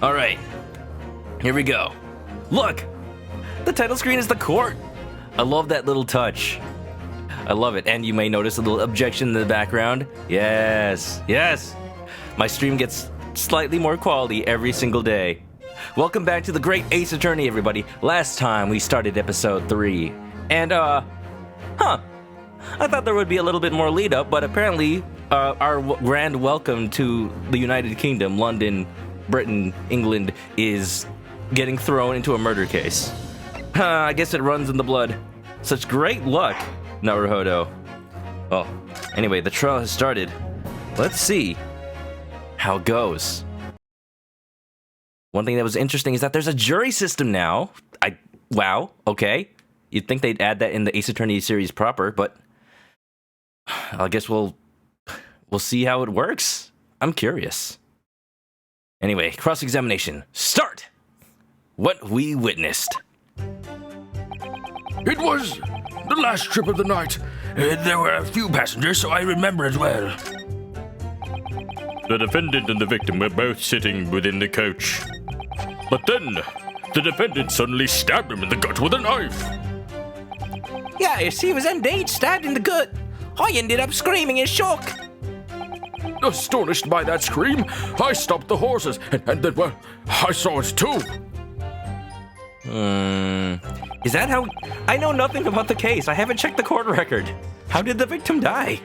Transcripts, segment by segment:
All right, here we go. Look, the title screen is the court. I love that little touch. I love it. And you may notice a little objection in the background. Yes, yes. My stream gets slightly more quality every single day. Welcome back to the Great Ace Attorney, everybody. Last time we started episode 3. And, I thought there would be a little bit more lead up, but apparently our grand welcome to the United Kingdom, London, Britain, England, is getting thrown into a murder case. I guess it runs in the blood. Such great luck, Naruhodo. Well, anyway, the trial has started. Let's see how it goes. One thing that was interesting is that there's a jury system now. Wow, okay. You'd think they'd add that in the Ace Attorney series proper, but I guess we'll see how it works. I'm curious. Anyway, cross-examination. Start! What we witnessed. It was the last trip of the night. There were a few passengers, so I remember it well. The defendant and the victim were both sitting within the coach. But then, the defendant suddenly stabbed him in the gut with a knife. Yes, he was indeed stabbed in the gut. I ended up screaming in shock. Astonished by that scream, I stopped the horses, and then, well, I saw it too. Is that how... I know nothing about the case. I haven't checked the court record. How did the victim die?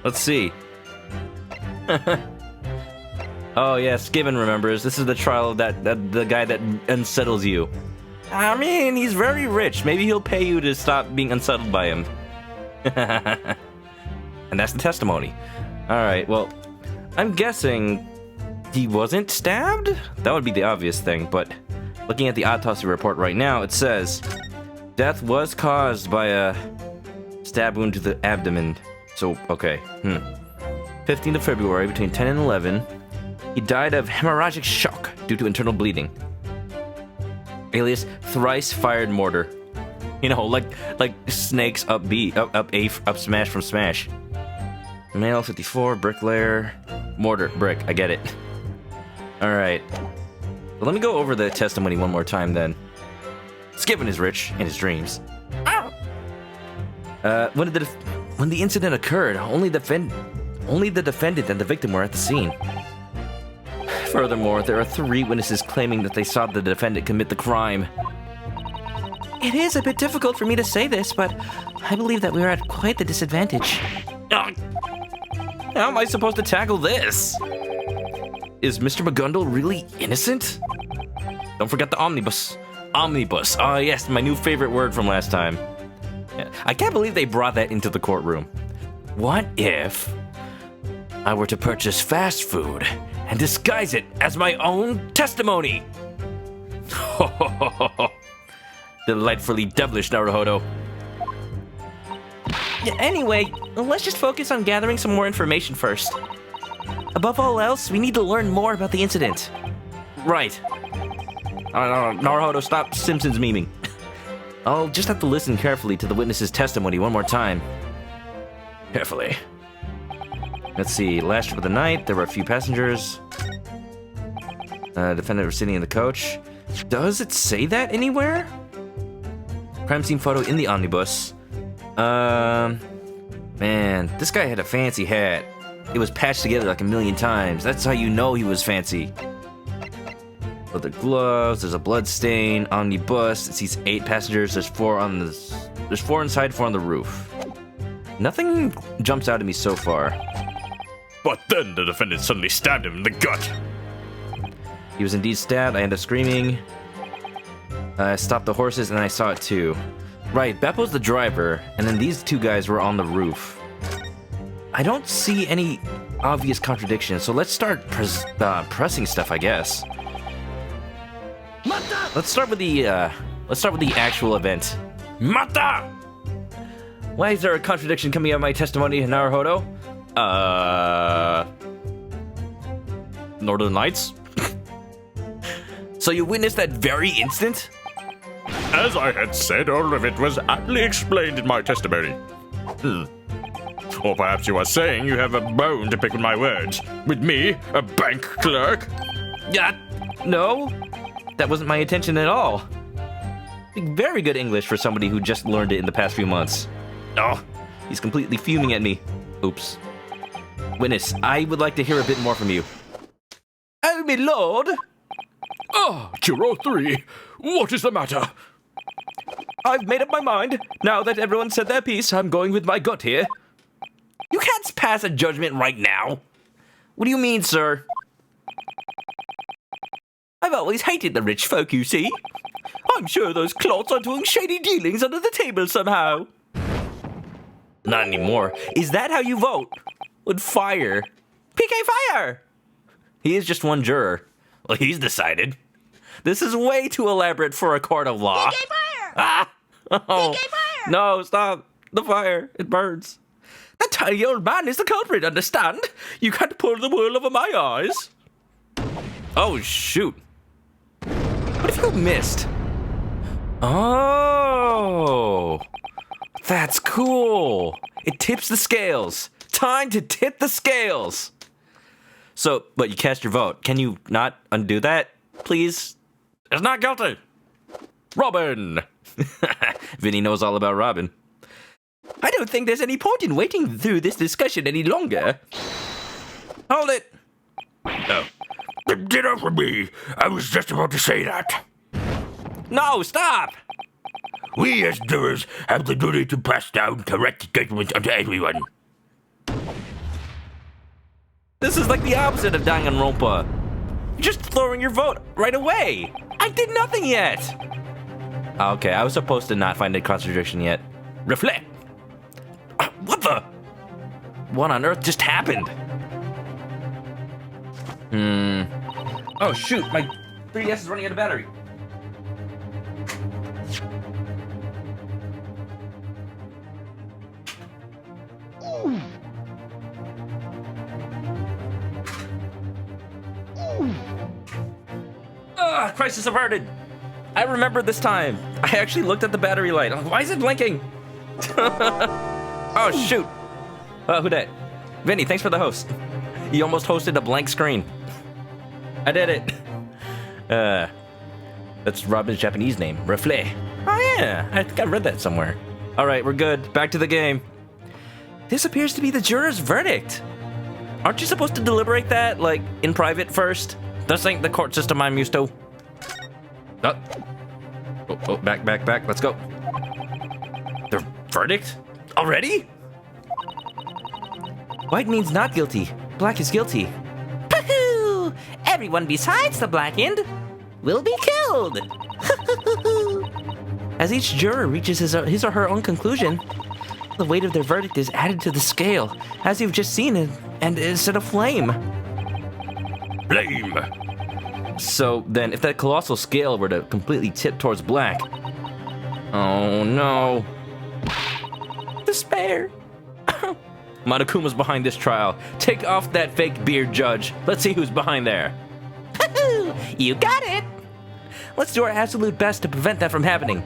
Let's see. Oh, yes, Given remembers. This is the trial of the guy that unsettles you. I mean, he's very rich. Maybe he'll pay you to stop being unsettled by him. And that's the testimony. Alright, well, I'm guessing he wasn't stabbed? That would be the obvious thing, but looking at the autopsy report right now, it says death was caused by a stab wound to the abdomen. So, okay, 15th of February, between 10 and 11, he died of hemorrhagic shock due to internal bleeding. Alias, thrice fired mortar. You know, like Snake's up B, up smash from Smash. Male 54, bricklayer, mortar, brick, I get it. Alright. Well, let me go over the testimony one more time then. Skipping is rich in his dreams. When the incident occurred, only the defendant and the victim were at the scene. Furthermore, there are 3 witnesses claiming that they saw the defendant commit the crime. It is a bit difficult for me to say this, but I believe that we are at quite the disadvantage. How am I supposed to tackle this? Is Mr. McGundle really innocent? Don't forget the omnibus. Omnibus. Oh, yes, my new favorite word from last time. Yeah, I can't believe they brought that into the courtroom. What if I were to purchase fast food and disguise it as my own testimony? Delightfully devilish, Naruhodo. Anyway, let's just focus on gathering some more information first. Above all else, we need to learn more about the incident. Right. Naruhodo, stop Simpsons memeing. I'll just have to listen carefully to the witness's testimony one more time. Carefully. Let's see, last trip of the night, there were a few passengers. Defendant was sitting in the coach. Does it say that anywhere? Crime scene photo in the omnibus. Man, this guy had a fancy hat. It was patched together like a million times. That's how you know he was fancy. Leather gloves, there's a blood stain, omnibus. It sees 8 passengers, there's 4 inside, 4 on the roof. Nothing jumps out at me so far. But then the defendant suddenly stabbed him in the gut. He was indeed stabbed. I ended up screaming. I stopped the horses and I saw it too. Right, Beppo's the driver, and then these 2 guys were on the roof. I don't see any obvious contradiction, so let's start pressing stuff, I guess. Let's start with the actual event. Mata! Why is there a contradiction coming out of my testimony, Naruhodo? Northern Lights? So you witnessed that very instant? As I had said, all of it was aptly explained in my testimony. Or perhaps you are saying you have a bone to pick with my words. With me, a bank clerk? Yeah, no, that wasn't my intention at all. Very good English for somebody who just learned it in the past few months. Oh, he's completely fuming at me. Oops. Witness, I would like to hear a bit more from you. Oh, my lord! Ah, Juror 3, what is the matter? I've made up my mind. Now that everyone said their piece, I'm going with my gut here. You can't pass a judgment right now. What do you mean, sir? I've always hated the rich folk, you see. I'm sure those clots are doing shady dealings under the table somehow. Not anymore. Is that how you vote? With fire. PK fire! He is just one juror. Well, he's decided. This is way too elaborate for a court of law. PK fire! Ah! Oh. PK fire! No, stop. The fire. It burns. That tiny old man is the culprit, understand? You can't pull the wool over my eyes. Oh, shoot. What if you missed? Oh. That's cool. It tips the scales. Time to tip the scales. So, but you cast your vote. Can you not undo that, please? It's not guilty. Robin. Vinny knows all about Robin. I don't think there's any point in waiting through this discussion any longer. Hold it. Oh. Get off of me. I was just about to say that. No, stop. We as jurors have the duty to pass down correct judgment unto everyone. This is like the opposite of Danganronpa. You're just throwing your vote right away. I did nothing yet. Okay, I was supposed to not find a contradiction yet. Reflect. What the? What on earth just happened? Oh shoot, my 3DS is running out of battery. Crisis averted. I remember this time. I actually looked at the battery light. I'm like, why is it blinking? Oh, shoot. Who dat? Vinny, thanks for the host. You almost hosted a blank screen. I did it. That's Robin's Japanese name, Reflet. Oh, yeah. I think I read that somewhere. All right, we're good. Back to the game. This appears to be the juror's verdict. Aren't you supposed to deliberate that, like, in private first? This ain't the court system I'm used to. Oh, back. Let's go. The verdict? Already? White means not guilty. Black is guilty. Pooh! Everyone besides the blackened will be killed. As each juror reaches his or her own conclusion, the weight of their verdict is added to the scale, as you've just seen it, and is set aflame. Flame. So then, if that colossal scale were to completely tip towards black... Oh no. Despair. Monokuma's behind this trial. Take off that fake beard, Judge. Let's see who's behind there. You got it. Let's do our absolute best to prevent that from happening.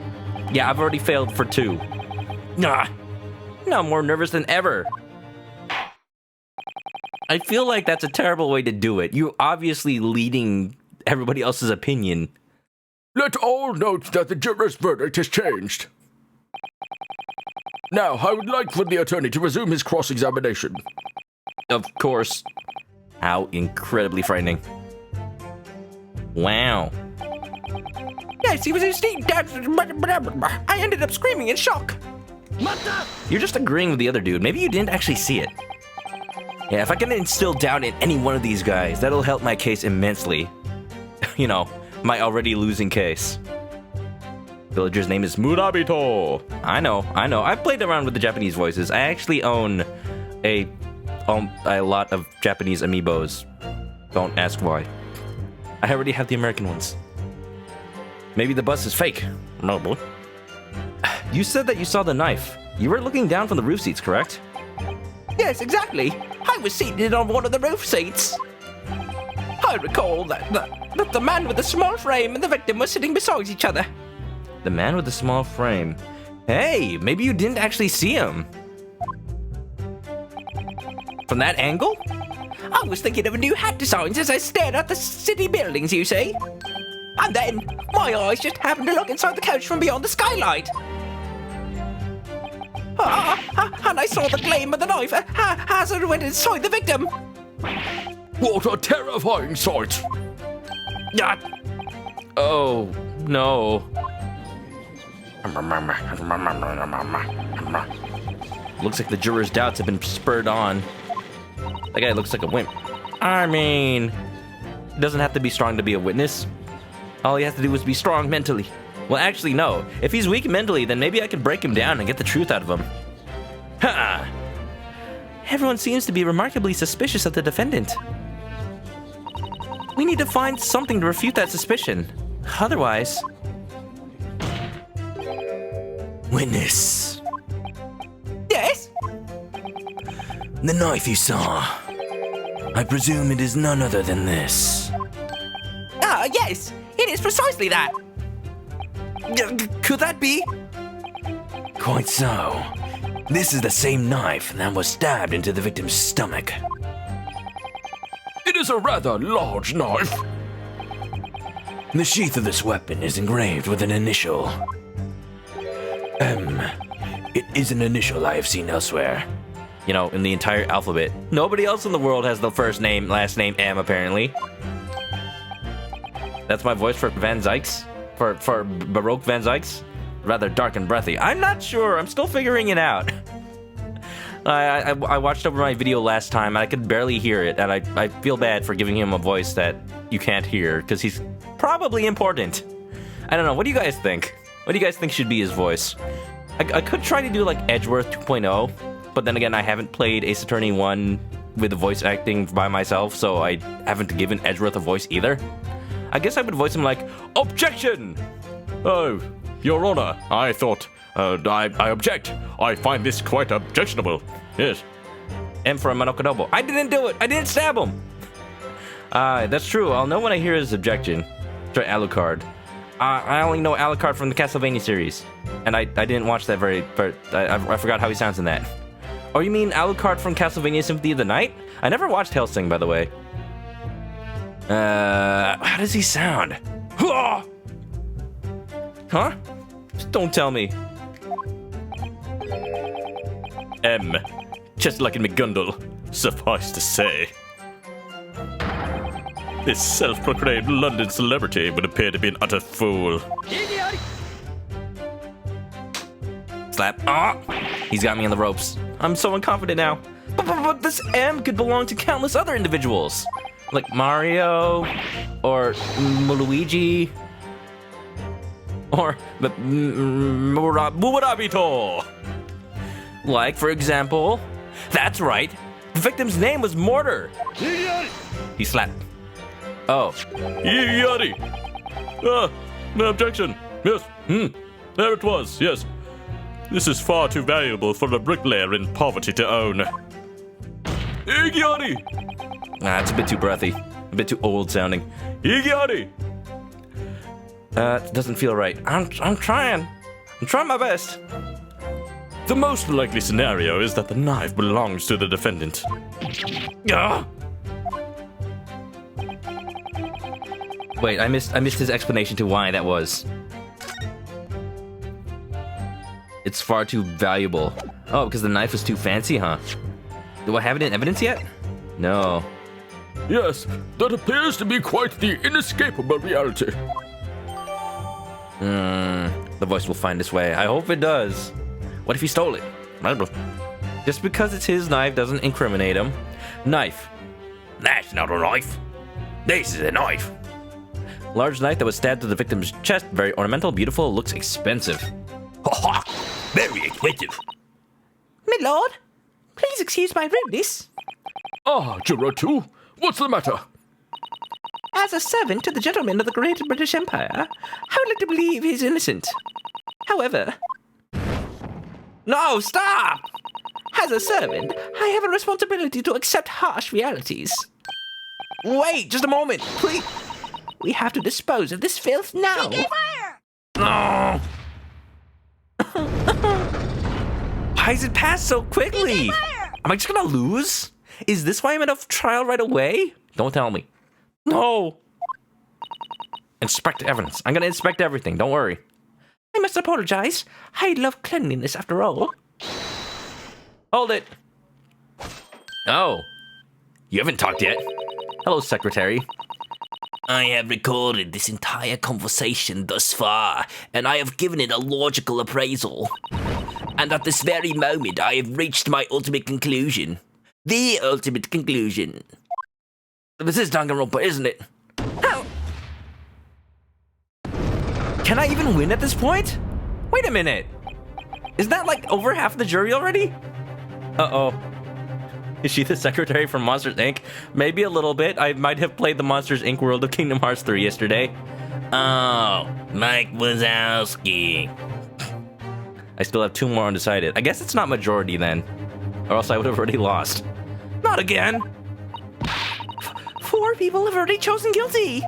Yeah, I've already failed for 2. Nah. Now I'm more nervous than ever. I feel like that's a terrible way to do it. You're obviously leading everybody else's opinion. Let all note that the juror's verdict has changed. Now, I would like for the attorney to resume his cross-examination. Of course. How incredibly frightening. Wow. Yes, he was in state. I ended up screaming in shock. You're just agreeing with the other dude. Maybe you didn't actually see it. Yeah, if I can instill doubt in any one of these guys, that'll help my case immensely. You know, my already losing case. Villager's name is Murabito. I know. I've played around with the Japanese voices. I actually own a lot of Japanese amiibos. Don't ask why. I already have the American ones. Maybe the bus is fake. No, boy. You said that you saw the knife. You were looking down from the roof seats, correct? Yes, exactly. I was seated on one of the roof seats. I recall that the man with the small frame and the victim were sitting beside each other. The man with the small frame. Hey, maybe you didn't actually see him. From that angle? I was thinking of new hat designs as I stared at the city buildings, you see. And then, my eyes just happened to look inside the coach from beyond the skylight. And I saw the gleam of the knife as it went inside the victim. What a terrifying sight! Oh, no. Looks like the jurors' doubts have been spurred on. That guy looks like a wimp. I mean, he doesn't have to be strong to be a witness. All he has to do is be strong mentally. Well, actually, no. If he's weak mentally, then maybe I could break him down and get the truth out of him. Ha! Everyone seems to be remarkably suspicious of the defendant. We need to find something to refute that suspicion. Otherwise... Witness. Yes? The knife you saw. I presume it is none other than this. Yes. It is precisely that. Could that be? Quite so. This is the same knife that was stabbed into the victim's stomach. It is a rather large knife. The sheath of this weapon is engraved with an initial. M. It is an initial I have seen elsewhere. You know, in the entire alphabet. Nobody else in the world has the first name, last name M, apparently. That's my voice for Van Zieks. For Barok van Zieks. Rather dark and breathy. I'm not sure. I'm still figuring it out. I watched over my video last time and I could barely hear it, and I feel bad for giving him a voice that you can't hear because he's probably important. I don't know. What do you guys think? What do you guys think should be his voice? I could try to do like Edgeworth 2.0, but then again, I haven't played Ace Attorney 1 with the voice acting by myself, so I haven't given Edgeworth a voice either. I guess I would voice him like, Objection! Oh, Your Honor, I thought, I object. I find this quite objectionable. Yes. M for a ManokAdobo. I didn't do it! I didn't stab him! That's true. I'll know when I hear his objection. Try Alucard. I only know Alucard from the Castlevania series. And I didn't watch that I forgot how he sounds in that. Oh, you mean Alucard from Castlevania Symphony of the Night? I never watched Hellsing, by the way. How does he sound? Huh? Just don't tell me. M. Just like in McGundle. Suffice to say. This self-proclaimed London celebrity would appear to be an utter fool. Slap. He's got me on the ropes. I'm so unconfident now. But this M could belong to countless other individuals. Like Mario, or Luigi, or Murabito! Like, for example, that's right, the victim's name was Mortar. He slapped. Oh. Yari! No objection. Yes. There it was, yes. This is far too valuable for a bricklayer in poverty to own. Yari! It's a bit too breathy. A bit too old sounding. Yari! It doesn't feel right. I'm trying. I'm trying my best. The most likely scenario is that the knife belongs to the defendant. Wait, I missed his explanation to why that was. It's far too valuable. Oh, because the knife was too fancy, huh? Do I have it in evidence yet? No. Yes, that appears to be quite the inescapable reality. The voice will find its way. I hope it does. What if he stole it? Just because it's his knife doesn't incriminate him. Knife. That's not a knife. This is a knife. Large knife that was stabbed to the victim's chest. Very ornamental, beautiful, looks expensive. Very expensive. My lord, please excuse my rudeness. Juror 2, what's the matter? As a servant to the gentleman of the Great British Empire, I would like to believe he's innocent. However... No, stop! As a servant, I have a responsibility to accept harsh realities. Wait, just a moment, please. We have to dispose of this filth now. No! Why is it passed so quickly? Am I just gonna lose? Is this why I'm in a trial right away? Don't tell me. No. Inspect evidence. I'm gonna inspect everything. Don't worry. I must apologize. I love cleanliness after all. Hold it. Oh. You haven't talked yet. Hello, secretary. I have recorded this entire conversation thus far, and I have given it a logical appraisal. And at this very moment, I have reached my ultimate conclusion. The ultimate conclusion. This is Danganronpa, isn't it? How? Can I even win at this point? Wait a minute. Is that like over half the jury already? Uh-oh. Is she the secretary from Monsters, Inc.? Maybe a little bit. I might have played the Monsters, Inc. world of Kingdom Hearts 3 yesterday. Oh, Mike Wazowski. I still have 2 more undecided. I guess it's not majority then. Or else I would have already lost. Not again! 4 people have already chosen guilty.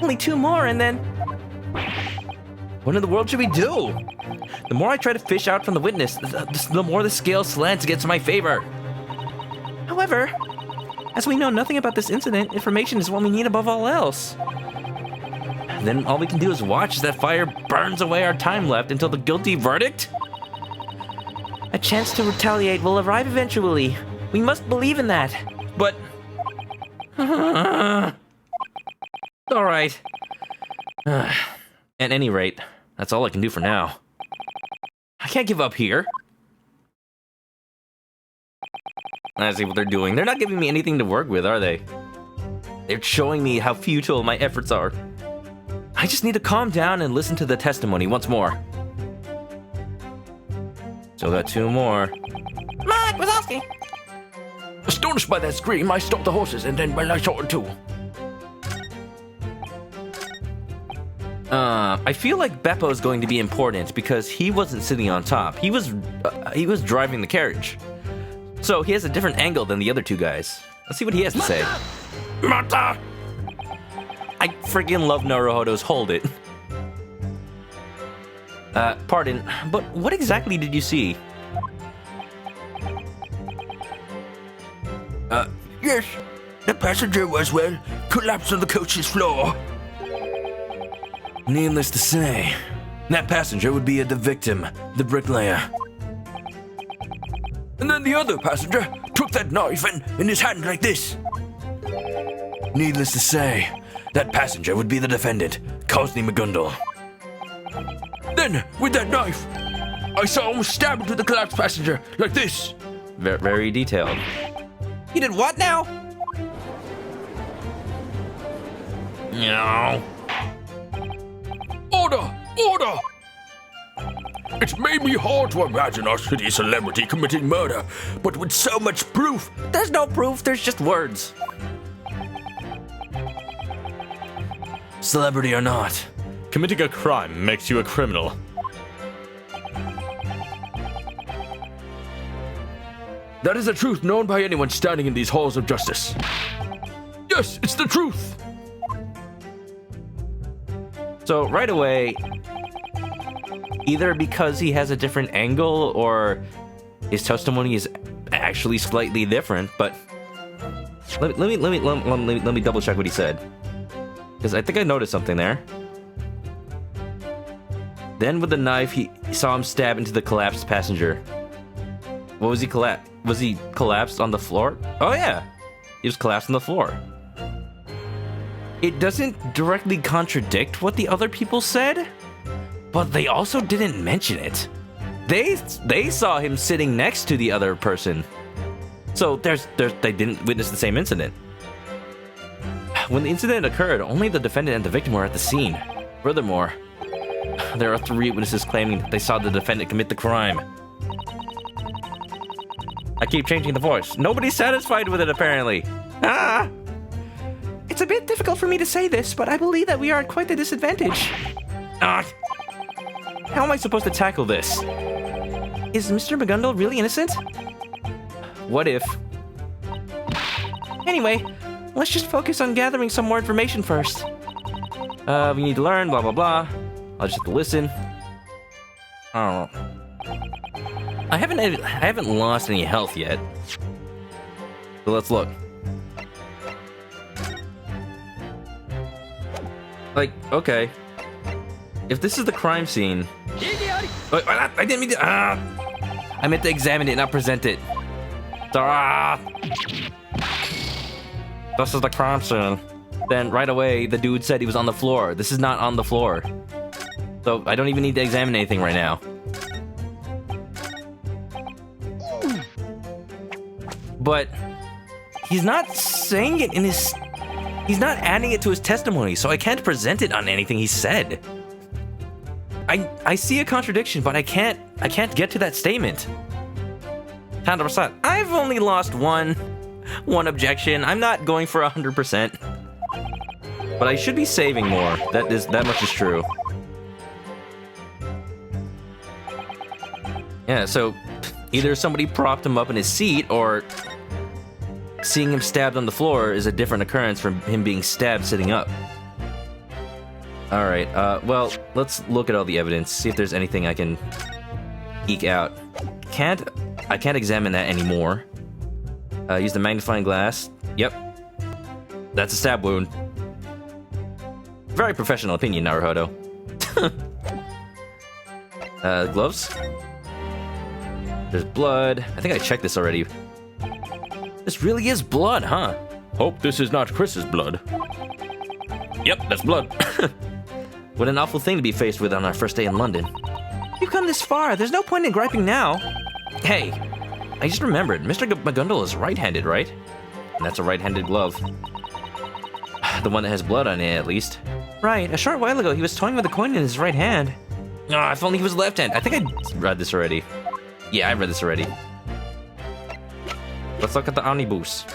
Only 2 more and then... What in the world should we do? The more I try to fish out from the witness, the more the scale slants against my favor. However, as we know nothing about this incident, information is what we need above all else. Then all we can do is watch as that fire burns away our time left until the guilty verdict? A chance to retaliate will arrive eventually. We must believe in that. But... Alright. At any rate, that's all I can do for now. I can't give up here. I see what they're doing. They're not giving me anything to work with, are they? They're showing me how futile my efforts are. I just need to calm down and listen to the testimony once more. Still got 2 more. Mike Wazowski! Astonished by that scream, I stopped the horses, and then I saw it too. I feel like Beppo is going to be important because he wasn't sitting on top. He was driving the carriage. So he has a different angle than the other 2 guys. Let's see what he has to say. Mata! I freaking love Naruhodo's Hold It. Pardon, but what exactly did you see? Yes, the passenger was, well, collapsed on the coach's floor. Needless to say, that passenger would be the victim, the bricklayer. And then the other passenger took that knife and in his hand like this. Needless to say, that passenger would be the defendant, Cosney McGundle. Then, with that knife, I saw him stab into the collapsed passenger like this. Very detailed. You did what now? No. Order! Order! It may be hard to imagine our city celebrity committing murder, but with so much proof. There's no proof, there's just words. Celebrity or not, Committing a crime makes you a criminal. That is a truth known by anyone standing in these halls of justice. Yes, it's the truth. So right away, either because he has a different angle or his testimony is actually slightly different, but let me double check what he said, because I think I noticed something there. Then with the knife, he saw him stab into the collapsed passenger. What was he Was he collapsed on the floor? Oh yeah, he was collapsed on the floor. It doesn't directly contradict what the other people said, but they also didn't mention it. They saw him sitting next to the other person, so they didn't witness the same incident. When the incident occurred, only the defendant and the victim were at the scene. Furthermore, there are 3 witnesses claiming that they saw the defendant commit the crime. I keep changing the voice. Nobody's satisfied with it, apparently. Ah! It's a bit difficult for me to say this, but I believe that we are at quite a disadvantage. Ah! How am I supposed to tackle this? Is Mr. McGundle really innocent? What if? Anyway, let's just focus on gathering some more information first. We need to learn, blah, blah, blah. I'll just have to listen. I don't know. I haven't lost any health yet. So let's look. Like, okay. If this is the crime scene... Wait, I didn't mean to... I meant to examine it, not present it. This is the crime scene. Then right away, the dude said he was on the floor. This is not on the floor. So I don't even need to examine anything right now. But he's not saying it in his... He's not adding it to his testimony, so I can't present it on anything he said. I see a contradiction, but I can't get to that statement. 100%. I've only lost one objection. I'm not going for 100%. But I should be saving more. That much is true. Yeah, so either somebody propped him up in his seat, or seeing him stabbed on the floor is a different occurrence from him being stabbed sitting up. Alright, well, let's look at all the evidence, see if there's anything I can eke out. I can't examine that anymore. Use the magnifying glass. Yep. That's a stab wound. Very professional opinion, Naruhodo. Gloves. There's blood. I think I checked this already. This really is blood, huh? Hope this is not Chris's blood. Yep, that's blood. What an awful thing to be faced with on our first day in London. You've come this far. There's no point in griping now. Hey, I just remembered, Mr. McGundle is right-handed, right? And that's a right-handed glove. The one that has blood on it, at least. Right. A short while ago, he was toying with a coin in his right hand. Oh, if only he was left-handed. I think I read this already. Yeah, I read this already. Let's look at the omnibus.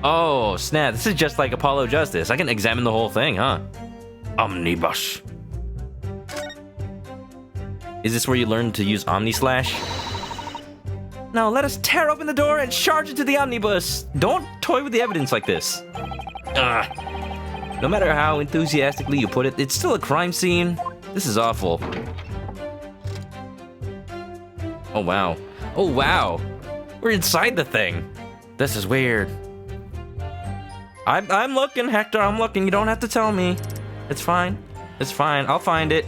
Oh, snap. This is just like Apollo Justice. I can examine the whole thing, huh? Omnibus. Is this where you learn to use Omni-Slash? Now let us tear open the door and charge into the omnibus. Don't toy with the evidence like this. No matter how enthusiastically you put it, it's still a crime scene. This is awful. Oh, wow. Oh, wow. We're inside the thing. This is weird. I'm looking, Hector. I'm looking. You don't have to tell me. It's fine. It's fine. I'll find it.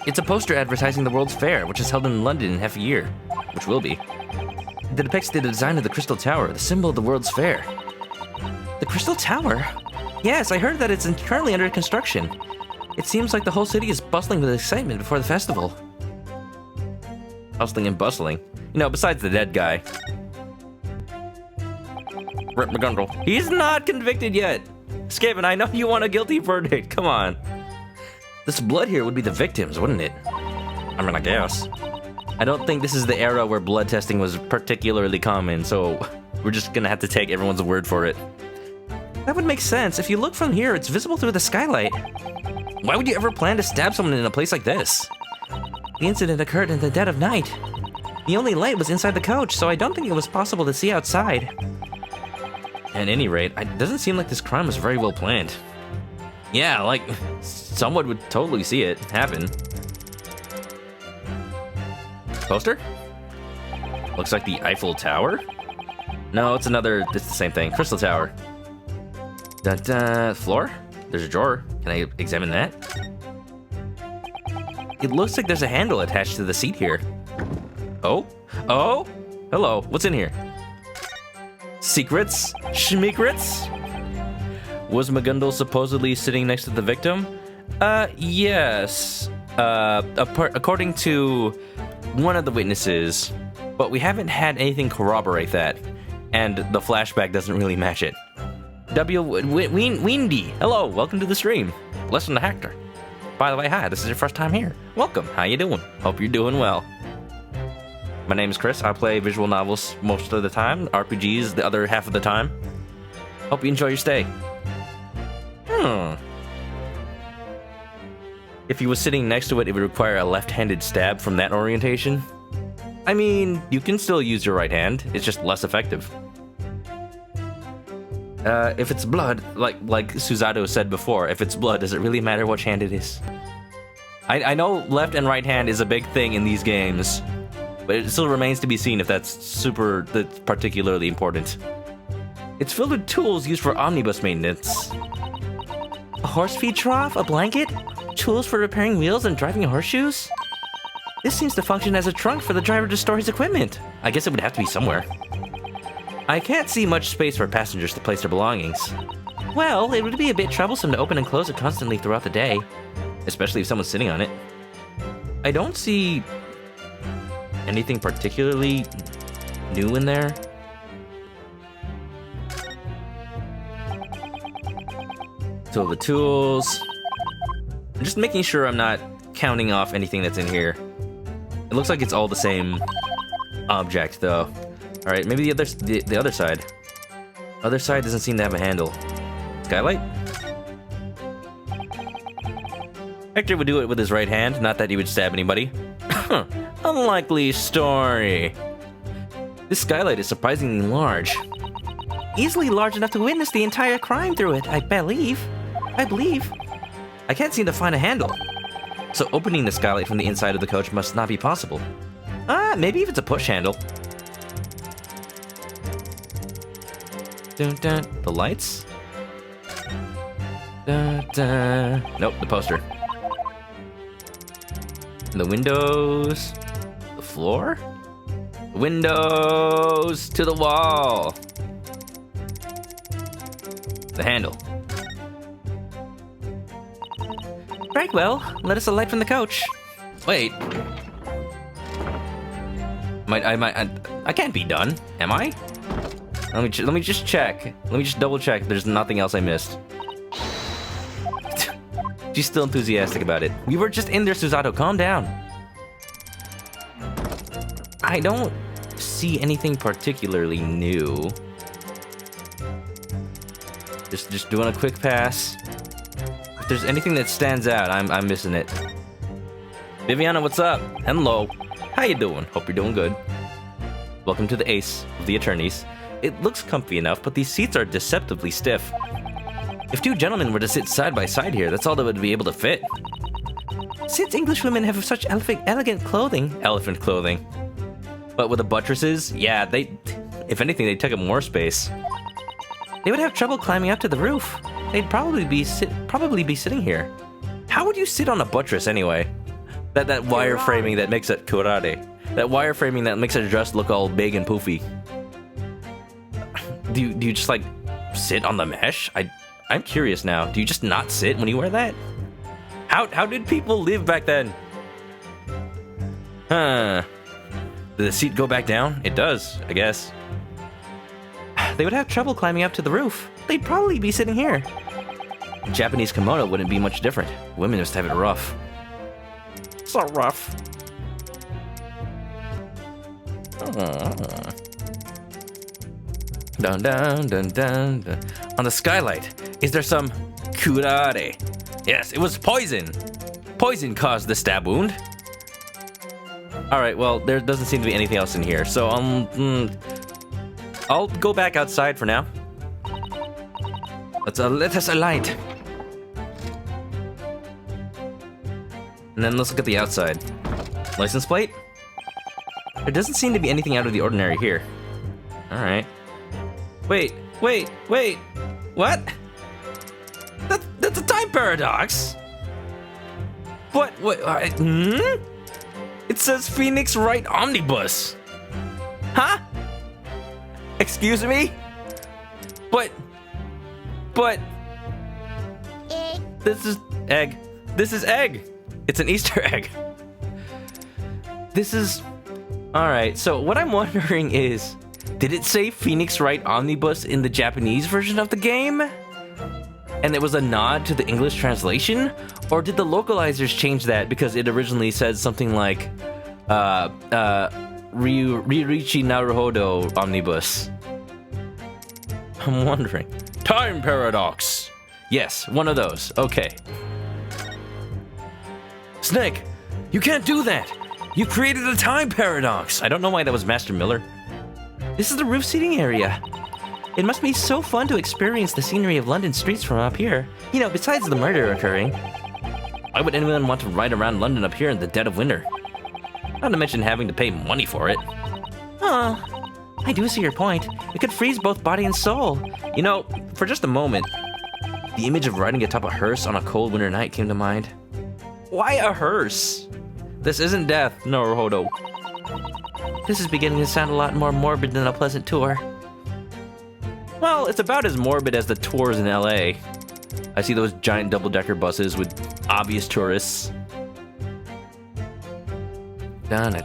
It's a poster advertising the World's Fair, which is held in London in half a year. Which will be. It depicts the design of the Crystal Tower, the symbol of the World's Fair. The Crystal Tower? Yes, I heard that it's currently under construction. It seems like the whole city is bustling with excitement before the festival. Hustling and bustling. You know, besides the dead guy. Rip McGundle. He's not convicted yet. Skaven, I know you want a guilty verdict. Come on. This blood here would be the victims, wouldn't it? I mean, I guess. I don't think this is the era where blood testing was particularly common, so we're just gonna have to take everyone's word for it. That would make sense. If you look from here, it's visible through the skylight. Why would you ever plan to stab someone in a place like this? The incident occurred in the dead of night. The only light was inside the coach, so I don't think it was possible to see outside. At any rate, it doesn't seem like this crime was very well planned. Yeah, like, someone would totally see it happen. Poster? Looks like the Eiffel Tower? No, it's the same thing. Crystal Tower. Floor? There's a drawer. Can I examine that? It looks like there's a handle attached to the seat here. Oh? Oh? Hello, what's in here? Secrets? Schmeekrets? Was McGundle supposedly sitting next to the victim? Yes. According to one of the witnesses, but we haven't had anything corroborate that, and the flashback doesn't really match it. Windy, hello, welcome to the stream. Listen to Hector. By the way, hi, this is your first time here. Welcome, how you doing? Hope you're doing well. My name is Chris, I play visual novels most of the time, RPGs the other half of the time. Hope you enjoy your stay. If he was sitting next to it, it would require a left-handed stab from that orientation. I mean, you can still use your right hand, it's just less effective. If it's blood, like Suzato said before, if it's blood, does it really matter which hand it is? I know left and right hand is a big thing in these games, But it still remains to be seen if that's particularly important. It's filled with tools used for omnibus maintenance. A horse feed trough? A blanket? Tools for repairing wheels and driving horseshoes? This seems to function as a trunk for the driver to store his equipment. I guess it would have to be somewhere. I can't see much space for passengers to place their belongings. Well, it would be a bit troublesome to open and close it constantly throughout the day, especially if someone's sitting on it. I don't see anything particularly new in there. So the tools. I'm just making sure I'm not counting off anything that's in here. It looks like it's all the same object, though. All right, maybe the other side. Other side doesn't seem to have a handle. Skylight? Hector would do it with his right hand, not that he would stab anybody. Unlikely story. This skylight is surprisingly large. Easily large enough to witness the entire crime through it, I believe. I can't seem to find a handle. So opening the skylight from the inside of the coach must not be possible. Maybe if it's a push handle. Dun, dun. The lights? Dun, dun. Nope, the poster. The windows. The floor? The windows to the wall. The handle. Very well. Let us alight from the coach. Wait. I can't be done, am I? Let me just check. Let me just double check if there's nothing else I missed. She's still enthusiastic about it. We were just in there, Susato. Calm down. I don't see anything particularly new. Just doing a quick pass. If there's anything that stands out, I'm missing it. Viviana, what's up? Hello. How you doing? Hope you're doing good. Welcome to the Ace of the Attorneys. It looks comfy enough, but these seats are deceptively stiff. If two gentlemen were to sit side by side here, that's all that would be able to fit. Since English women have such elegant clothing... Elephant clothing. But with the buttresses, yeah, if anything, they'd take up more space. They would have trouble climbing up to the roof. They'd probably be sitting here. How would you sit on a buttress anyway? That wireframing that makes it kurare. That wireframing that makes a dress look all big and poofy. Do you just like sit on the mesh? I'm curious now. Do you just not sit when you wear that? How did people live back then? Huh. Did the seat go back down? It does, I guess. They would have trouble climbing up to the roof. They'd probably be sitting here. Japanese kimono wouldn't be much different. Women just have it rough. So rough. Dun, dun, dun, dun, dun. On the skylight, is there some kurare? Yes, it was poison. Poison caused the stab wound. Alright, well, there doesn't seem to be anything else in here, so I'll go back outside for now. Let us alight. And then let's look at the outside. License plate? There doesn't seem to be anything out of the ordinary here. Alright. Wait. What? That's a time paradox. What? It says Phoenix Wright Omnibus. Huh? Excuse me? But... This is egg. This is egg. It's an Easter egg. This is... Alright, so what I'm wondering is... Did it say Phoenix Wright Omnibus in the Japanese version of the game? And it was a nod to the English translation? Or did the localizers change that because it originally said something like... Ryurichi Naruhodo Omnibus? I'm wondering. Time paradox! Yes, one of those. Okay. Snake, you can't do that! You created a time paradox! I don't know why that was Master Miller. This is the roof seating area. It must be so fun to experience the scenery of London streets from up here. You know, besides the murder occurring. Why would anyone want to ride around London up here in the dead of winter? Not to mention having to pay money for it. Huh. I do see your point. It could freeze both body and soul. You know, for just a moment, the image of riding atop a hearse on a cold winter night came to mind. Why a hearse? This isn't death, Naruhodo. This is beginning to sound a lot more morbid than a pleasant tour. Well, it's about as morbid as the tours in LA. I see those giant double-decker buses with obvious tourists. Alright,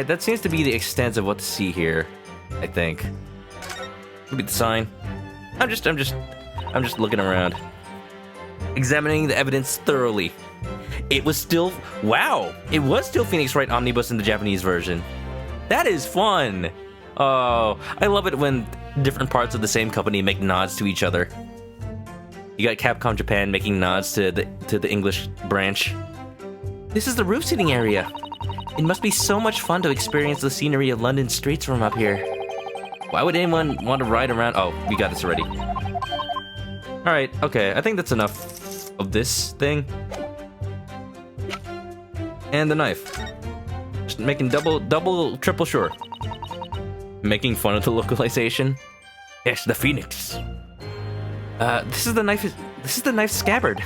that seems to be the extent of what to see here, I think. Look at the sign. I'm just looking around. Examining the evidence thoroughly. It was still Phoenix Wright Omnibus in the Japanese version. That is fun! Oh, I love it when different parts of the same company make nods to each other. You got Capcom Japan making nods to the English branch. This is the roof seating area. It must be so much fun to experience the scenery of London streets from up here. Why would anyone want to ride around? Oh, we got this already. Alright, okay, I think that's enough of this thing. And the knife. Just making double, triple sure. Making fun of the localization. Yes, the Phoenix. This is the knife scabbard.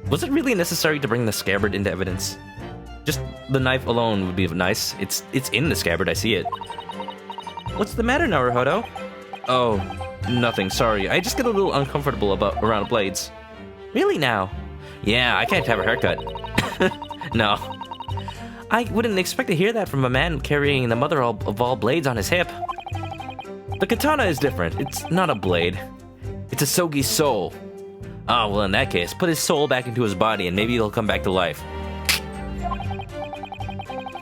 Was it really necessary to bring the scabbard into evidence? Just the knife alone would be nice. It's in the scabbard, I see it. What's the matter, Naruhodo? Oh, nothing, sorry. I just get a little uncomfortable around blades. Really now? Yeah, I can't have a haircut. No. I wouldn't expect to hear that from a man carrying the mother of all blades on his hip. The katana is different. It's not a blade. It's a Sogi's soul. Oh, well, in that case, put his soul back into his body and maybe he'll come back to life.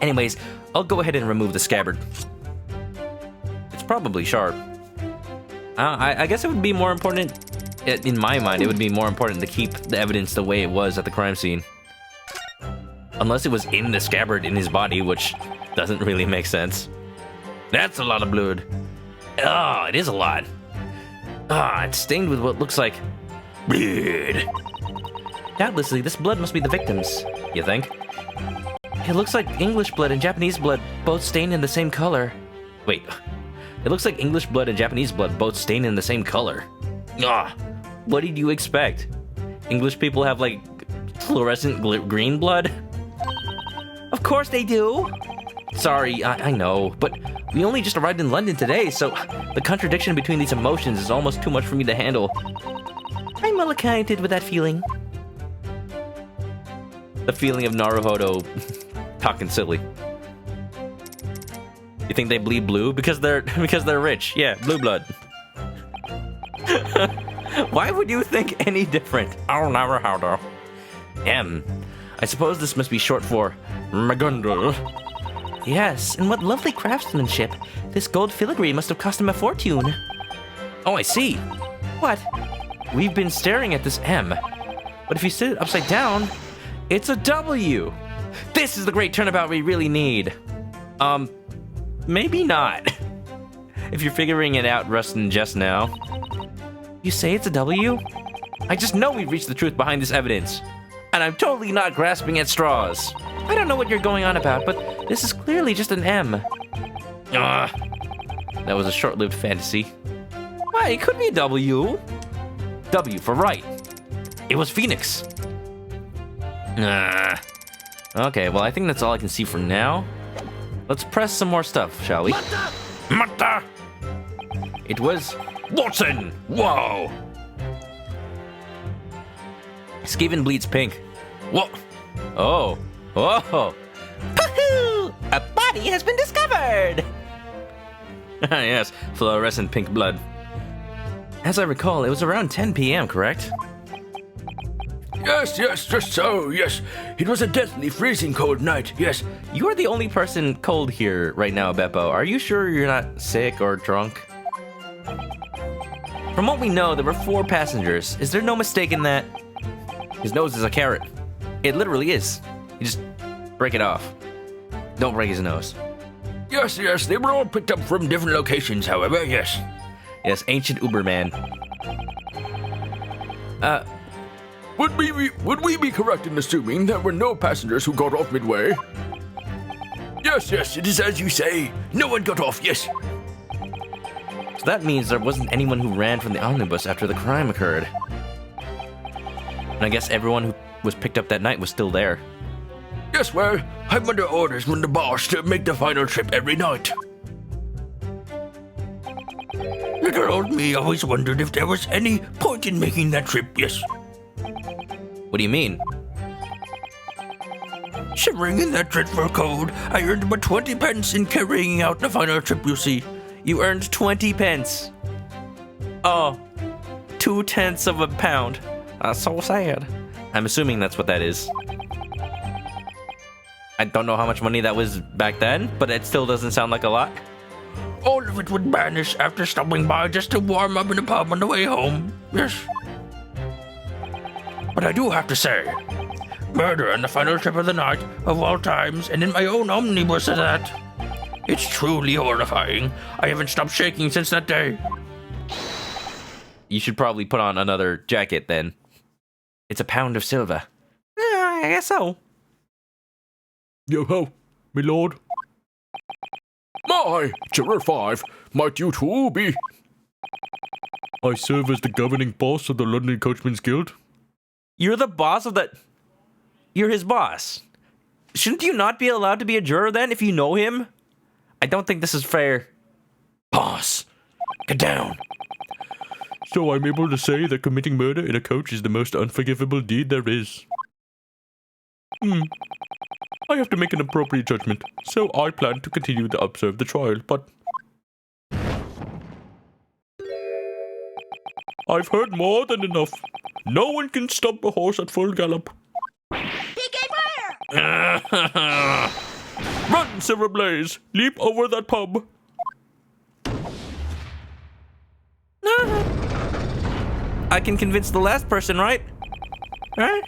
Anyways, I'll go ahead and remove the scabbard. It's probably sharp. I guess it would be more important, in my mind, it would be more important to keep the evidence the way it was at the crime scene. Unless it was in the scabbard in his body, which doesn't really make sense. That's a lot of blood. Oh, it is a lot. Ah, it's stained with what looks like blood. Doubtlessly, this blood must be the victim's. You think? It looks like English blood and Japanese blood, both stained in the same color. Wait. It looks like English blood and Japanese blood both stained in the same color. Ah, what did you expect? English people have, like, fluorescent green blood? Of course they do! Sorry, I know, but we only just arrived in London today, so the contradiction between these emotions is almost too much for me to handle. I'm well acquainted with that feeling. The feeling of Naruhodo talking silly. You think they bleed blue? Because they're rich. Yeah, blue blood. Why would you think any different? Oh, Naruhodo. I suppose this must be short for Magundra. Yes, and what lovely craftsmanship. This gold filigree must have cost him a fortune. Oh, I see. What? We've been staring at this M, but if you sit it upside down, it's a W. This is the great turnabout we really need. Maybe not. If you're figuring it out, Rustin, just now. You say it's a W? I just know we've reached the truth behind this evidence. And I'm totally not grasping at straws. I don't know what you're going on about, but this is clearly just an M. That was a short-lived fantasy. Why, it could be a W. W for right. It was Phoenix. Okay, well, I think that's all I can see for now. Let's press some more stuff, shall we? Mata! It was Watson! Whoa! Skaven bleeds pink. What? Oh. Oh. Woohoo! A body has been discovered! Yes, fluorescent pink blood. As I recall, it was around 10 p.m., correct? Yes, just so, yes. It was a deathly freezing cold night, yes. You're the only person cold here right now, Beppo. Are you sure you're not sick or drunk? From what we know, there were 4 passengers. Is there no mistake in that? His nose is a carrot. It literally is. You just break it off. Don't break his nose. Yes, they were all picked up from different locations, however, yes. Yes, ancient Uberman. Would we be correct in assuming there were no passengers who got off midway? Yes, it is as you say. No one got off, yes. So that means there wasn't anyone who ran from the omnibus after the crime occurred. And I guess everyone who was picked up that night was still there. Yes, well, I'm under orders from the boss to make the final trip every night. Little old me always wondered if there was any point in making that trip, yes. What do you mean? Shimmering in that dreadful cold, I earned but 20 pence in carrying out the final trip, you see. You earned 20 pence. Oh, 2/10 of a pound. That's so sad. I'm assuming that's what that is. I don't know how much money that was back then, but it still doesn't sound like a lot. All of it would vanish after stopping by just to warm up in the pub on the way home, yes. But I do have to say, murder on the final trip of the night, of all times, and in my own omnibus at that. It's truly horrifying. I haven't stopped shaking since that day. You should probably put on another jacket then. It's a pound of silver. I guess so. Yo-ho, my lord. My, Juror 5, might you too be? I serve as the governing boss of the London Coachmen's Guild. You're the boss of the... You're his boss. Shouldn't you not be allowed to be a juror then if you know him? I don't think this is fair. Boss, get down. So I'm able to say that committing murder in a coach is the most unforgivable deed there is. I have to make an appropriate judgment, so I plan to continue to observe the trial, but... I've heard more than enough. No one can stop a horse at full gallop. Run, Silver Blaze! Leap over that pub! I can convince the last person, right? Right?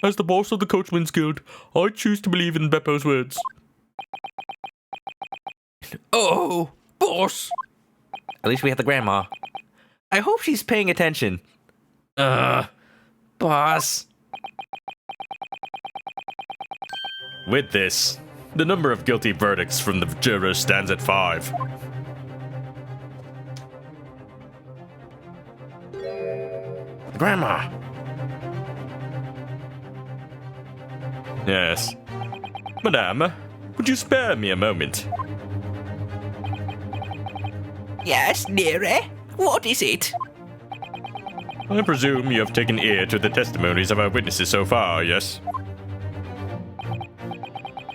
As the boss of the Coachmen's Guild, I choose to believe in Beppo's words. Oh, boss. At least we have the grandma. I hope she's paying attention. Boss. With this, the number of guilty verdicts from the jurors stands at 5. Grandma. Yes. Madame, would you spare me a moment? Yes, dearie. What is it? I presume you have taken ear to the testimonies of our witnesses so far, yes?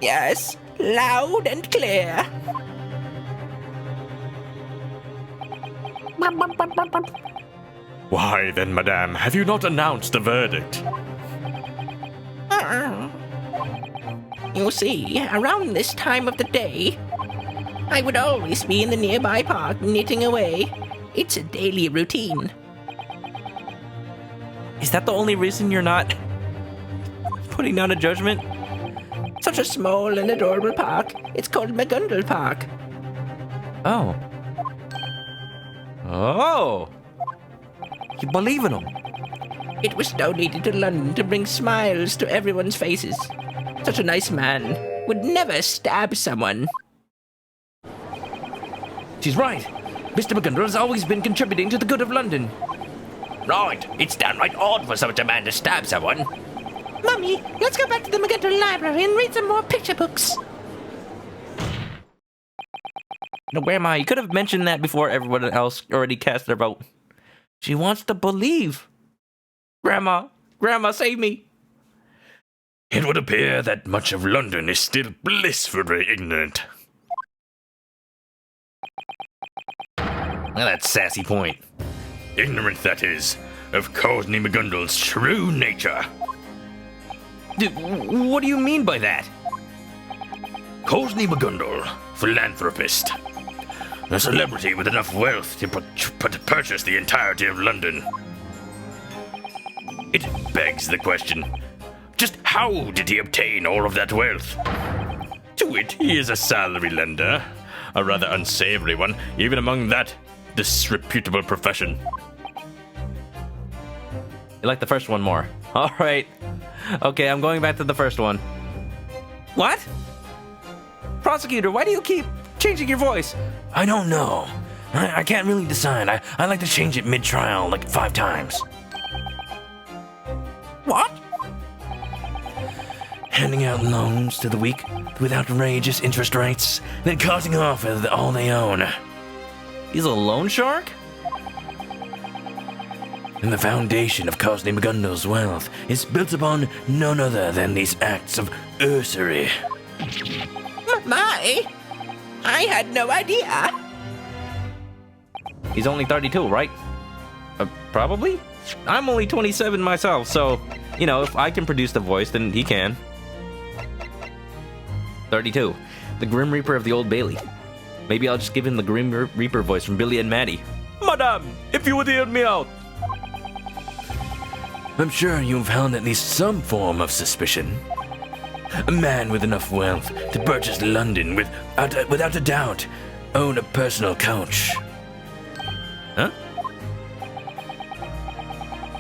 Yes, loud and clear. Why then, madame, have you not announced the verdict? You see, around this time of the day, I would always be in the nearby park knitting away. It's a daily routine. Is that the only reason you're not putting down a judgment? Such a small and adorable park. It's called McGundle Park. Oh. Oh. You believe in him? It was donated to London to bring smiles to everyone's faces. Such a nice man would never stab someone. She's right. Mr. McGundle has always been contributing to the good of London. Right, it's downright odd for such a man to stab someone. Mummy, let's go back to the McGundle library and read some more picture books. No, Grandma, you could have mentioned that before everyone else already cast their vote. She wants to believe. Grandma, save me. It would appear that much of London is still blissfully ignorant. Well, that's sassy point. Ignorant, that is, of Courtney McGundle's true nature. What do you mean by that? Courtney McGundle, philanthropist. A celebrity with enough wealth to purchase the entirety of London. It begs the question, just how did he obtain all of that wealth? To wit, he is a salary lender, a rather unsavory one, even among that disreputable profession. You like the first one more. All right. Okay, I'm going back to the first one. What? Prosecutor, why do you keep changing your voice? I don't know. I can't really decide. I like to change it mid-trial like 5 times. What? Handing out loans to the weak with outrageous interest rates, then cutting off with all they own. He's a loan shark? And the foundation of Cosney McGundle's wealth is built upon none other than these acts of usury. My? I had no idea. He's only 32, right? Probably? I'm only 27 myself, so, you know, if I can produce the voice, then he can. 32. The Grim Reaper of the Old Bailey. Maybe I'll just give him the Grim Reaper voice from Billy and Maddie. Madame, if you would hear me out. I'm sure you've held at least some form of suspicion. A man with enough wealth to purchase London without a doubt own a personal coach. Huh?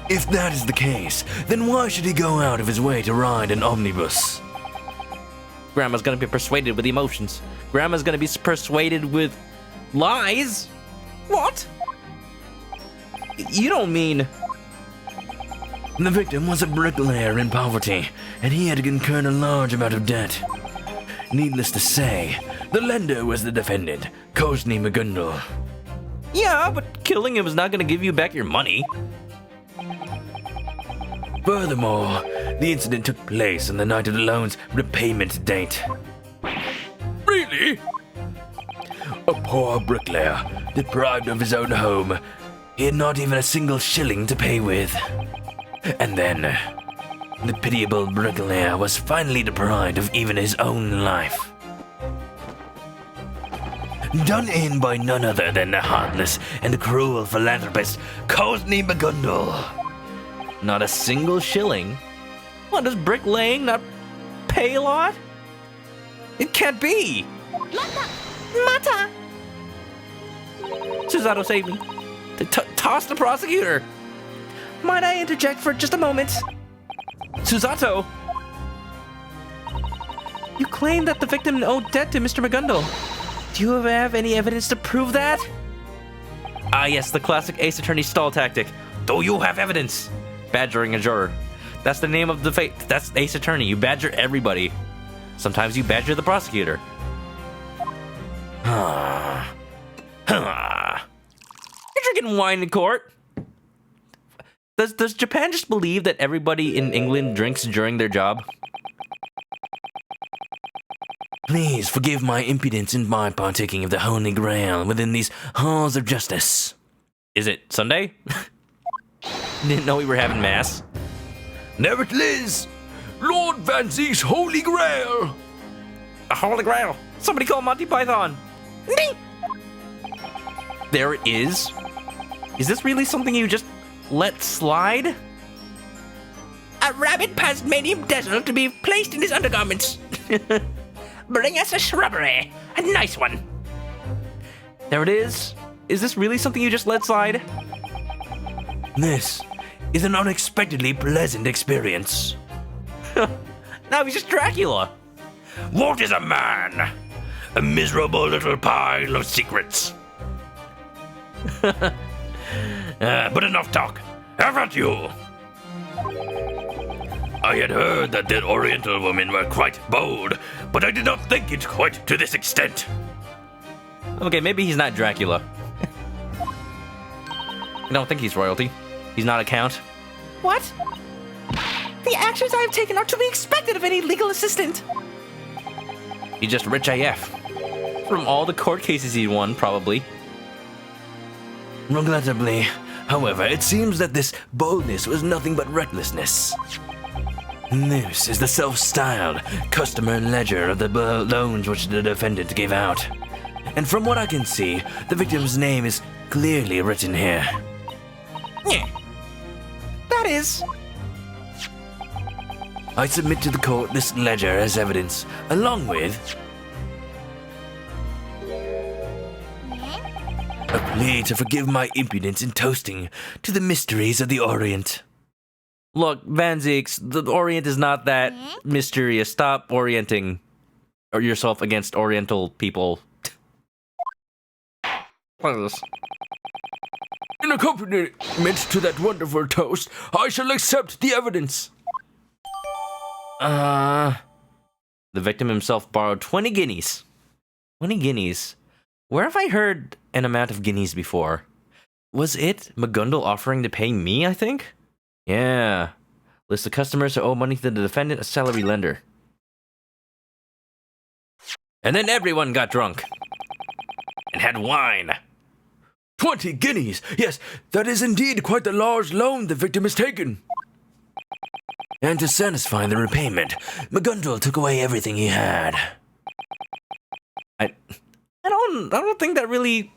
If that is the case, then why should he go out of his way to ride an omnibus? Grandma's gonna be persuaded with emotions. Grandma's gonna be persuaded with lies? What? You don't mean... The victim was a bricklayer in poverty, and he had incurred a large amount of debt. Needless to say, the lender was the defendant, Cosney McGundle. Yeah, but killing him is not gonna give you back your money. Furthermore, the incident took place on the night of the loan's repayment date. Really? A poor bricklayer, deprived of his own home. He had not even a single shilling to pay with. And then, the pitiable bricklayer was finally deprived of even his own life. Done in by none other than the heartless and cruel philanthropist, Cosney McGundle. Not a single shilling? What, does bricklaying not pay a lot? It can't be! Mata! Susato, save me. Toss the prosecutor! Might I interject for just a moment? Susato! You claim that the victim owed debt to Mr. McGundle. Do you have any evidence to prove that? Ah yes, the classic Ace Attorney stall tactic. Do you have evidence? Badgering a juror. That's the name of the fate. That's Ace Attorney. You badger everybody. Sometimes you badger the prosecutor. You're drinking wine in court. Does Japan just believe that everybody in England drinks during their job? Please forgive my impudence in my partaking of the Holy Grail within these halls of justice. Is it Sunday? Didn't know we were having mass. Nevertheless, Lord Van Zieks' Holy Grail. A Holy Grail. Somebody call Monty Python. There it is. Is this really something you just let slide? A rabbit passed made him dazzle to be placed in his undergarments. Bring us a shrubbery. A nice one. There it is. Is this really something you just let slide? This is an unexpectedly pleasant experience. Now he's just Dracula. What is a man? A miserable little pile of secrets. But enough talk. How about you? I had heard that the Oriental women were quite bold, but I did not think it quite to this extent. Okay, maybe he's not Dracula. I don't think he's royalty. He's not a count. What? The actions I have taken are to be expected of any legal assistant. He's just rich AF. From all the court cases he won, probably. Regrettably, however, it seems that this boldness was nothing but recklessness. This is the self-styled customer ledger of the loans which the defendant gave out. And from what I can see, the victim's name is clearly written here. Yeah. That is... I submit to the court this ledger as evidence, along with a plea to forgive my impudence in toasting to the mysteries of the Orient. Look, Van Zieks, the Orient is not that mysterious. Stop orienting yourself against Oriental people. Please. In accompaniment to that wonderful toast, I shall accept the evidence. The victim himself borrowed 20 guineas. 20 guineas. Where have I heard an amount of guineas before? Was it McGundle offering to pay me, I think? Yeah. List of customers who owe money to the defendant, a salary lender. And then everyone got drunk. And had wine. 20 guineas! Yes, that is indeed quite the large loan the victim has taken. And to satisfy the repayment, McGundle took away everything he had. I don't think that really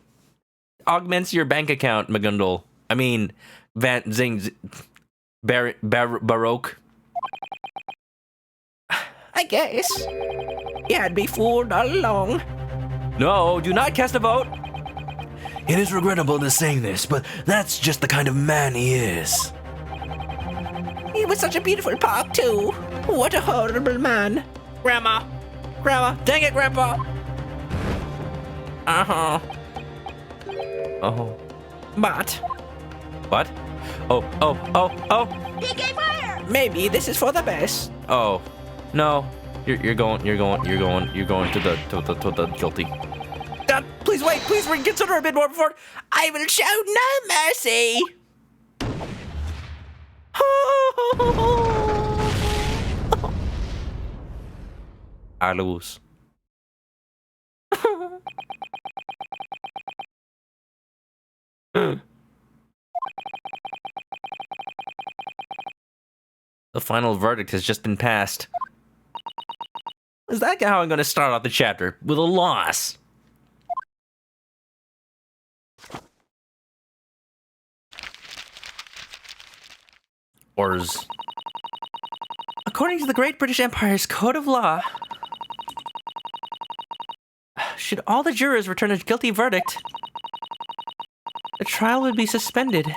augments your bank account, McGundle. I mean, Van Zings, Barok. I guess. You had me fooled all along. No, do not cast a vote. It is regrettable to say this, but that's just the kind of man he is. He was such a beautiful park, too. What a horrible man. Grandma. Dang it, Grandpa. Uh-huh. Oh. But What? Oh. maybe this is for the best. Oh. No. You're going to the guilty. Please wait. Please reconsider a bit more before. I will show no mercy. I lose. The final verdict has just been passed. Is that how I'm going to start off the chapter? With a loss? Orders. According to the Great British Empire's Code of Law, should all the jurors return a guilty verdict, the trial would be suspended.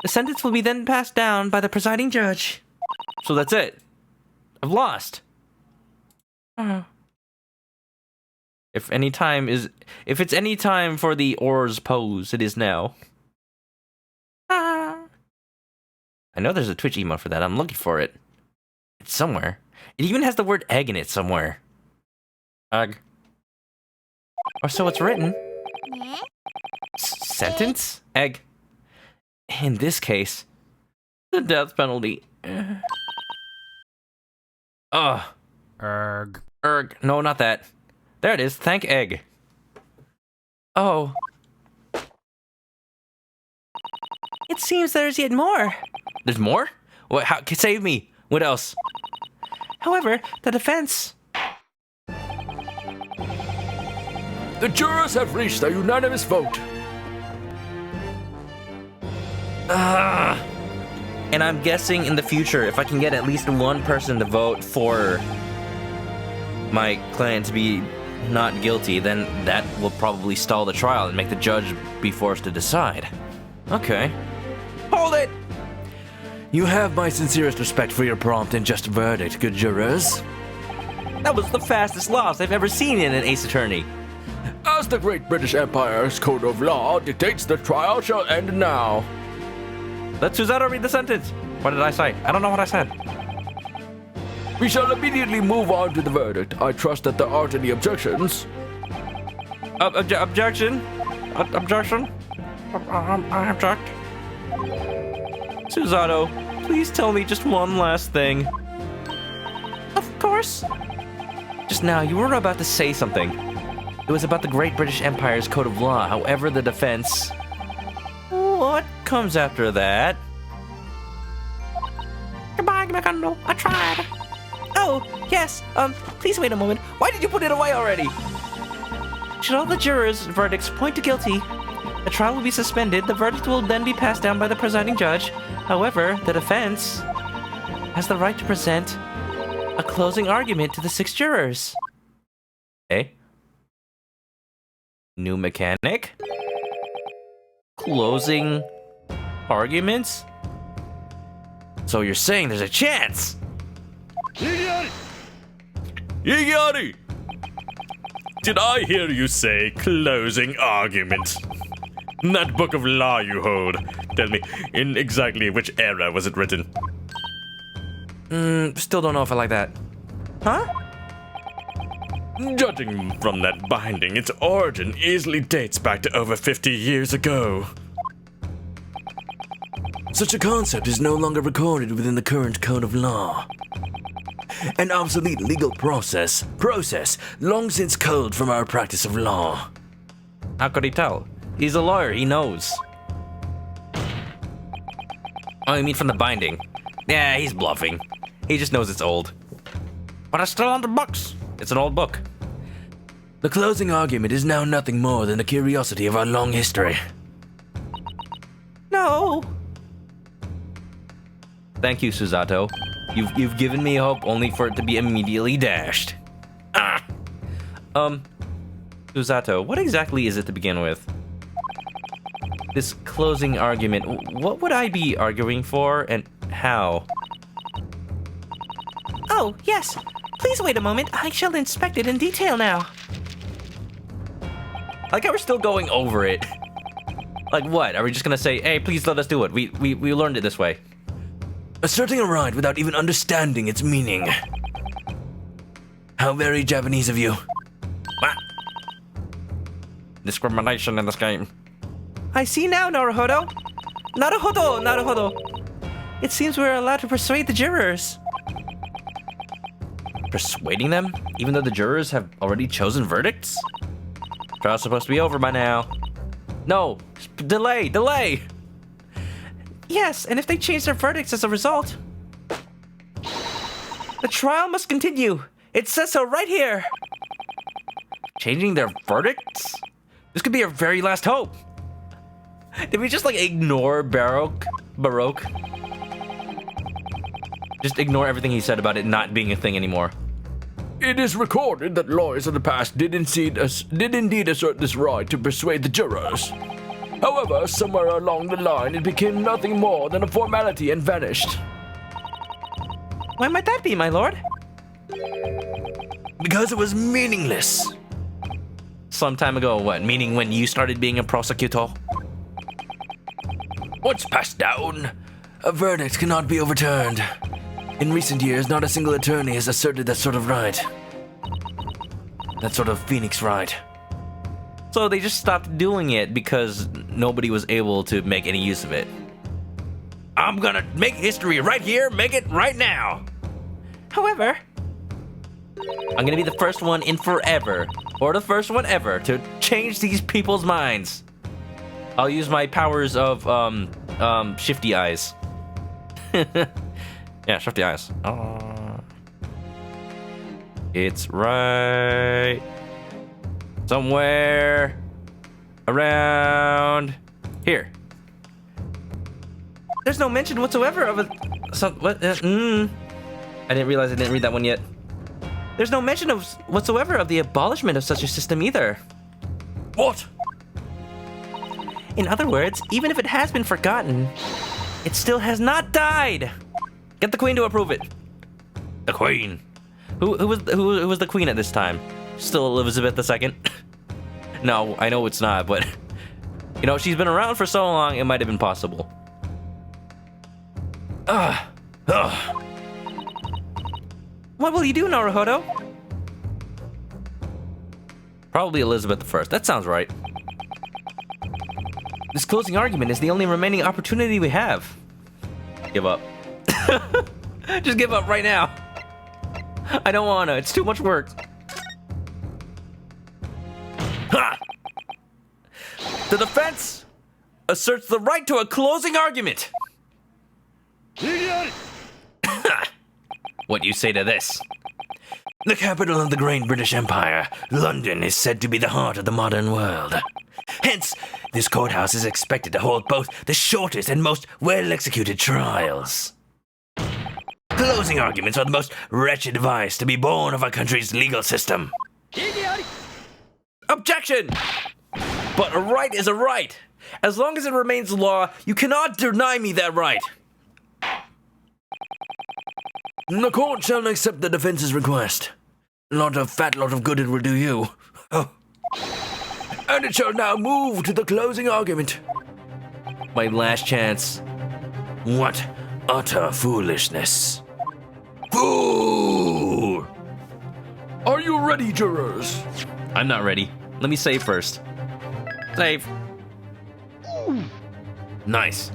The sentence will be then passed down by the presiding judge. So that's it. I've lost. If it's any time for the oars pose, it is now. I know there's a Twitch emote for that. I'm looking for it. It's somewhere. It even has the word egg in it somewhere. Egg. Or so it's written. Sentence? Egg. In this case, the death penalty. Ugh. Erg. No, not that. There it is. Thank egg. Oh. It seems there's yet more. There's more? What? How? Save me. What else? However, the defense... The jurors have reached a unanimous vote. And I'm guessing in the future, if I can get at least one person to vote for my client to be not guilty, then that will probably stall the trial and make the judge be forced to decide. Okay. Hold it! You have my sincerest respect for your prompt and just verdict, good jurors. That was the fastest loss I've ever seen in an Ace Attorney. As the Great British Empire's Code of Law dictates, the trial shall end now. Let Susanna read the sentence. What did I say? I don't know what I said. We shall immediately move on to the verdict. I trust that there aren't any objections. Objection? Objection? I object. Susano, please tell me just one last thing. Of course. Just now, you were about to say something. It was about the Great British Empire's Code of Law. However, the defense... What comes after that? Goodbye, McConnell. I tried. Oh, yes. Please wait a moment. Why did you put it away already? Should all the jurors' verdicts point to guilty, the trial will be suspended. The verdict will then be passed down by the presiding judge. However, the defense has the right to present a closing argument to the 6 jurors. Okay. New mechanic? Closing arguments? So you're saying there's a chance? Yigari! Did I hear you say closing argument? That book of law you hold, tell me, in exactly which era was it written? Still don't know if I like that. Huh? Judging from that binding, its origin easily dates back to over 50 years ago. Such a concept is no longer recorded within the current code of law. An obsolete legal process long since culled from our practice of law. How could he tell? He's a lawyer, he knows. Oh, you mean from the binding? Yeah, he's bluffing. He just knows it's old. But it's still on the books. It's an old book. The closing argument is now nothing more than a curiosity of our long history. No. Thank you, Susato. You've given me hope only for it to be immediately dashed. Susato, what exactly is it to begin with? This closing argument, what would I be arguing for and how? Oh, yes. Please wait a moment. I shall inspect it in detail now. Like, we're still going over it. Like what? Are we just gonna say, hey, please let us do it? We learned it this way. Asserting a right without even understanding its meaning. How very Japanese of you. What? Discrimination in this game. I see now, Naruhodo. Naruhodo. It seems we're allowed to persuade the jurors. Persuading them? Even though the jurors have already chosen verdicts? Trial's supposed to be over by now. No! Delay! Yes, and if they change their verdicts as a result, the trial must continue. It says so right here. Changing their verdicts? This could be our very last hope. Did we just, like, ignore Barok? Just ignore everything he said about it not being a thing anymore. It is recorded that lawyers of the past did indeed assert this right to persuade the jurors. However, somewhere along the line, it became nothing more than a formality and vanished. Why might that be, my lord? Because it was meaningless. Some time ago, what? Meaning when you started being a prosecutor? What's passed down? A verdict cannot be overturned. In recent years, not a single attorney has asserted that sort of right. That sort of phoenix right. So they just stopped doing it because nobody was able to make any use of it. I'm gonna make history right here, make it right now. However, I'm gonna be the first one in forever, or the first one ever, to change these people's minds. I'll use my powers of, shifty eyes. Yeah, shifty eyes. It's right somewhere around here. there's no mention whatsoever of a... I didn't realize I didn't read that one yet. There's no mention of whatsoever of the abolishment of such a system either. What? In other words, even if it has been forgotten, it still has not died. Get the queen to approve it. The queen. Who was the queen at this time? Still Elizabeth II? No, I know it's not, but you know, she's been around for so long, it might have been possible. What will you do, Naruhodo? Probably Elizabeth I. That sounds right. This closing argument is the only remaining opportunity we have. Give up. Just give up right now. I don't wanna. It's too much work. Ha! The defense asserts the right to a closing argument. What do you say to this? The capital of the great British Empire, London, is said to be the heart of the modern world. Hence, this courthouse is expected to hold both the shortest and most well-executed trials. Closing arguments are the most wretched device to be born of our country's legal system. Objection! But a right is a right. As long as it remains law, you cannot deny me that right. The court shall accept the defense's request. A fat lot of good it will do you. And it shall now move to the closing argument. My last chance. What utter foolishness. Fool! Are you ready, jurors? I'm not ready. Let me save first. Save. Nice.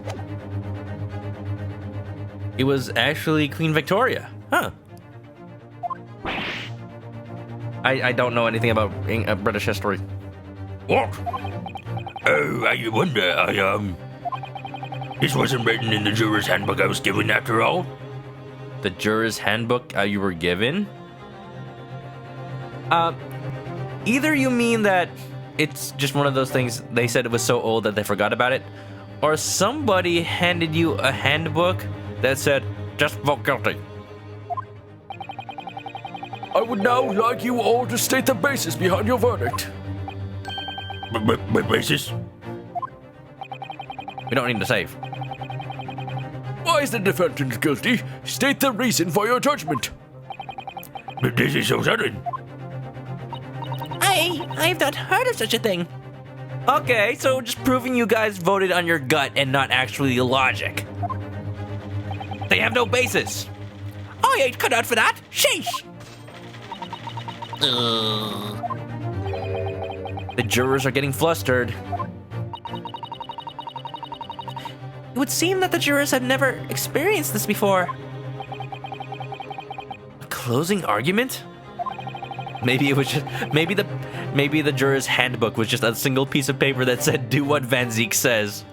It was actually Queen Victoria. Huh. I don't know anything about British history. What? Oh, I wonder, this wasn't written in the juror's handbook I was given after all. The juror's handbook you were given? Either you mean that it's just one of those things they said it was so old that they forgot about it, or somebody handed you a handbook that said, just vote guilty. I would now like you all to state the basis behind your verdict. Basis? We don't need to save. Why is the defendant guilty? State the reason for your judgment. But this is so sudden. I've not heard of such a thing. Okay, so just proving you guys voted on your gut and not actually logic. They have no basis. I ain't cut out for that. Sheesh. The jurors are getting flustered. It would seem that the jurors have never experienced this before. A closing argument? Maybe it was just maybe the jurors' handbook was just a single piece of paper that said do what Van Zieks says.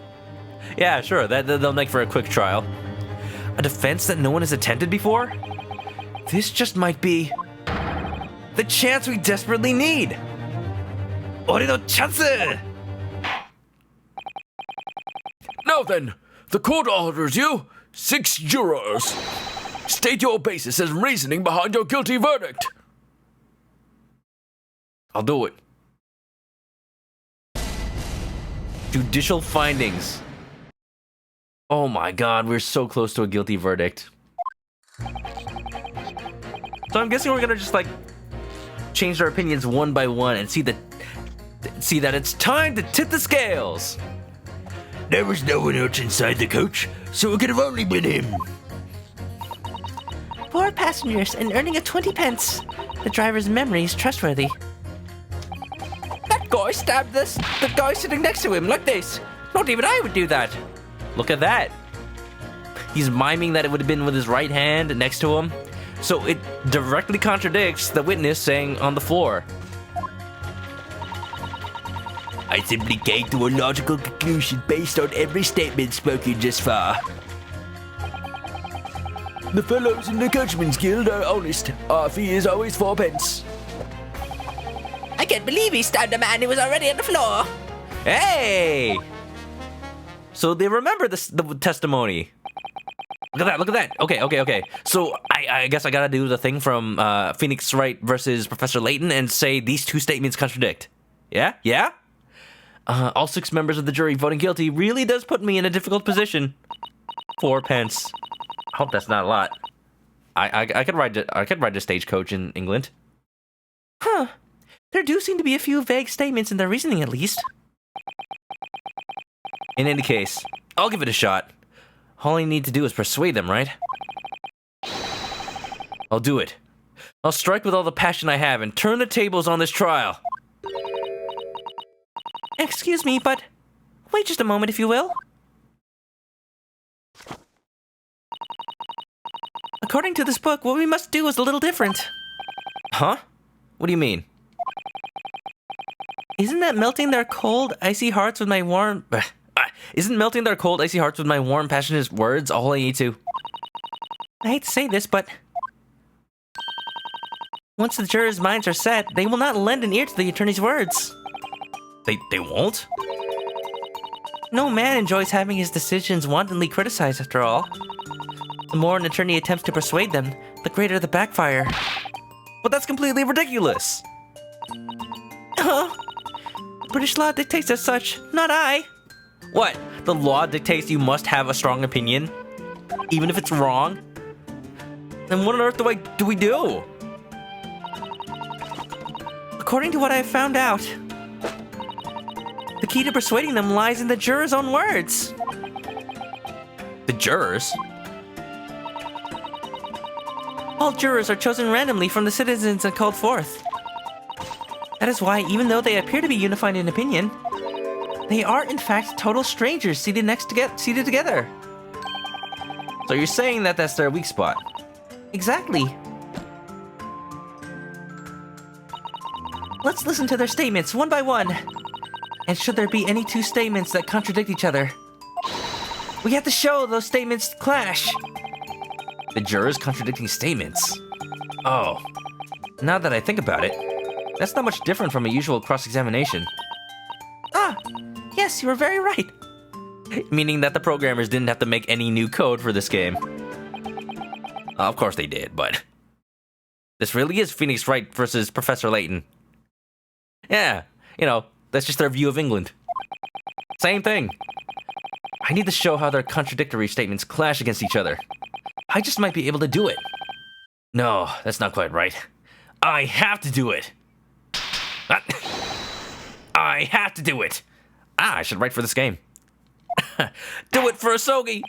Yeah, sure, they'll make for a quick trial. A defense that no one has attempted before? This just might be the chance we desperately need. Ori no chance! Now then, the court orders you, 6 jurors. State your basis and reasoning behind your guilty verdict. I'll do it. Judicial findings. Oh my god, we're so close to a guilty verdict. So I'm guessing we're gonna just like change our opinions one by one and see that it's time to tip the scales. There was no one else inside the coach, so it could have only been him. 4 passengers and earning a 20 pence. The driver's memory is trustworthy. That guy stabbed the guy sitting next to him like this. Not even I would do that. Look at that. He's miming that it would have been with his right hand next to him. So it directly contradicts the witness saying on the floor. I simply came to a logical conclusion based on every statement spoken just far. The fellows in the Coachman's Guild are honest. Our fee is always 4 pence. I can't believe he stabbed a man who was already on the floor. Hey! So they remember the testimony. Look at that. Okay. So I guess I gotta do the thing from Phoenix Wright versus Professor Layton and say these 2 statements contradict. Yeah? All 6 members of the jury voting guilty really does put me in a difficult position. 4 pence. I hope that's not a lot. I could ride the stagecoach in England. Huh. There do seem to be a few vague statements in their reasoning, at least. In any case, I'll give it a shot. All I need to do is persuade them, right? I'll do it. I'll strike with all the passion I have and turn the tables on this trial. Excuse me, but wait just a moment, if you will. According to this book, what we must do is a little different. Huh? What do you mean? Isn't melting their cold, icy hearts with my warm, passionate words all I need to? I hate to say this, but once the jurors' minds are set, they will not lend an ear to the attorney's words. They won't? No man enjoys having his decisions wantonly criticized, after all. The more an attorney attempts to persuade them, the greater the backfire. But that's completely ridiculous. British law dictates as such, not I. What? The law dictates you must have a strong opinion? Even if it's wrong? Then what on earth do we do? According to what I've found out, the key to persuading them lies in the jurors' own words. The jurors? All jurors are chosen randomly from the citizens and called forth. That is why, even though they appear to be unified in opinion, they are in fact total strangers seated together. So you're saying that that's their weak spot? Exactly. Let's listen to their statements one by one. And should there be any two statements that contradict each other, we have to show those statements clash. The jurors contradicting statements? Oh. Now that I think about it, that's not much different from a usual cross-examination. Ah, yes, you were very right. Meaning that the programmers didn't have to make any new code for this game. Of course they did, but... This really is Phoenix Wright versus Professor Layton. Yeah, you know, that's just their view of England. Same thing. I need to show how their contradictory statements clash against each other. I just might be able to do it. No, that's not quite right. I have to do it. I have to do it. I should write for this game. Do it for Asogi.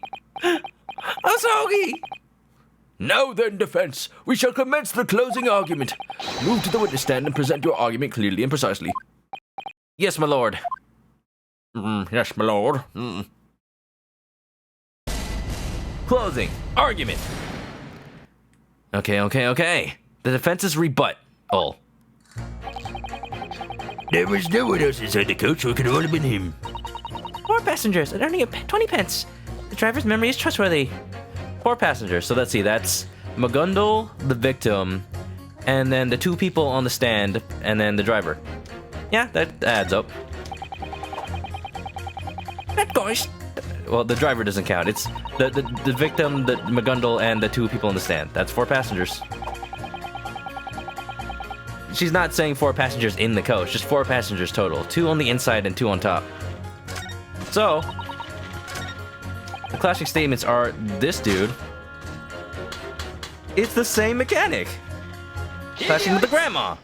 Asogi! Now then, defense, we shall commence the closing argument. Move to the witness stand and present your argument clearly and precisely. Yes, my lord. Yes, my lord. Closing argument. Okay. The defense's rebut. Oh. There was no one else inside the coach, so it could have only been him. 4 passengers and earning 20 pence. The driver's memory is trustworthy. 4 passengers. So let's see. That's Magundal, the victim, and then the 2 people on the stand, and then the driver. Yeah, that adds up. That guy's... Well, the driver doesn't count. It's the victim, the Magundal, and the 2 people on the stand. That's 4 passengers. She's not saying 4 passengers in the coach, just 4 passengers total. 2 on the inside and 2 on top. So, the clashing statements are this dude. It's the same mechanic. Clashing with the grandma.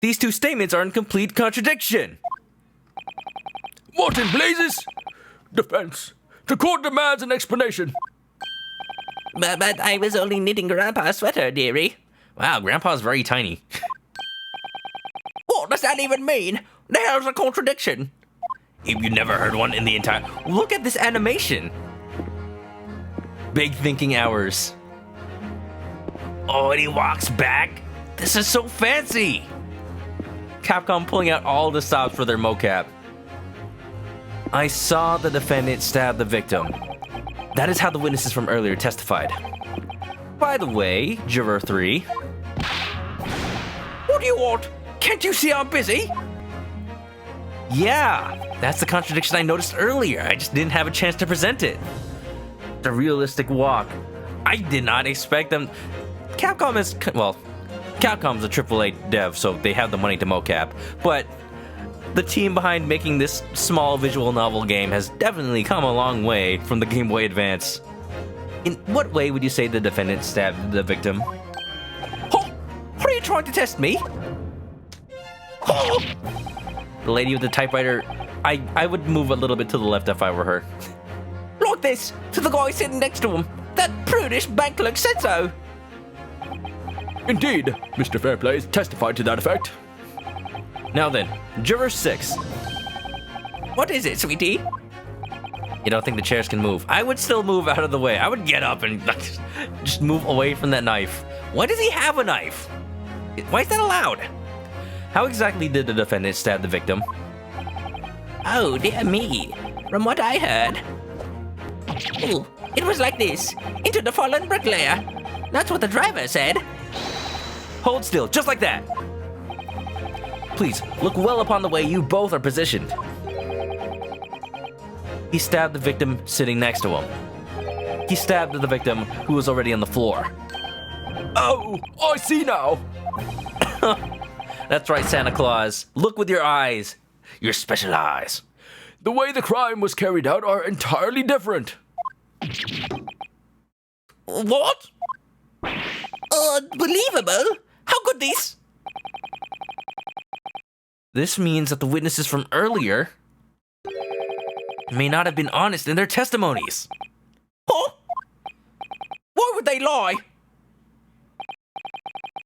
These 2 statements are in complete contradiction. What in blazes? Defense, the court demands an explanation. But I was only knitting Grandpa's sweater, dearie. Wow, Grandpa's very tiny. What does that even mean? The hell's a contradiction? If you never heard one in the entire... Look at this animation. Big thinking hours. Oh, and he walks back. This is so fancy. Capcom pulling out all the stops for their mocap. I saw the defendant stab the victim. That is how the witnesses from earlier testified. By the way, Juror 3. What do you want? Can't you see I'm busy? Yeah, that's the contradiction I noticed earlier. I just didn't have a chance to present it. The realistic walk. I did not expect them... Capcom is... Well, Capcom's a AAA dev, so they have the money to mocap. But the team behind making this small visual novel game has definitely come a long way from the Game Boy Advance. In what way would you say the defendant stabbed the victim? Oh, what are you trying to test me? Oh. The lady with the typewriter, I would move a little bit to the left if I were her. Like this, to the guy sitting next to him. That prudish bank clerk said so. Indeed, Mr. Fairplay testified to that effect. Now then, Juror 6. What is it, sweetie? You don't think the chairs can move? I would still move out of the way. I would get up and just move away from that knife. Why does he have a knife? Why is that allowed? How exactly did the defendant stab the victim? Oh, dear me. From what I heard... Ooh, it was like this. Into the fallen bricklayer. That's what the driver said. Hold still, just like that. Please, look well upon the way you both are positioned. He stabbed the victim sitting next to him. He stabbed the victim who was already on the floor. Oh, I see now. That's right, Santa Claus. Look with your eyes. Your special eyes. The way the crime was carried out are entirely different. What? Unbelievable! How could this? This means that the witnesses from earlier may not have been honest in their testimonies. Huh? Why would they lie?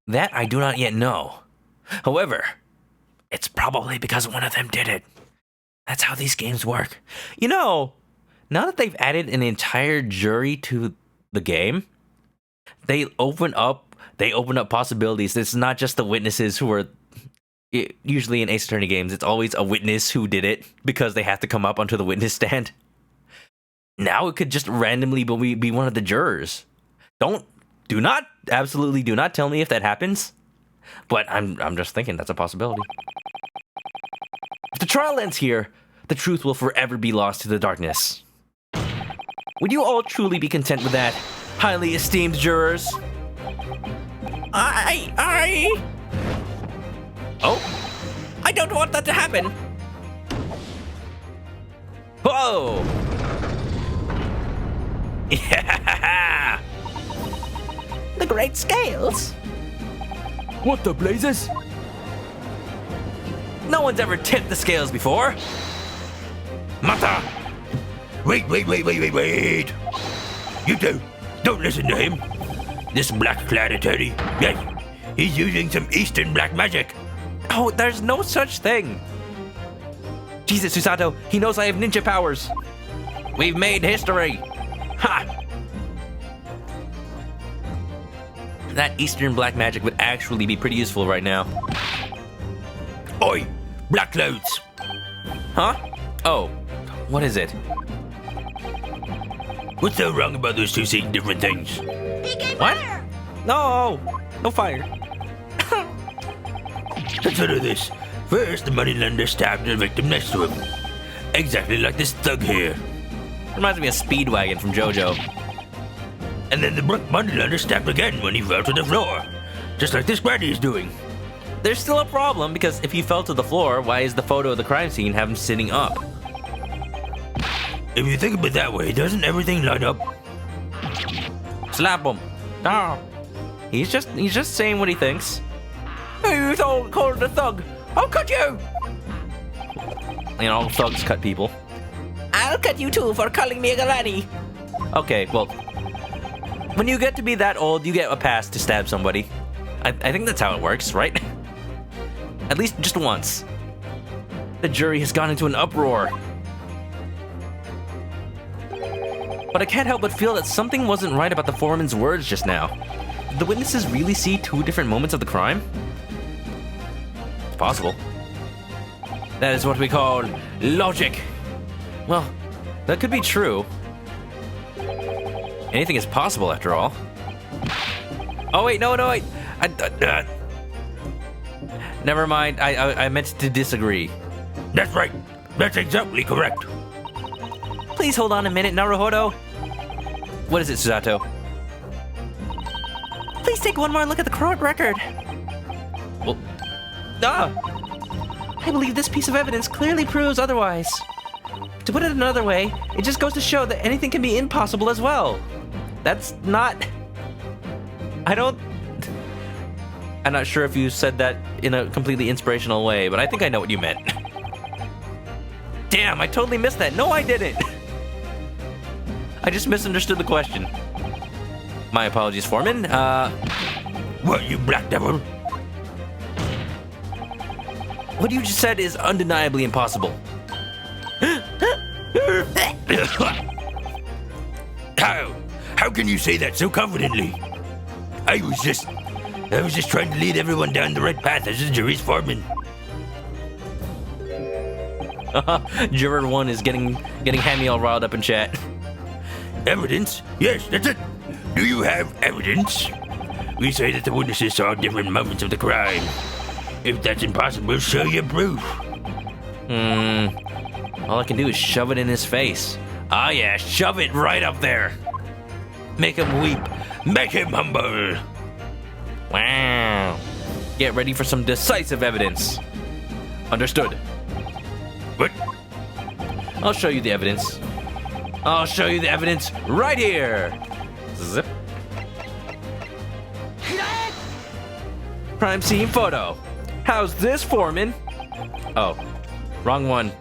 That I do not yet know. However, it's probably because one of them did it. That's how these games work. You know, now that they've added an entire jury to the game, they open up possibilities. It's not just the witnesses who are usually in Ace Attorney games. It's always a witness who did it because they have to come up onto the witness stand. Now it could just randomly be one of the jurors. Absolutely do not tell me if that happens. But I'm just thinking that's a possibility. If the trial ends here, the truth will forever be lost to the darkness. Would you all truly be content with that, highly esteemed jurors? Oh? I don't want that to happen. Whoa! Yeah! The great scales. What the blazes? No one's ever tipped the scales before. Mata! Wait. You two, don't listen to him. This black-clad attorney, yes, he's using some Eastern black magic. Oh, there's no such thing. Jesus, Susato, he knows I have ninja powers. We've made history. Ha! That Eastern black magic would actually be pretty useful right now. Oi, black clouds. Huh? Oh, what is it? What's so wrong about those two seeing different things? What? No fire. Consider this. First, the moneylender stabbed the victim next to him. Exactly like this thug here. Reminds me of Speedwagon from JoJo. And then the moneylender stabbed again when he fell to the floor. Just like this granny is doing. There's still a problem because if he fell to the floor, why is the photo of the crime scene have him sitting up? If you think of it that way, doesn't everything line up? Slap him. Oh. He's just saying what he thinks. You called a thug. I'll cut you. You know, thugs cut people. I'll cut you too for calling me a granny. Okay, well, when you get to be that old, you get a pass to stab somebody. I think that's how it works, right? At least just once. The jury has gone into an uproar. But I can't help but feel that something wasn't right about the foreman's words just now. Did the witnesses really see two different moments of the crime? It's possible. That is what we call logic. Well, that could be true. Anything is possible after all. Oh wait, no, wait. Never mind, I meant to disagree. That's right. That's exactly correct. Please hold on a minute, Naruhodo. What is it, Susato? Please take one more look at the court record. Well, I believe this piece of evidence clearly proves otherwise. To put it another way, it just goes to show that anything can be impossible as well. that's not... I'm not sure if you said that in a completely inspirational way, but I think I know what you meant. Damn, I totally missed that. No, I didn't. I just misunderstood the question. My apologies, Foreman. What, you black devil? What you just said is undeniably impossible. How can you say that so confidently? I was just trying to lead everyone down the right path as a jury's foreman. Juror 1 is getting Hammy all riled up in chat. Evidence? Yes, that's it. Do you have evidence? We say that the witnesses saw different moments of the crime. If that's impossible, show your proof. All I can do is shove it in his face. Ah yeah, shove it right up there. Make him weep. Make him humble. Wow. Get ready for some decisive evidence. Understood. What? I'll show you the evidence. I'll show you the evidence right here. Zip. Crime scene photo. How's this, Foreman? Oh, wrong one.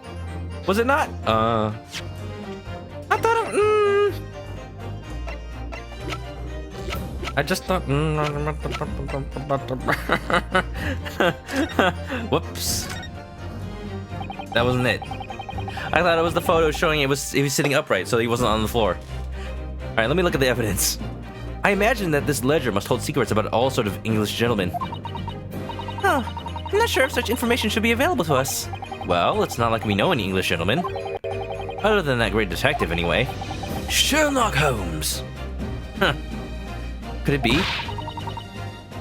Was it not? I thought I just thought. Whoops. That wasn't it. I thought it was the photo showing he was sitting upright, so he wasn't on the floor. All right, let me look at the evidence. I imagine that this ledger must hold secrets about all sort of English gentlemen. Huh. I'm not sure if such information should be available to us. Well, it's not like we know any English gentlemen. Other than that great detective, anyway. Sherlock Holmes. Huh. Could it be?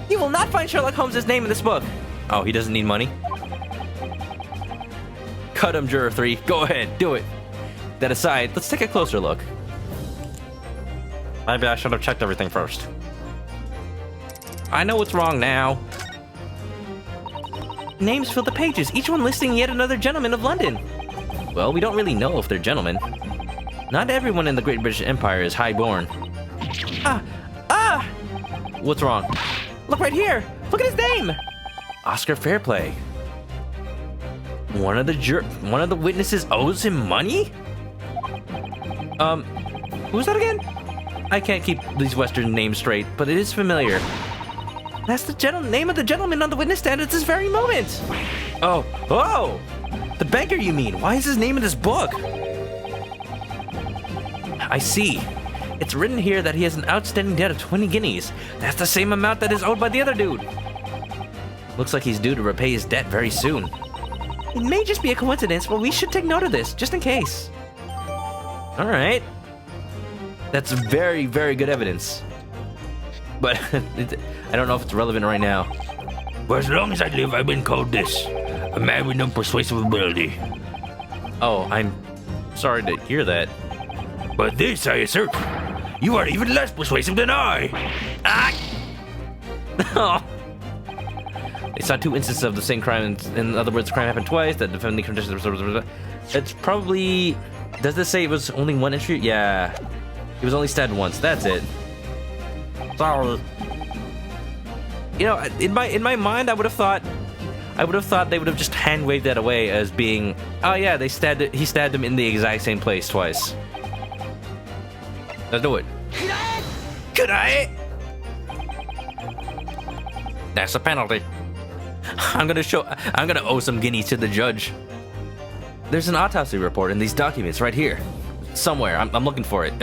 You will not find Sherlock Holmes' name in this book. Oh, he doesn't need money? Cut him, Juror 3. Go ahead, do it. That aside, let's take a closer look. Maybe I should have checked everything first. I know what's wrong now. Names fill the pages, each one listing yet another gentleman of London. Well, we don't really know if they're gentlemen. Not everyone in the Great British Empire is high-born. What's wrong? Look right here. Look at his name. Oscar Fairplay. One of the witnesses owes him money? Who's that again? I can't keep these Western names straight, but it is familiar. That's the name of the gentleman on the witness stand at this very moment. Oh! The banker, you mean? Why is his name in this book? I see. It's written here that he has an outstanding debt of 20 guineas. That's the same amount that is owed by the other dude. Looks like he's due to repay his debt very soon. It may just be a coincidence, but we should take note of this, just in case. All right. That's very, very good evidence. But I don't know if it's relevant right now. For as long as I live, I've been called this. A man with no persuasive ability. Oh, I'm sorry to hear that. But this, I assert, you are even less persuasive than I. They saw two instances of the same crime. In other words, the crime happened twice. That defending conditions. It's probably. Does this say it was only one entry? Yeah. He was only stabbed once. That's it. Sorry. You know, in my mind, I would have thought they would have just hand waved that away as being, oh yeah, he stabbed him in the exact same place twice. Let's do it. Could I? That's a penalty. I'm gonna owe some guineas to the judge. There's an autopsy report in these documents right here. Somewhere. I'm looking for it.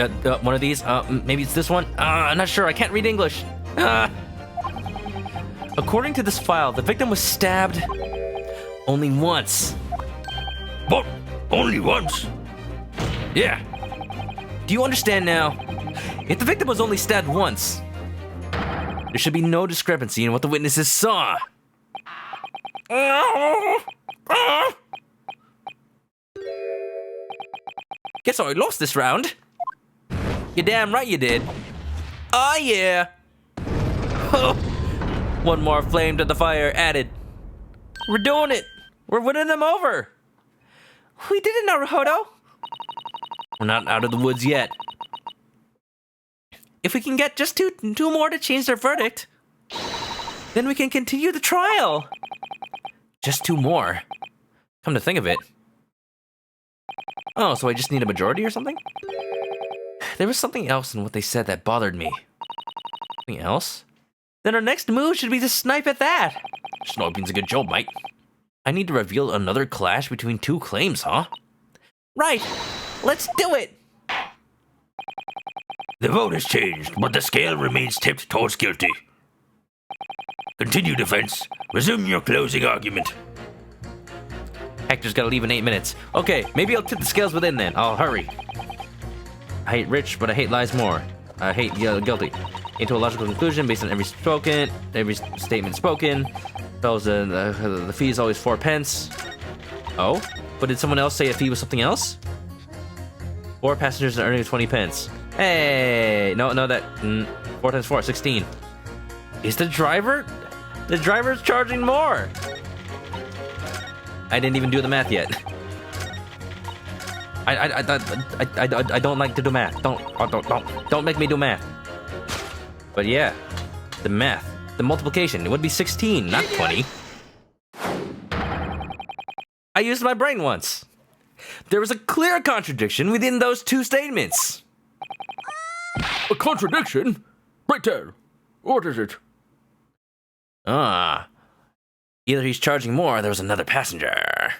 One of these? Maybe it's this one? I'm not sure. I can't read English. According to this file, the victim was stabbed only once. What? Only once? Yeah. Do you understand now? If the victim was only stabbed once, there should be no discrepancy in what the witnesses saw. Guess I lost this round. You're damn right you did. Oh yeah. One more flame to the fire added. We're doing it. We're winning them over. We did it, Naruhodo. We're not out of the woods yet. If we can get just two more to change their verdict, then we can continue the trial. Just two more. Come to think of it. Oh, so I just need a majority or something? There was something else in what they said that bothered me. Something else? Then our next move should be to snipe at that. Sniping's a good job, mate. I need to reveal another clash between two claims, huh? Right. Let's do it. The vote has changed, but the scale remains tipped towards guilty. Continue, defense. Resume your closing argument. Hector's gotta leave in 8 minutes. Okay, maybe I'll tip the scales within then. I'll hurry. I hate rich, but I hate lies more. I hate guilty. Into a logical conclusion based on every statement spoken. Tells the fee is always 4 pence. Oh, but did someone else say a fee was something else? 4 passengers are earning 20 pence. Hey, no, that 4 times 4, 16. Is the driver? The driver's charging more. I didn't even do the math yet. I don't like to do math. Don't make me do math. But yeah, the math. the multiplication. It would be 16, not 20. I used my brain once. There was a clear contradiction within those two statements. A contradiction? Right there. What is it? Either he's charging more or there was another passenger.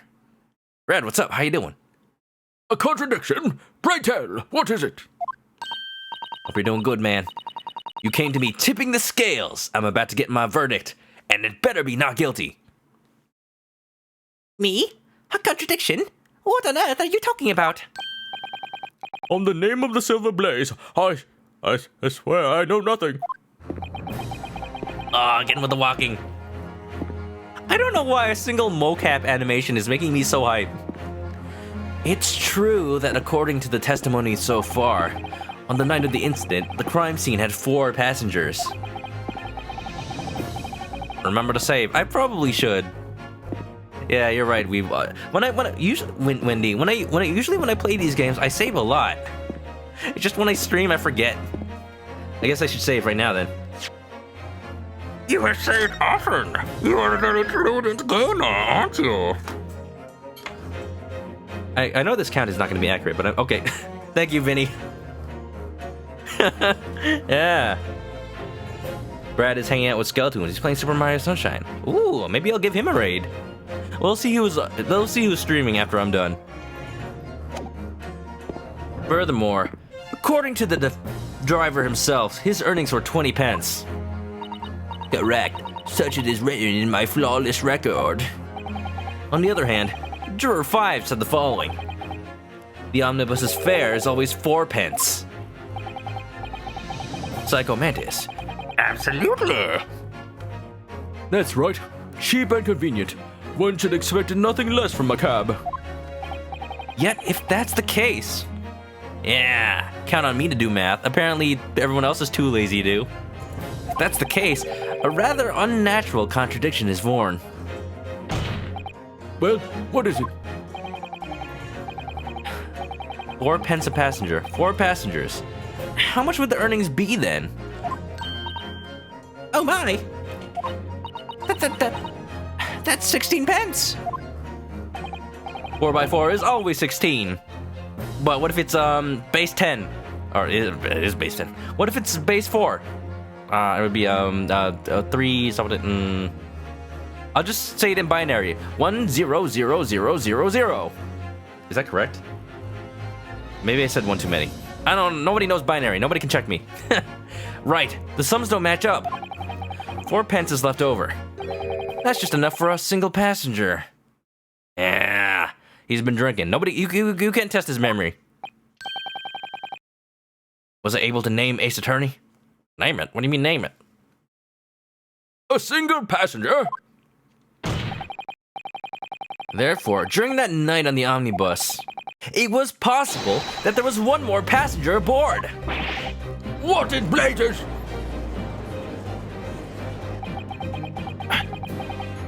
Red, what's up? How you doing? A contradiction? Pray tell, what is it? Hope you're doing good, man. You came to me tipping the scales. I'm about to get my verdict, and it better be not guilty. Me? A contradiction? What on earth are you talking about? On the name of the Silver Blaze, I swear I know nothing. Getting with the walking. I don't know why a single mocap animation is making me so hype. It's true that according to the testimony so far, on the night of the incident, the crime scene had 4 passengers. Remember to save. I probably should. Yeah, you're right. When I play these games, I save a lot. It's just when I stream, I forget. I guess I should save right now then. You have saved often. You are a very prudent gamer, aren't you? I know this count is not going to be accurate, but okay. Thank you, Vinny. Yeah. Brad is hanging out with Skeleton when he's playing Super Mario Sunshine. Ooh, maybe I'll give him a raid. They'll see who's streaming after I'm done. Furthermore, according to the driver himself, his earnings were 20 pence. Correct. Such it is written in my flawless record. On the other hand, Juror 5 said the following. The omnibus's fare is always 4 pence. Psycho Mantis. Absolutely. That's right. Cheap and convenient. One should expect nothing less from a cab. Yet, if that's the case... Yeah, count on me to do math. Apparently, everyone else is too lazy to do. If that's the case, a rather unnatural contradiction is born. Well, what is it? 4 pence a passenger. 4 passengers. How much would the earnings be then? Oh my! That's 16 pence! 4 by 4 is always 16. But what if it's base 10? Or it is base 10. What if it's base 4? It would be 3 something. I'll just say it in binary. 100000. Is that correct? Maybe I said one too many. I don't. Nobody knows binary. Nobody can check me. Right. The sums don't match up. 4 pence is left over. That's just enough for a single passenger. Yeah. He's been drinking. Nobody. You can't test his memory. Was I able to name Ace Attorney? Name it? What do you mean name it? A single passenger? Therefore, during that night on the omnibus, it was possible that there was one more passenger aboard. What in blazes?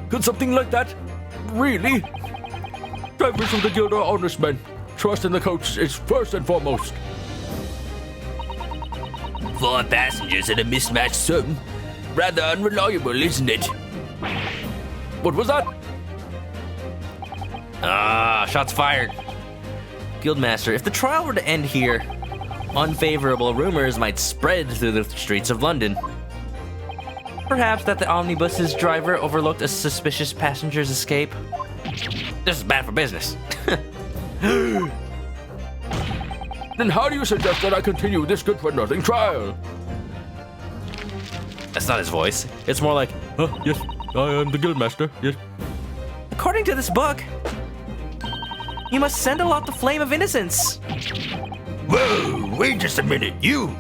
Could something like that? Really? Drivers of the guild are honest men. Trust in the coach is first and foremost. 4 passengers and a mismatched sum. Rather unreliable, isn't it? What was that? Shots fired. Guildmaster, if the trial were to end here, unfavorable rumors might spread through the streets of London. Perhaps that the omnibus's driver overlooked a suspicious passenger's escape. This is bad for business. Then how do you suggest that I continue this good-for-nothing trial? That's not his voice. It's more like, Yes, I am the guildmaster, yes. according to this book, you must send aloft the flame of innocence. Whoa, wait just a minute, you!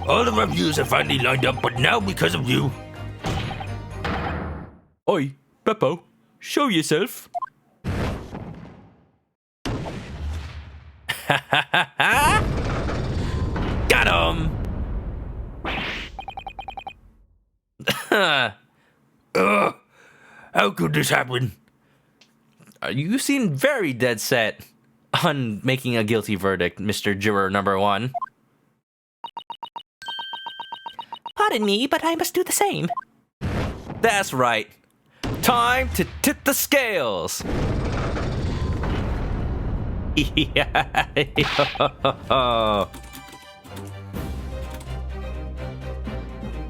All the reviews have finally lined up, but now because of you. Oi, Beppo, show yourself. Got him! How could this happen? You seem very dead set on making a guilty verdict, Mr. Juror number 1. Pardon me, but I must do the same. That's right. Time to tip the scales. Yeah.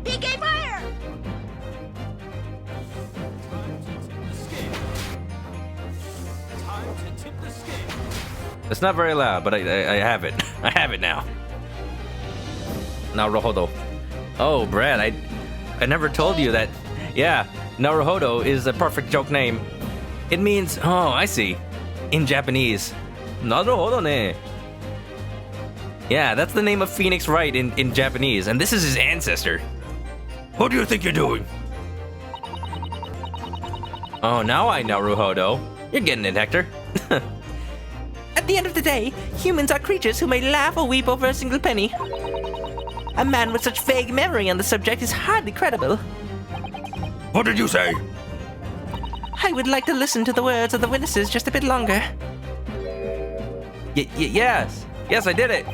PK fire! It's not very loud, but I have it. I have it now. Naruhodo. Oh, Brad, I never told you that. Yeah, Naruhodo is a perfect joke name. It means, oh, I see. In Japanese. Naruhodo ne. Yeah, that's the name of Phoenix Wright in Japanese, and this is his ancestor. What do you think you're doing? Oh, now I know, Naruhodo. You're getting it, Hector. At the end of the day, humans are creatures who may laugh or weep over a single penny. A man with such vague memory on the subject is hardly credible. What did you say? I would like to listen to the words of the witnesses just a bit longer. Yes. Yes, I did it.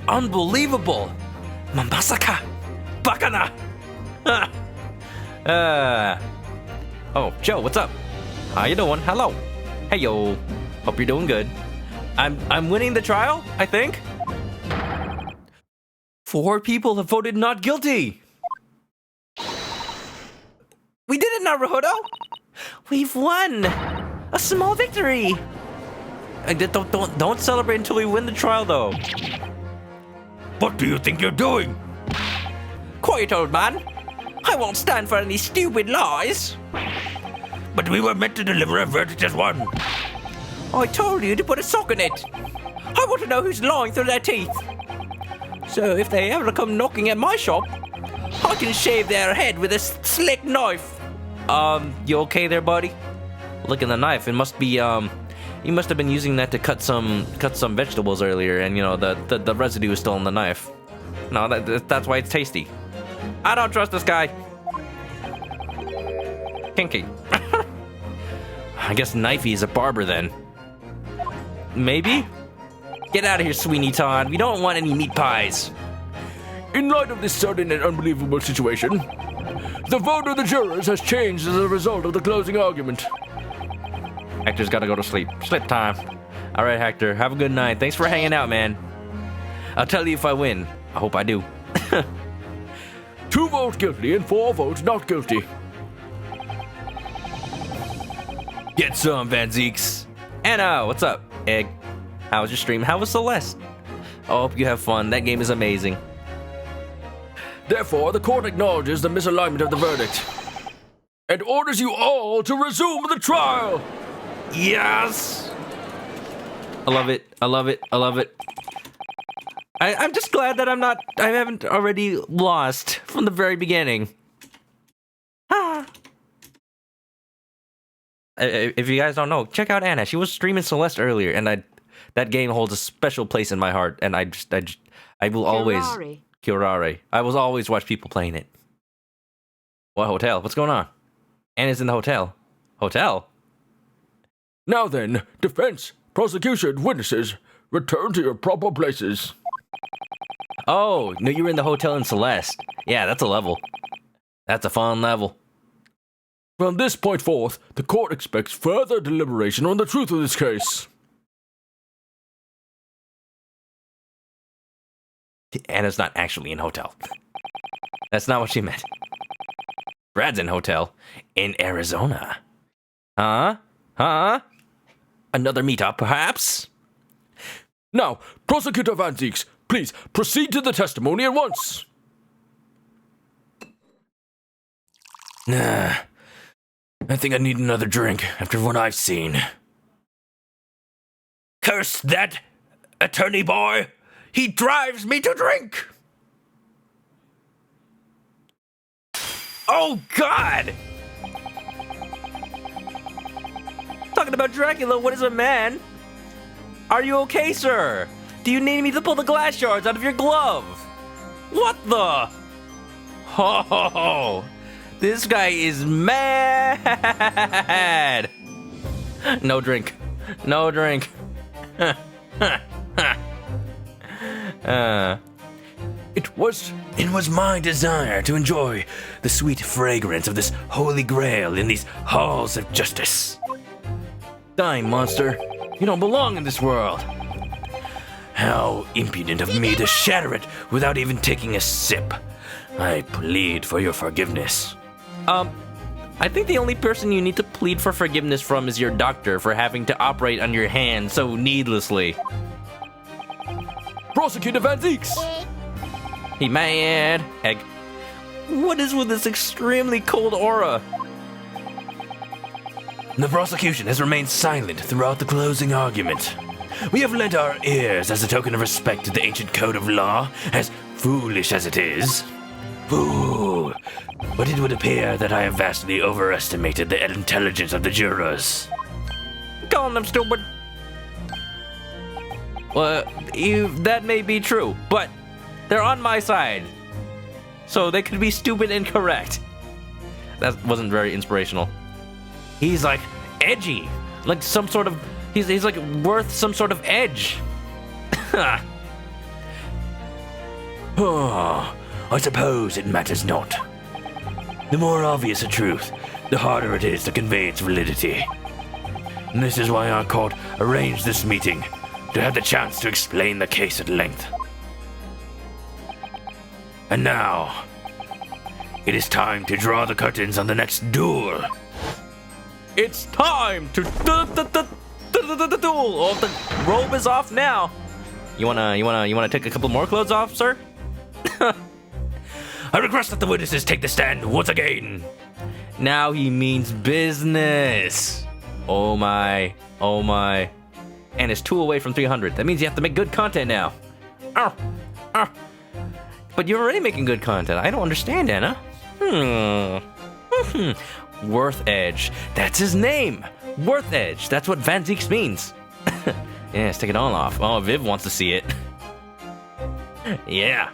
Unbelievable. Mamasaka. Bakana. Oh, Joe, what's up? How you doing? Hello. Hey, yo. Hope you're doing good. I'm winning the trial, I think. 4 people have voted not guilty. We did it, Naruhodo! We've won! A small victory! Don't celebrate until we win the trial, though. What do you think you're doing? Quiet, old man. I won't stand for any stupid lies. But we were meant to deliver a verdict as one. I told you to put a sock in it. I want to know who's lying through their teeth. So if they ever come knocking at my shop, I can shave their head with a slick knife. You okay there, buddy? Look at the knife. It must be, you must have been using that to cut some vegetables earlier, and you know the residue is still in the knife. No, that's why it's tasty. I don't trust this guy. Kinky. I guess Knifey is a barber then. Maybe? Get out of here, Sweeney Todd. We don't want any meat pies. In light of this sudden and unbelievable situation, the vote of the jurors has changed as a result of the closing argument. Hector's gotta go to sleep. Sleep time. All right, Hector. Have a good night. Thanks for hanging out, man. I'll tell you if I win. I hope I do. 2 votes guilty and 4 votes not guilty. Get some, Van Zieks. Anna, what's up? Egg. How was your stream? How was Celeste? I hope you have fun. That game is amazing. Therefore, the court acknowledges the misalignment of the verdict and orders you all to resume the trial. Yes! I love it. I love it. I love it. I'm just glad that I haven't already lost from the very beginning. Ah. If you guys don't know, check out Anna. She was streaming Celeste earlier, and that game holds a special place in my heart, and I will always... Kirare. I will always watch people playing it. What hotel? What's going on? Anna's in the hotel. Hotel? Now then, defense, prosecution, witnesses, return to your proper places. Oh, no, you were in the hotel in Celeste. Yeah, that's a level. That's a fun level. From this point forth, the court expects further deliberation on the truth of this case. Anna's not actually in hotel. That's not what she meant. Brad's in hotel in Arizona. Huh? Huh? Another meetup, perhaps? Now, Prosecutor Van Zieks, please proceed to the testimony at once. Nah, I think I need another drink after what I've seen. Curse that attorney boy! He drives me to drink! Oh, God! Talking about Dracula, what is a man? Are you okay, sir? Do you need me to pull the glass shards out of your glove? What the? Oh, this guy is mad! No drink. No drink. It was my desire to enjoy the sweet fragrance of this holy grail in these halls of justice. Die, monster. You don't belong in this world. How impudent of me to shatter it without even taking a sip. I plead for your forgiveness. I think the only person you need to plead for forgiveness from is your doctor for having to operate on your hand so needlessly. Prosecutor Van Zieks. He mad. Egg. What is with this extremely cold aura? The prosecution has remained silent throughout the closing argument. We have lent our ears as a token of respect to the ancient code of law, as foolish as it is. Ooh, but it would appear that I have vastly overestimated the intelligence of the jurors. Calling them stupid. Well, that may be true, but they're on my side. So they could be stupid and correct. That wasn't very inspirational. He's like edgy. Like some sort of... He's like worth some sort of edge. Oh, I suppose it matters not. The more obvious a truth, the harder it is to convey its validity. And this is why our court arranged this meeting, to have the chance to explain the case at length. And now, it is time to draw the curtains on the next duel. It's time to the duel. Oh, the robe is off now. You wanna take a couple more clothes off, sir? I request that the witnesses take the stand once again. Now he means business. Oh my. And it's 2 away from 300. That means you have to make good content now. But you're already making good content. I don't understand, Anna. Worth Edge. That's his name. Worth Edge. That's what Van Zieks means. Yeah, let's take it all off. Oh, Viv wants to see it. Yeah.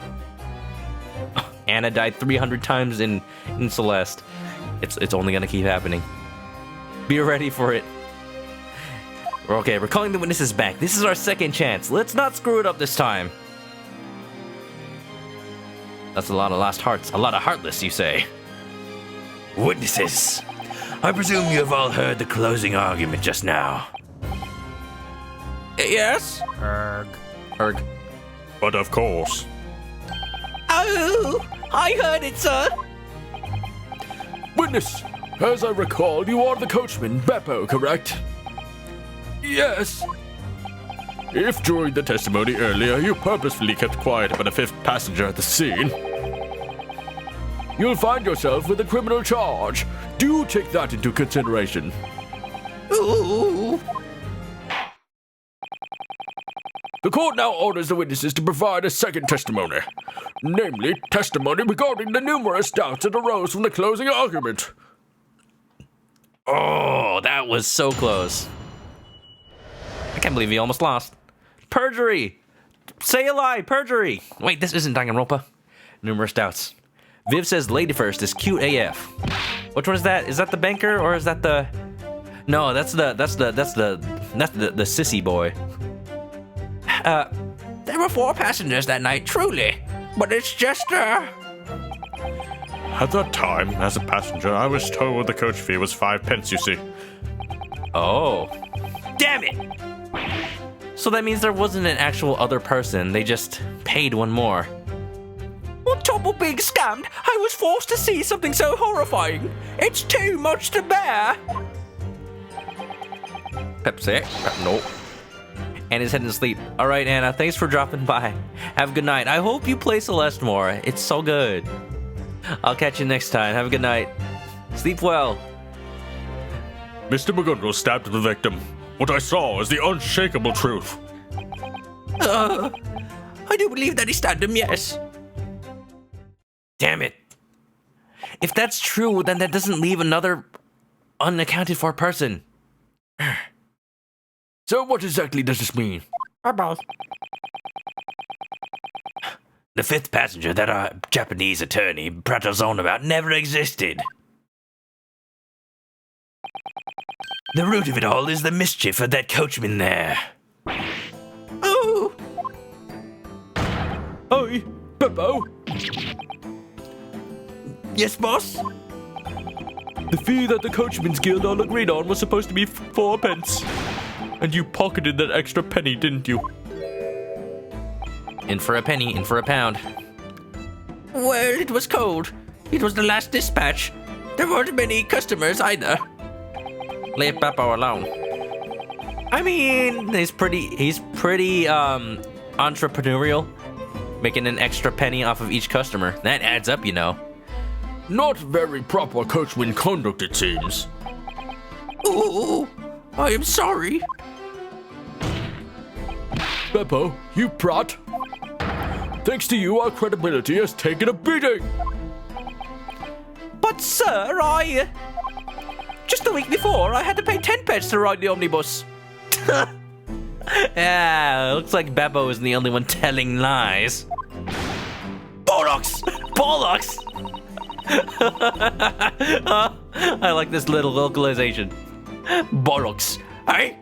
Anna died 300 times in Celeste. It's only gonna keep happening. Be ready for it. Okay, we're calling the witnesses back. This is our second chance. Let's not screw it up this time. That's a lot of lost hearts. A lot of heartless, you say. Witnesses, I presume you have all heard the closing argument just now. Yes? Erg. But of course. Oh, I heard it, sir. Witness, as I recall, you are the coachman, Beppo, correct? Yes. If during the testimony earlier you purposefully kept quiet about a fifth passenger at the scene, You'll find yourself with a criminal charge. Do take that into consideration. Ooh. The court now orders the witnesses to provide a second testimony. Namely, testimony regarding the numerous doubts that arose from the closing argument. Oh, that was so close. I can't believe he almost lost. Perjury! Say a lie, perjury! Wait, this isn't Danganronpa. Numerous doubts. Viv says lady first is cute AF. Which one is that? Is that the banker or is that the... No, that's the sissy boy. There were 4 passengers that night, truly. But it's just, at that time, as a passenger, I was told the coach fee was 5 pence, you see. Oh. Damn it! So that means there wasn't an actual other person, they just paid one more. On top of being scammed, I was forced to see something so horrifying. It's too much to bear. Pepsi? Nope. Anna's heading to sleep. Alright, Anna, thanks for dropping by. Have a good night. I hope you play Celeste more. It's so good. I'll catch you next time. Have a good night. Sleep well. Mr. McGonagall stabbed the victim. What I saw is the unshakable truth. I do believe that he stabbed him, yes. Damn it. If that's true, then that doesn't leave another unaccounted for person. So what exactly does this mean? Bye-bye. The 5th passenger that our Japanese attorney prattles on about never existed. The root of it all is the mischief of that coachman there. Oh! Oi! Beppo, Yes, boss? the fee that the Coachman's Guild all agreed on was supposed to be 4 pence. And you pocketed that extra penny, didn't you? In for a penny, in for a pound. Well, it was cold. It was the last dispatch. There weren't many customers either. Leave Beppo alone. I mean, he's pretty entrepreneurial, making an extra penny off of each customer. That adds up, you know. Not very proper coachman conduct, it seems. Ooh, I am sorry. Beppo, you prat. Thanks to you, our credibility has taken a beating. But sir, just the week before, I had to pay 10 pence to ride the omnibus. Yeah, looks like Beppo isn't the only one telling lies. Bollocks! Bollocks! I like this little localization. Bollocks. Hey?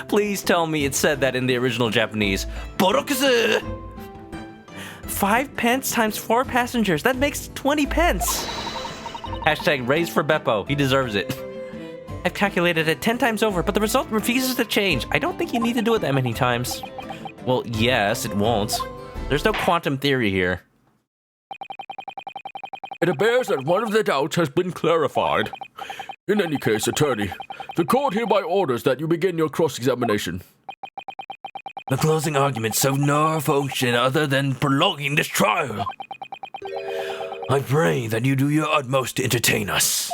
Please tell me it said that in the original Japanese. Bollocks! 5 pence times 4 passengers. That makes 20 pence. Hashtag raise for Beppo. He deserves it. I've calculated it 10 times over, but the result refuses to change. I don't think you need to do it that many times. Well, yes, it won't. There's no quantum theory here. It appears that one of the doubts has been clarified. In any case, attorney, the court hereby orders that you begin your cross-examination. The closing arguments serve no function other than prolonging this trial. I pray that you do your utmost to entertain us.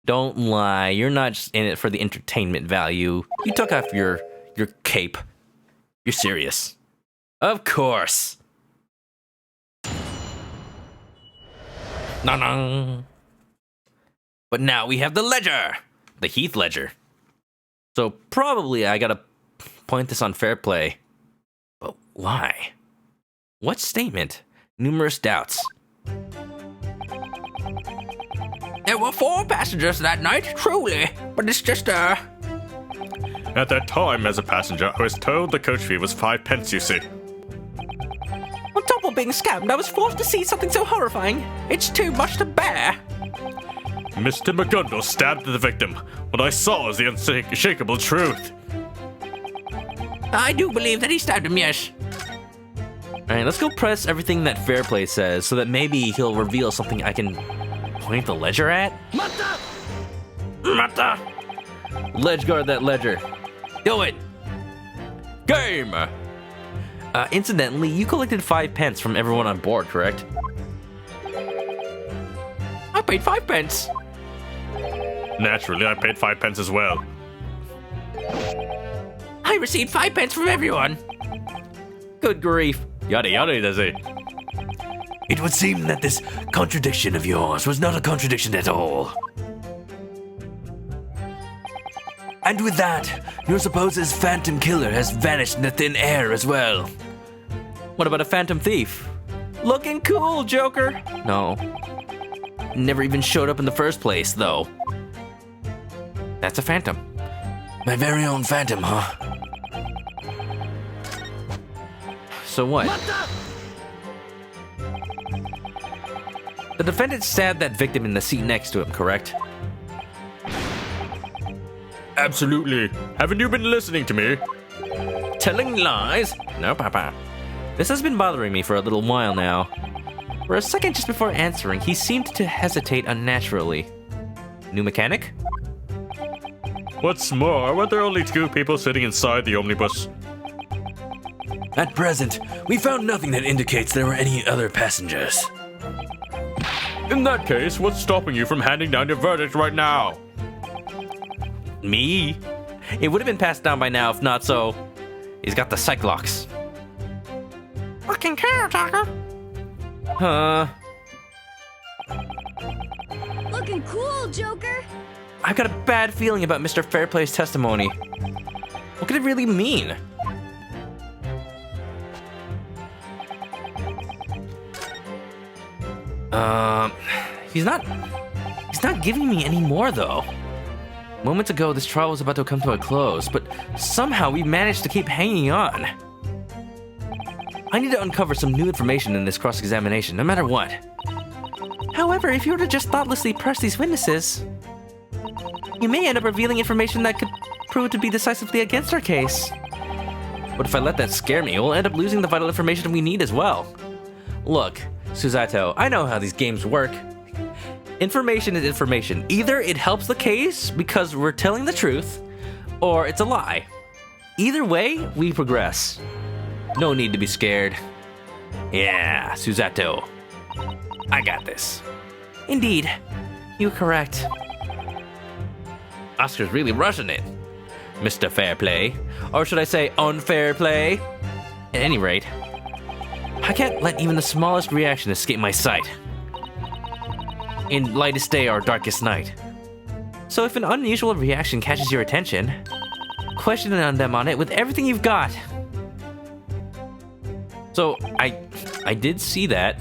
Don't lie, you're not just in it for the entertainment value. You took off your cape. You're serious. Of course. No. But now we have the ledger. The Heath ledger. So probably I gotta point this on fair play. But why? What statement? Numerous doubts. There were 4 passengers that night, truly. But it's just, At that time, as a passenger, I was told the coach fee was 5 pence, you see. On top of being scammed, I was forced to see something so horrifying. It's too much to bear. Mr. McGundle stabbed the victim. What I saw is the unshakable truth. I do believe that he stabbed him, yes. Alright, let's go press everything that fair play says so that maybe he'll reveal something I can point the ledger at. Mata! Ledge guard that ledger. Do it! Game! Incidentally, you collected 5 pence from everyone on board, correct? I paid 5 pence. Naturally, I paid 5 pence as well. I received 5 pence from everyone. Good grief. Yada yada, does he? It would seem that this contradiction of yours was not a contradiction at all. And with that, your supposed phantom killer has vanished into thin air as well. What about a phantom thief? Looking cool, Joker. No. Never even showed up in the first place, though. That's a phantom. My very own phantom, huh? So what? The defendant stabbed that victim in the seat next to him, correct? Absolutely. Haven't you been listening to me? Telling lies? No, Papa. This has been bothering me for a little while now. For a second just before answering, he seemed to hesitate unnaturally. New mechanic? What's more, weren't there only 2 people sitting inside the omnibus? At present, we found nothing that indicates there were any other passengers. In that case, what's stopping you from handing down your verdict right now? Me? It would have been passed down by now if not so. He's got the Cyclops. Fucking caretaker. Huh? Looking cool, Joker. I've got a bad feeling about Mr. Fairplay's testimony. What could it really mean? He's not giving me any more though. Moments ago, this trial was about to come to a close, but somehow we managed to keep hanging on. I need to uncover some new information in this cross-examination, no matter what. However, if you were to just thoughtlessly press these witnesses, you may end up revealing information that could prove to be decisively against our case. But if I let that scare me, we'll end up losing the vital information we need as well. Look, Susato, I know how these games work. Information is information. Either it helps the case because we're telling the truth, or it's a lie. Either way, we progress. No need to be scared. Yeah, Susato. I got this. Indeed, you're correct. Oscar's really rushing it. Mr. Fair Play. Or should I say unfair play? At any rate, I can't let even the smallest reaction escape my sight. In lightest day or darkest night. So if an unusual reaction catches your attention, question them on it with everything you've got. So, I did see that.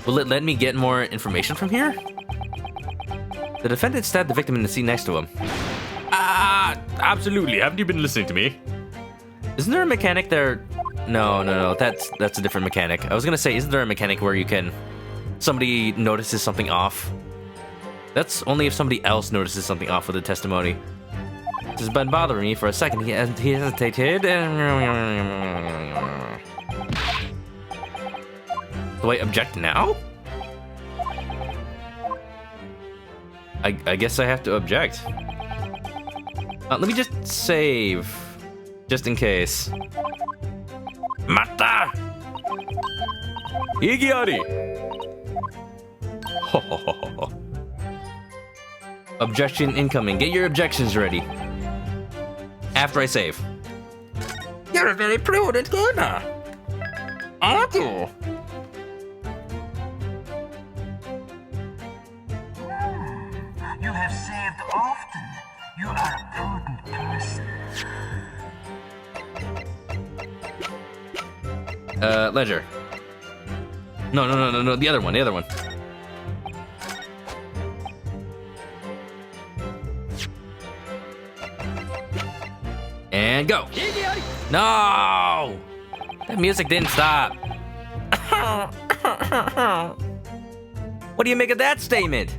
Will it let me get more information from here? The defendant stabbed the victim in the seat next to him. Absolutely. Haven't you been listening to me? Isn't there a mechanic there? No. That's a different mechanic. I was gonna say, isn't there a mechanic where you can... somebody notices something off? That's only if somebody else notices something off with the testimony. This has been bothering me for a second. He hesitated. Do I object now? I guess I have to object. Let me just save. Just in case. Mata! Igiari! Objection incoming. Get your objections ready. After I save. You're a very prudent gamer. Aren't you? You have saved often. You are a prudent person. Ledger. No, the other one. And go. No! That music didn't stop. What do you make of that statement?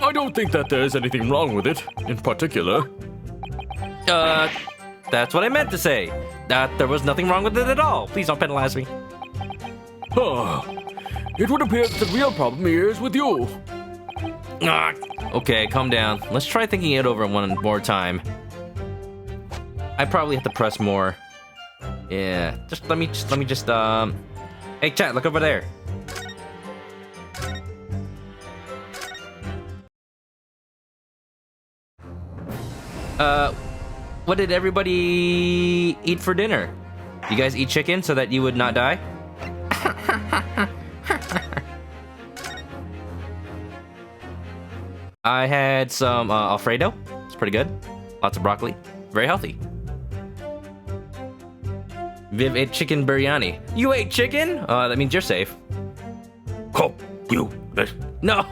I don't think that there's anything wrong with it, in particular. That's what I meant to say. That there was nothing wrong with it at all. Please don't penalize me. It would appear that the real problem here is with you. Okay, calm down. Let's try thinking it over one more time. I probably have to press more. Yeah, let me just Hey chat, look over there. What did everybody eat for dinner? You guys eat chicken so that you would not die? I had some Alfredo. It's pretty good. Lots of broccoli. Very healthy. Viv ate chicken biryani. You ate chicken? That means you're safe. No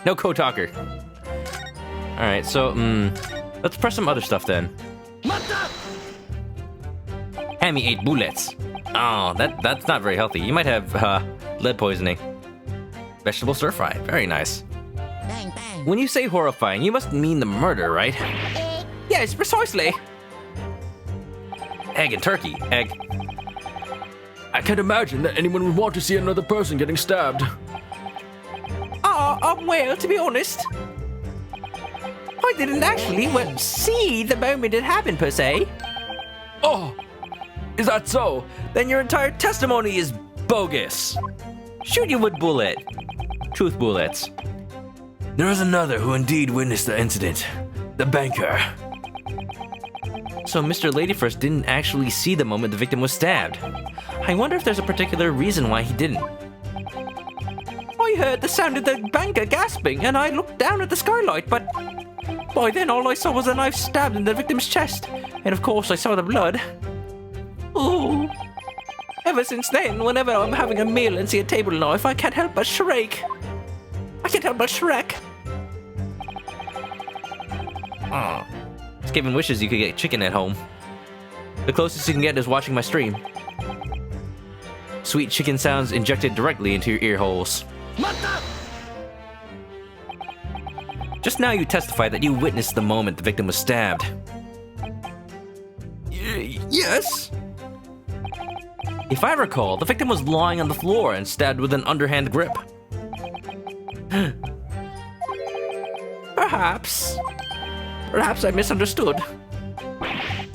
co-talker. Alright, so, let's press some other stuff then. Hammy ate bullets. Oh, that's not very healthy. You might have, lead poisoning. Vegetable stir fry. Very nice. Bang, bang. When you say horrifying, you must mean the murder, right? Yes, precisely. Egg and turkey. Egg. I can't imagine that anyone would want to see another person getting stabbed. Well, to be honest, I didn't actually, see the moment it happened, per se. Oh, is that so? Then your entire testimony is bogus. Shoot you with bullet. Truth bullets. There is another who indeed witnessed the incident. The banker. So Mr. Ladyfirst didn't actually see the moment the victim was stabbed. I wonder if there's a particular reason why he didn't. I heard the sound of the banker gasping, and I looked down at the skylight, but by then all I saw was a knife stabbed in the victim's chest, and of course I saw the blood. Ooh. Ever since then, whenever I'm having a meal and see a table knife, I can't help but shriek. I can't help but Shrek. Skaven wishes you could get chicken at home. The closest you can get is watching my stream. Sweet chicken sounds injected directly into your ear holes. Just now you testified that you witnessed the moment the victim was stabbed. Yes? If I recall, the victim was lying on the floor and stabbed with an underhand grip. Perhaps. Perhaps I misunderstood.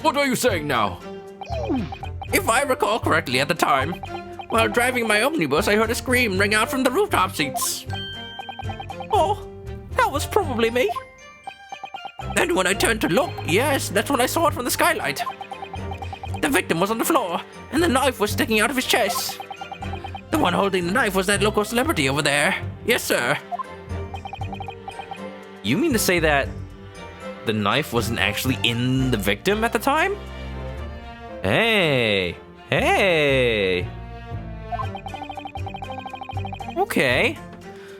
What are you saying now? If I recall correctly at the time, while driving my omnibus, I heard a scream ring out from the rooftop seats. Oh, that was probably me. Then when I turned to look, yes, that's when I saw it from the skylight. The victim was on the floor, and the knife was sticking out of his chest. The one holding the knife was that local celebrity over there. Yes, sir. You mean to say that the knife wasn't actually in the victim at the time? Hey. Okay.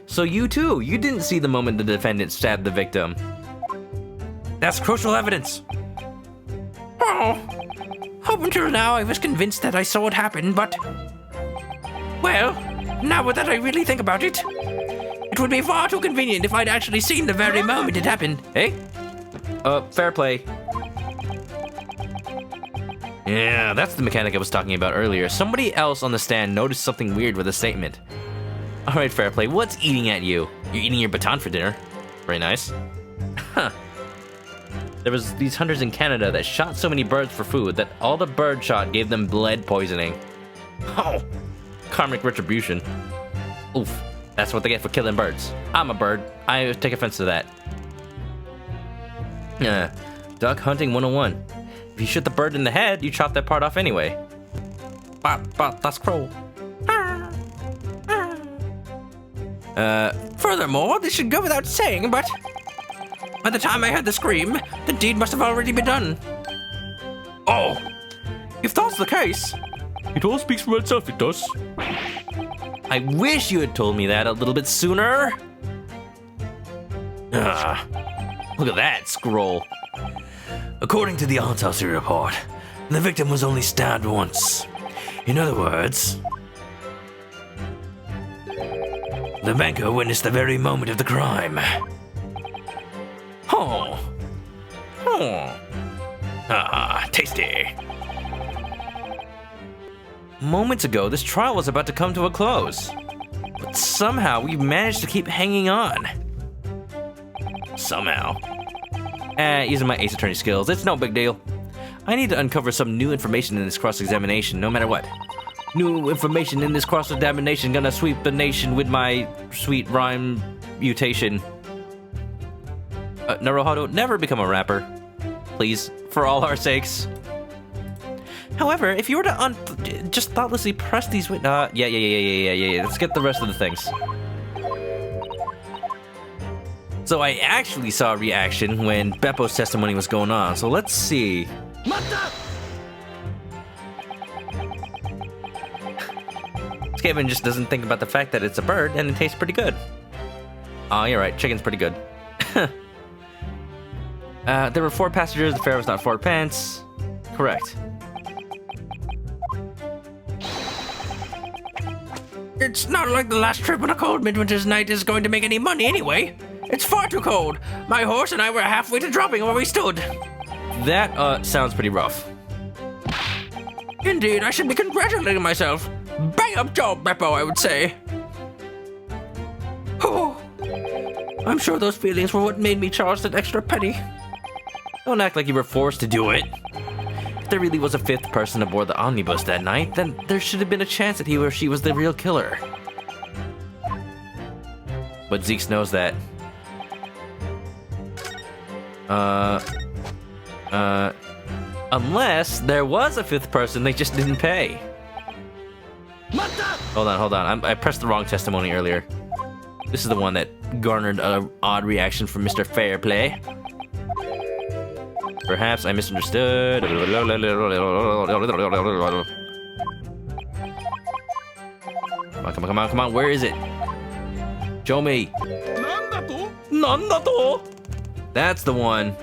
So you too, you didn't see the moment the defendant stabbed the victim. That's crucial evidence. Oh, up until now I was convinced that I saw it happen, but... Well, now that I really think about it, it would be far too convenient if I'd actually seen the very moment it happened. Hey? Fair play. Yeah, that's the mechanic I was talking about earlier. Somebody else on the stand noticed something weird with a statement. Alright, fair play. What's eating at you? You're eating your baton for dinner. Very nice. Huh. There was these hunters in Canada that shot so many birds for food that all the bird shot gave them lead poisoning. Oh, karmic retribution. Oof, that's what they get for killing birds. I'm a bird. I take offense to that. Duck hunting 101. If you shoot the bird in the head, you chop that part off anyway. But that's cruel. Furthermore, this should go without saying, but by the time I heard the scream, the deed must have already been done. Oh, If that's the case, It all speaks for itself, it does. I wish you had told me that a little bit sooner. Look at that scroll. According to the autopsy report, the victim was only stabbed once. In other words, the banker witnessed the very moment of the crime. Oh. Tasty. Moments ago, this trial was about to come to a close. But somehow, we've managed to keep hanging on. Somehow. Using my Ace Attorney skills, it's no big deal. I need to uncover some new information in this cross-examination, no matter what. New information in this cross-examination gonna sweep the nation with my sweet rhyme mutation. Naruhodo, never become a rapper. Please, for all our sakes. However, if you were to just thoughtlessly press these yeah. Let's get the rest of the things. So I actually saw a reaction when Beppo's testimony was going on, so let's see. Saiban just doesn't think about the fact that it's a bird and it tastes pretty good. Oh, you're right, chicken's pretty good. There were 4 passengers, the fare was not 4 pence. Correct. it's not like the last trip on a cold midwinter's night is going to make any money anyway. It's far too cold. My horse and I were halfway to dropping where we stood. That, sounds pretty rough. Indeed, I should be congratulating myself. Bang up job, Beppo, I would say. Oh, I'm sure those feelings were what made me charge that extra penny. Don't act like you were forced to do it. If there really was a 5th person aboard the omnibus that night, then there should have been a chance that he or she was the real killer. But Zieks knows that. Unless there was a 5th person, they just didn't pay. Hold on. I pressed the wrong testimony earlier. This is the one that garnered an odd reaction from Mr. Fairplay. Perhaps I misunderstood. Come on, where is it? Show me. Nandato? That's the one.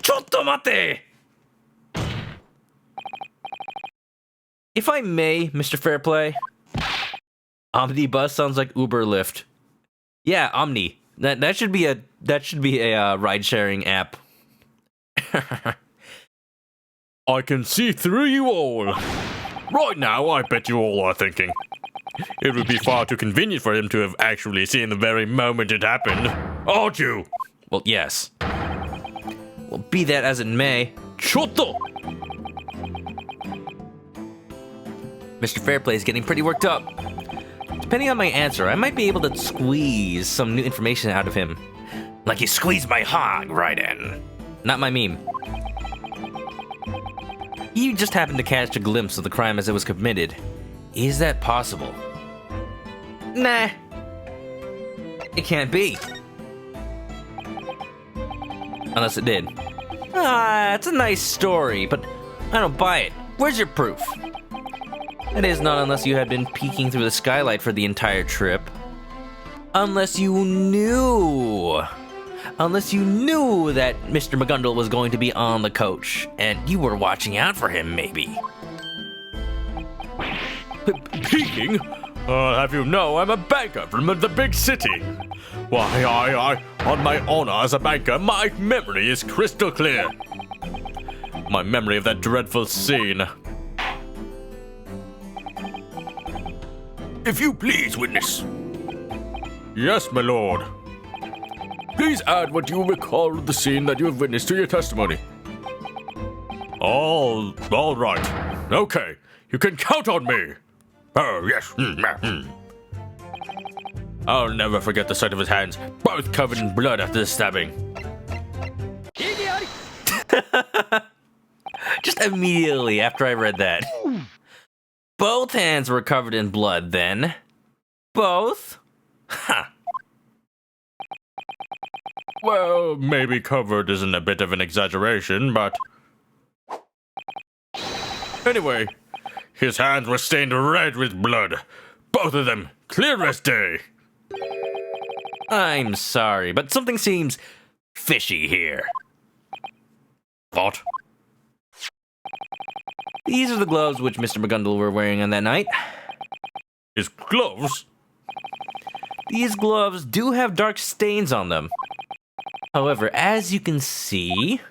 Chotto mate! If I may, Mr. Fairplay, Omnibus sounds like Uber Lyft. Yeah, Omni. That should be a ride-sharing app. I can see through you all. Right now, I bet you all are thinking. It would be far too convenient for him to have actually seen the very moment it happened. Aren't you? Well, yes. Well, be that as it may, Chotto! Mr. Fairplay is getting pretty worked up. Depending on my answer, I might be able to squeeze some new information out of him. Like you squeezed my hog right in. Not my meme. You just happened to catch a glimpse of the crime as it was committed. Is that possible? Nah. It can't be. Unless it did. It's a nice story, but I don't buy it. Where's your proof? It is not unless you had been peeking through the skylight for the entire trip. Unless you knew that Mr. McGundle was going to be on the coach, and you were watching out for him, maybe. Peeking? Have you know I'm a banker from the big city. Why, I, on my honor as a banker, my memory is crystal clear. My memory of that dreadful scene. If you please, witness, Yes, my lord. please add what you recall of the scene that you have witnessed to your testimony. All right. Okay, you can count on me. Oh, yes. I'll never forget the sight of his hands, both covered in blood after the stabbing. Just immediately after I read that. Both hands were covered in blood then. Both? Ha. Well, maybe covered isn't a bit of an exaggeration, but... Anyway, his hands were stained red with blood. Both of them, clear as day. I'm sorry, but something seems fishy here. What? These are the gloves which Mr. McGundle were wearing on that night. His gloves? These gloves do have dark stains on them. However, as you can see,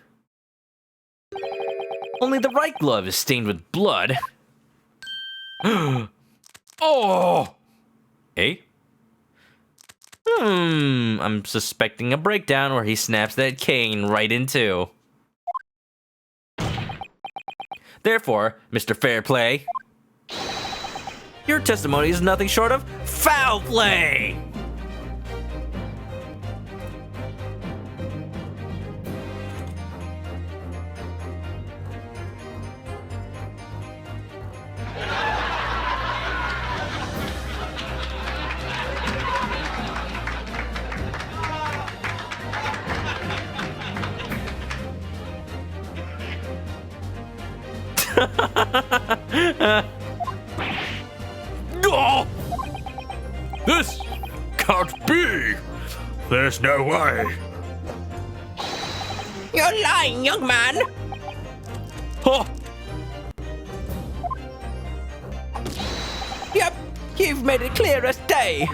only the right glove is stained with blood. Oh! Eh? I'm suspecting a breakdown where he snaps that cane right in two. Therefore, Mr. Fairplay, your testimony is nothing short of foul play! Oh! This can't be! There's no way! You're lying, young man. Huh? Yep, you've made it clear as day.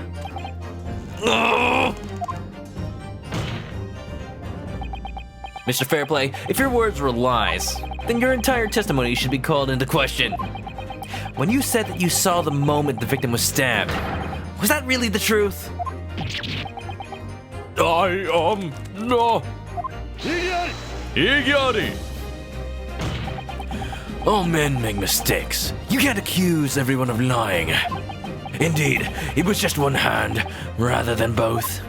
Mr. Fairplay, if your words were lies, then your entire testimony should be called into question. When you said that you saw the moment the victim was stabbed, was that really the truth? No. Igari! All men make mistakes. You can't accuse everyone of lying. Indeed, it was just one hand, rather than both.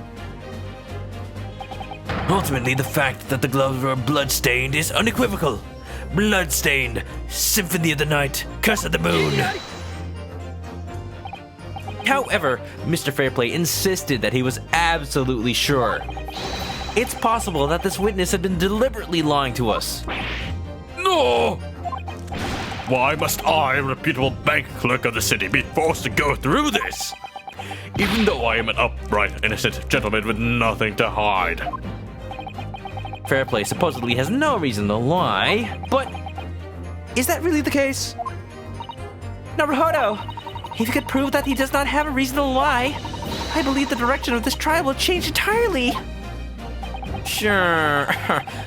Ultimately, the fact that the gloves were blood-stained is unequivocal. Blood-stained, Symphony of the Night, Curse of the Moon. However, Mr. Fairplay insisted that he was absolutely sure. It's possible that this witness had been deliberately lying to us. No! Why must I, a reputable bank clerk of the city, be forced to go through this? Even though I am an upright, innocent gentleman with nothing to hide. Fairplay supposedly has no reason to lie, but is that really the case? Naruhodo, if you could prove that he does not have a reason to lie, I believe the direction of this trial will change entirely. Sure.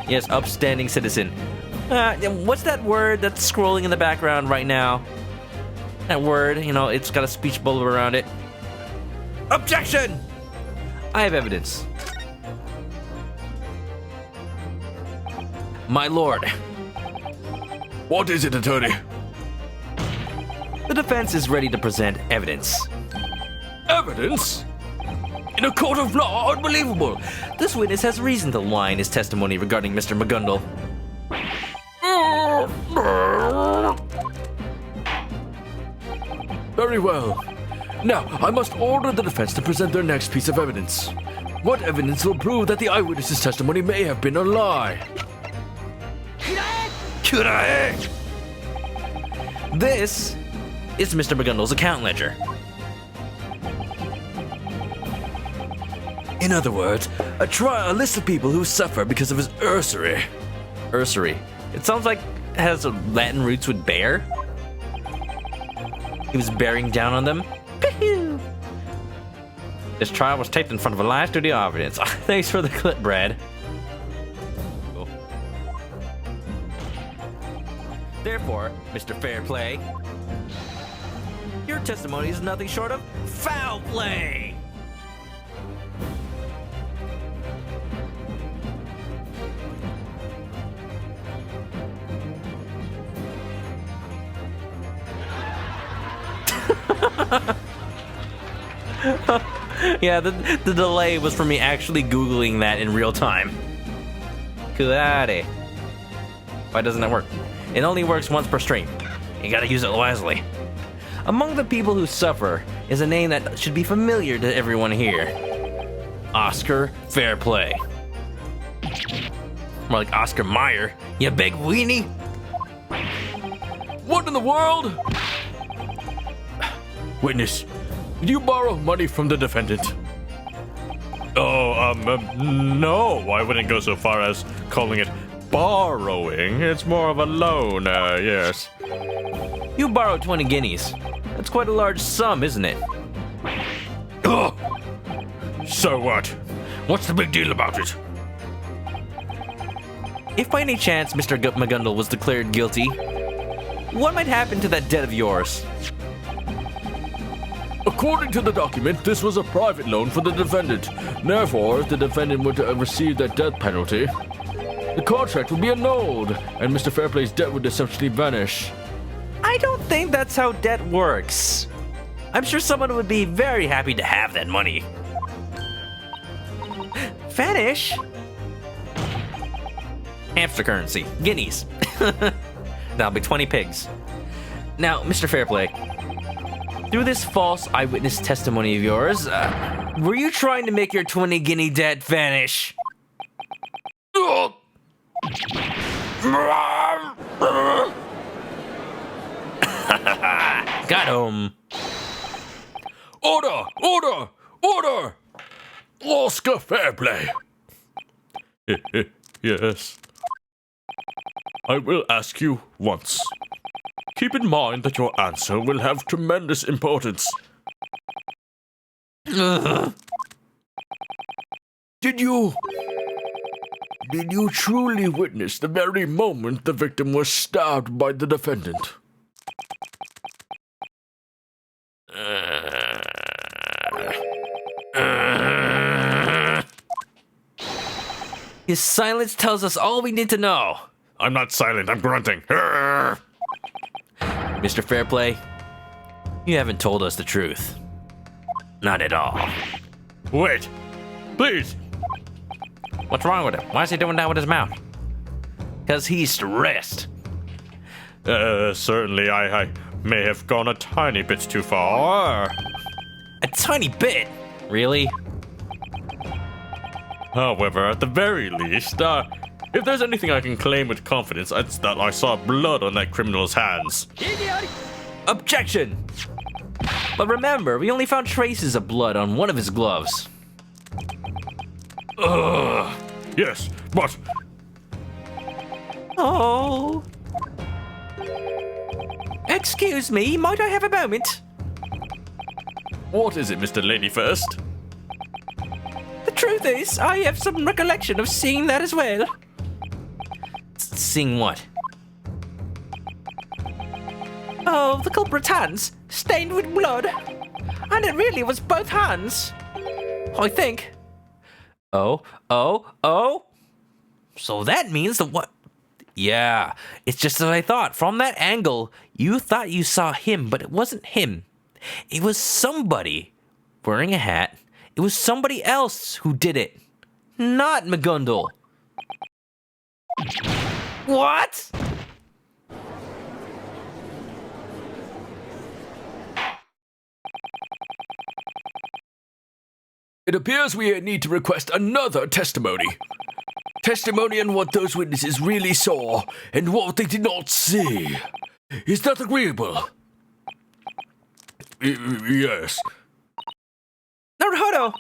Yes, upstanding citizen. What's that word that's scrolling in the background right now? That word, you know, it's got a speech bubble around it. Objection! I have evidence. My lord, What is it, attorney? the defense is ready to present evidence. Evidence? In a court of law? Unbelievable! This witness has reason to lie in his testimony regarding Mr. McGundle. Very well. Now, I must order the defense to present their next piece of evidence. What evidence will prove that the eyewitness's testimony may have been a lie? This is Mr. McGundle's account ledger. In other words, a list of people who suffer because of his usury. Usury. It sounds like it has Latin roots with bear. He was bearing down on them. This trial was taped in front of a live studio audience. Thanks for the clip, Brad. Cool. Therefore, Mr. Fairplay, your testimony is nothing short of foul play. Yeah, the delay was for me actually Googling that in real time. Kurare. Why doesn't it work? It only works once per stream. You gotta use it wisely. Among the people who suffer is a name that should be familiar to everyone here. Oscar Fairplay. More like Oscar Mayer, you big weenie. What in the world? Witness, did you borrow money from the defendant? No, I wouldn't go so far as calling it borrowing. It's more of a loan, yes. You borrowed 20 guineas. That's quite a large sum, isn't it? Ugh. So what? What's the big deal about it? If by any chance Mr. McGundle was declared guilty, what might happen to that debt of yours? According to the document, this was a private loan for the defendant. Therefore, if the defendant were to have received that death penalty, the contract would be annulled, and Mr. Fairplay's debt would essentially vanish. I don't think that's how debt works. I'm sure someone would be very happy to have that money. Vanish? Hamster currency. Guineas. That'll be 20 pigs. Now, Mr. Fairplay, through this false eyewitness testimony of yours, were you trying to make your 20 guinea debt vanish? Got him. Order! Order! Order! Oscar Fairplay! Yes. I will ask you once. Keep in mind that your answer will have tremendous importance. Did you truly witness the very moment the victim was stabbed by the defendant? His silence tells us all we need to know. I'm not silent, I'm grunting. Mr. Fairplay, you haven't told us the truth. Not at all. Wait, please. What's wrong with him? Why is he doing that with his mouth? Because he's stressed. Certainly I may have gone a tiny bit too far. A tiny bit? Really? However, at the very least, if there's anything I can claim with confidence, it's that I saw blood on that criminal's hands. Objection! But remember, we only found traces of blood on one of his gloves. Yes, but Oh. Excuse me, might I have a moment? What is it, Mr. Lady First? The truth is, I have some recollection of seeing that as well. Seeing what? Oh, the culprit's hands, stained with blood. And it really was both hands. I think. Oh. So that means the what? Yeah, it's just as I thought. From that angle, you thought you saw him, but it wasn't him. It was somebody wearing a hat. It was somebody else who did it. Not McGundle. What? It appears we need to request another testimony. Testimony on what those witnesses really saw and what they did not see. Is that agreeable? Yes. Naruto!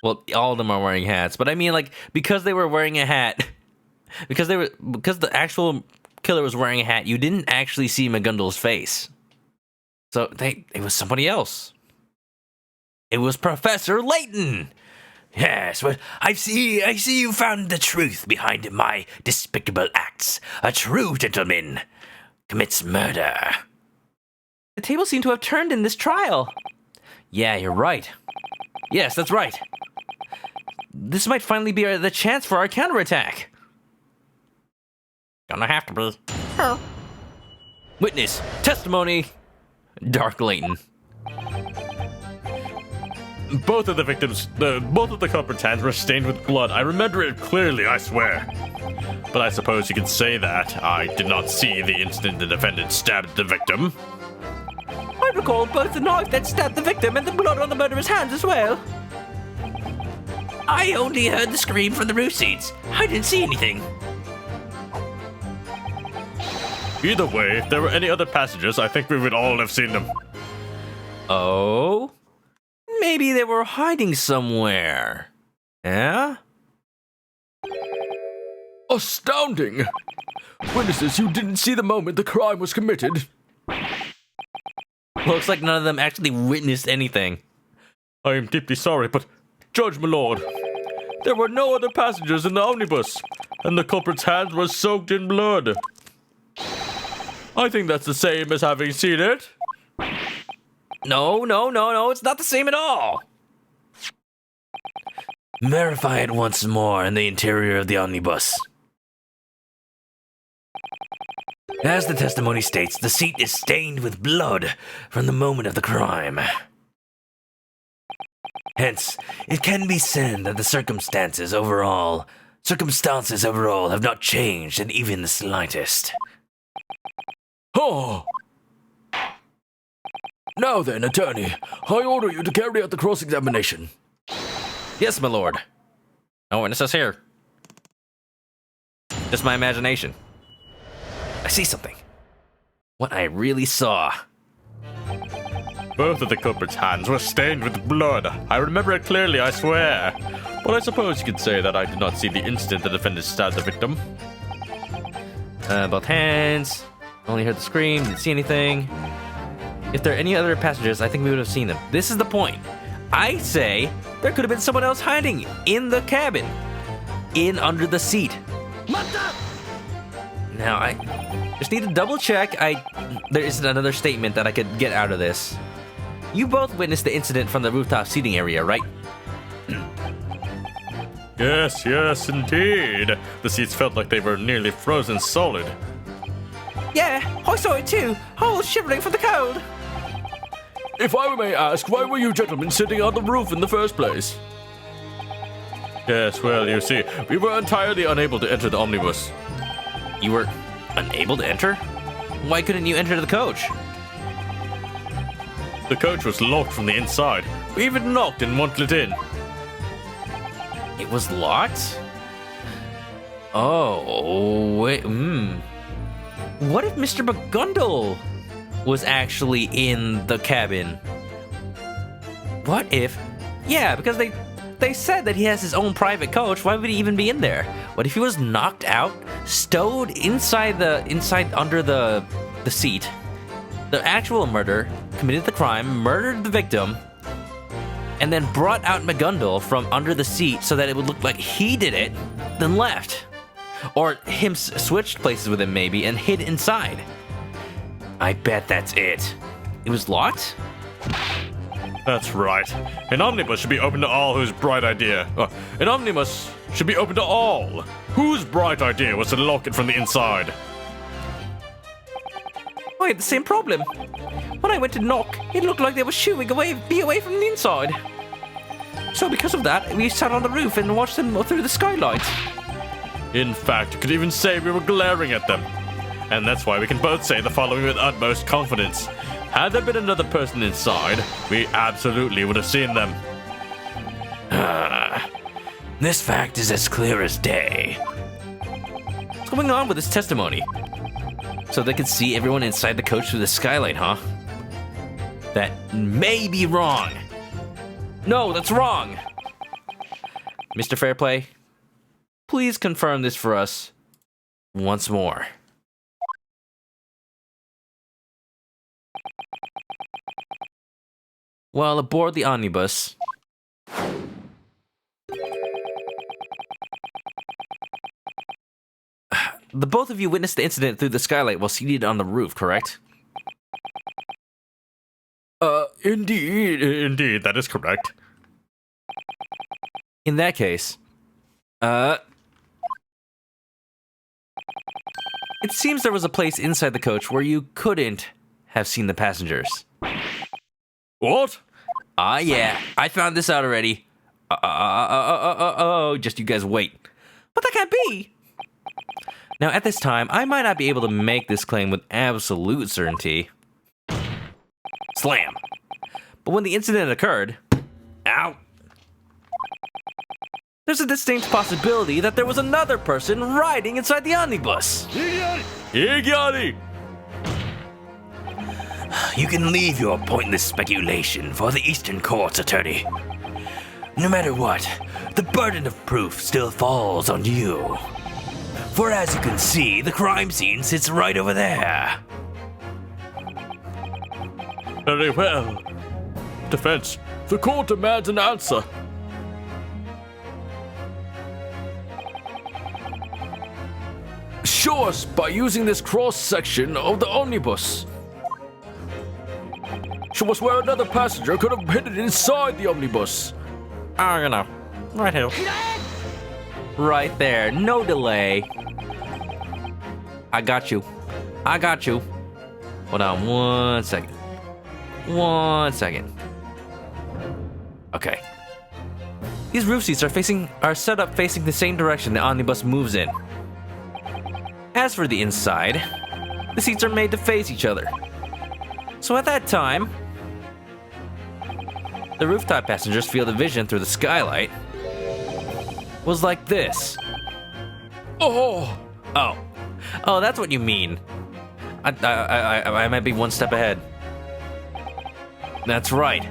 Well, all of them are wearing hats, but I mean, like, because they were wearing a hat, because the actual killer was wearing a hat, you didn't actually see McGundle's face. So it was somebody else. It was Professor Layton. Yes, well, I see you found the truth behind my despicable acts. A true gentleman commits murder. The tables seem to have turned in this trial. Yeah, you're right. Yes, that's right. This might finally be the chance for our counterattack. Gonna have to be. Witness, testimony, Dark Layton. Both of the victims, both of the culprit's hands were stained with blood. I remember it clearly, I swear. But I suppose you could say that. I did not see the instant the defendant stabbed the victim. I recall both the knife that stabbed the victim and the blood on the murderer's hands as well. I only heard the scream from the roof seats. I didn't see anything. Either way, if there were any other passengers, I think we would all have seen them. Oh? Maybe they were hiding somewhere. Yeah? Astounding! Witnesses, you didn't see the moment the crime was committed. Looks like none of them actually witnessed anything. I am deeply sorry, but Judge, my lord, there were no other passengers in the omnibus, and the culprit's hands were soaked in blood. I think that's the same as having seen it. No, it's not the same at all. Verify it once more in the interior of the omnibus. As the testimony states, the seat is stained with blood from the moment of the crime. Hence, it can be said that the circumstances overall have not changed in even the slightest. Oh! Now then, attorney, I order you to carry out the cross-examination. Yes, my lord. No witnesses here. Just my imagination. I see something. What I really saw. Both of the culprit's hands were stained with blood. I remember it clearly, I swear. But I suppose you could say that I did not see the instant the defendant stabbed the victim. Both hands. Only heard the scream, didn't see anything. If there are any other passengers, I think we would have seen them. This is the point. I say there could have been someone else hiding in the cabin. In under the seat. Now, I just need to double check. There isn't another statement that I could get out of this. You both witnessed the incident from the rooftop seating area, right? Yes, indeed. The seats felt like they were nearly frozen solid. Yeah, I saw it too. I was shivering from the cold. If I may ask, why were you gentlemen sitting on the roof in the first place? Yes, well, you see, we were entirely unable to enter the omnibus. You were unable to enter? Why couldn't you enter the coach? The coach was locked from the inside. We even knocked and won't let in. It was locked? Oh, wait, What if Mr. McGundle was actually in the cabin? What if... Yeah, because they said that he has his own private coach. Why would he even be in there? What if he was knocked out stowed inside under the seat. The actual murderer committed the crime, murdered the victim, and then brought out McGundle from under the seat so that it would look like he did it, then left. Or him switched places with him maybe and hid inside. I bet that's it. It was locked? That's right. An omnibus should be open to all whose bright idea. An omnibus should be open to all whose bright idea was to lock it from the inside. I had the same problem. When I went to knock, it looked like they were shooing me away from the inside. So because of that, we sat on the roof and watched them through the skylight. In fact, you could even say we were glaring at them. And that's why we can both say the following with utmost confidence. Had there been another person inside, we absolutely would have seen them. This fact is as clear as day. What's going on with this testimony? So they could see everyone inside the coach through the skylight, huh? That may be wrong. No, that's wrong. Mr. Fairplay, please confirm this for us once more. While aboard the omnibus, the both of you witnessed the incident through the skylight while seated on the roof, correct? Indeed. Indeed, that is correct. In that case, it seems there was a place inside the coach where you couldn't have seen the passengers. What? Yeah, I found this out already. Just you guys wait. But that can't be. Now, at this time, I might not be able to make this claim with absolute certainty. Slam. But when the incident occurred, ow, there's a distinct possibility that there was another person riding inside the omnibus. Iggyani! You can leave your pointless speculation for the Eastern Court's attorney. No matter what, the burden of proof still falls on you. For as you can see, the crime scene sits right over there. Very well. Defense. The court demands an answer. Show us by using this cross-section of the omnibus. Show us where another passenger could have hidden inside the omnibus. Oh, you know, right here. Right there, no delay. I got you. I got you. Hold on 1 second. 1 second. Okay. These roof seats are set up facing the same direction the omnibus moves in. As for the inside, the seats are made to face each other. So at that time, the rooftop passengers' field of vision through the skylight was like this. Oh, Oh, that's what you mean. I might be one step ahead. That's right.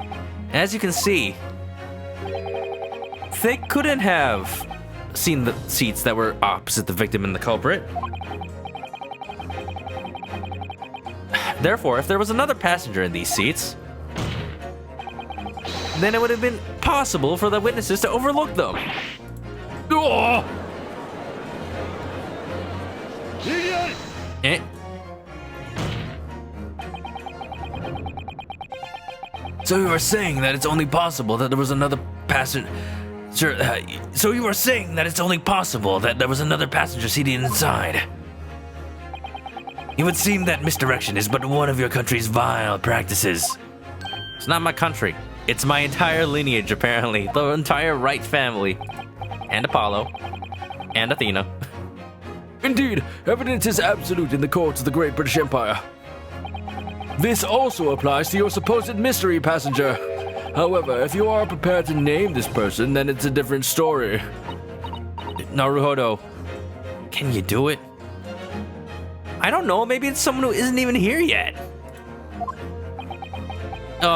As you can see, they couldn't have seen the seats that were opposite the victim and the culprit. Therefore, if there was another passenger in these seats, then it would have been possible for the witnesses to overlook them. oh. Eh? So you are saying that it's only possible that there was another passenger. So you are saying that it's only possible that there was another passenger seated inside. It would seem that misdirection is but one of your country's vile practices. It's not my country. It's my entire lineage, apparently. The entire Wright family. And Apollo. And Athena. Indeed, evidence is absolute in the courts of the Great British Empire. This also applies to your supposed mystery passenger. However, if you are prepared to name this person, then it's a different story. Naruhodo, can you do it? I don't know, maybe it's someone who isn't even here yet. Do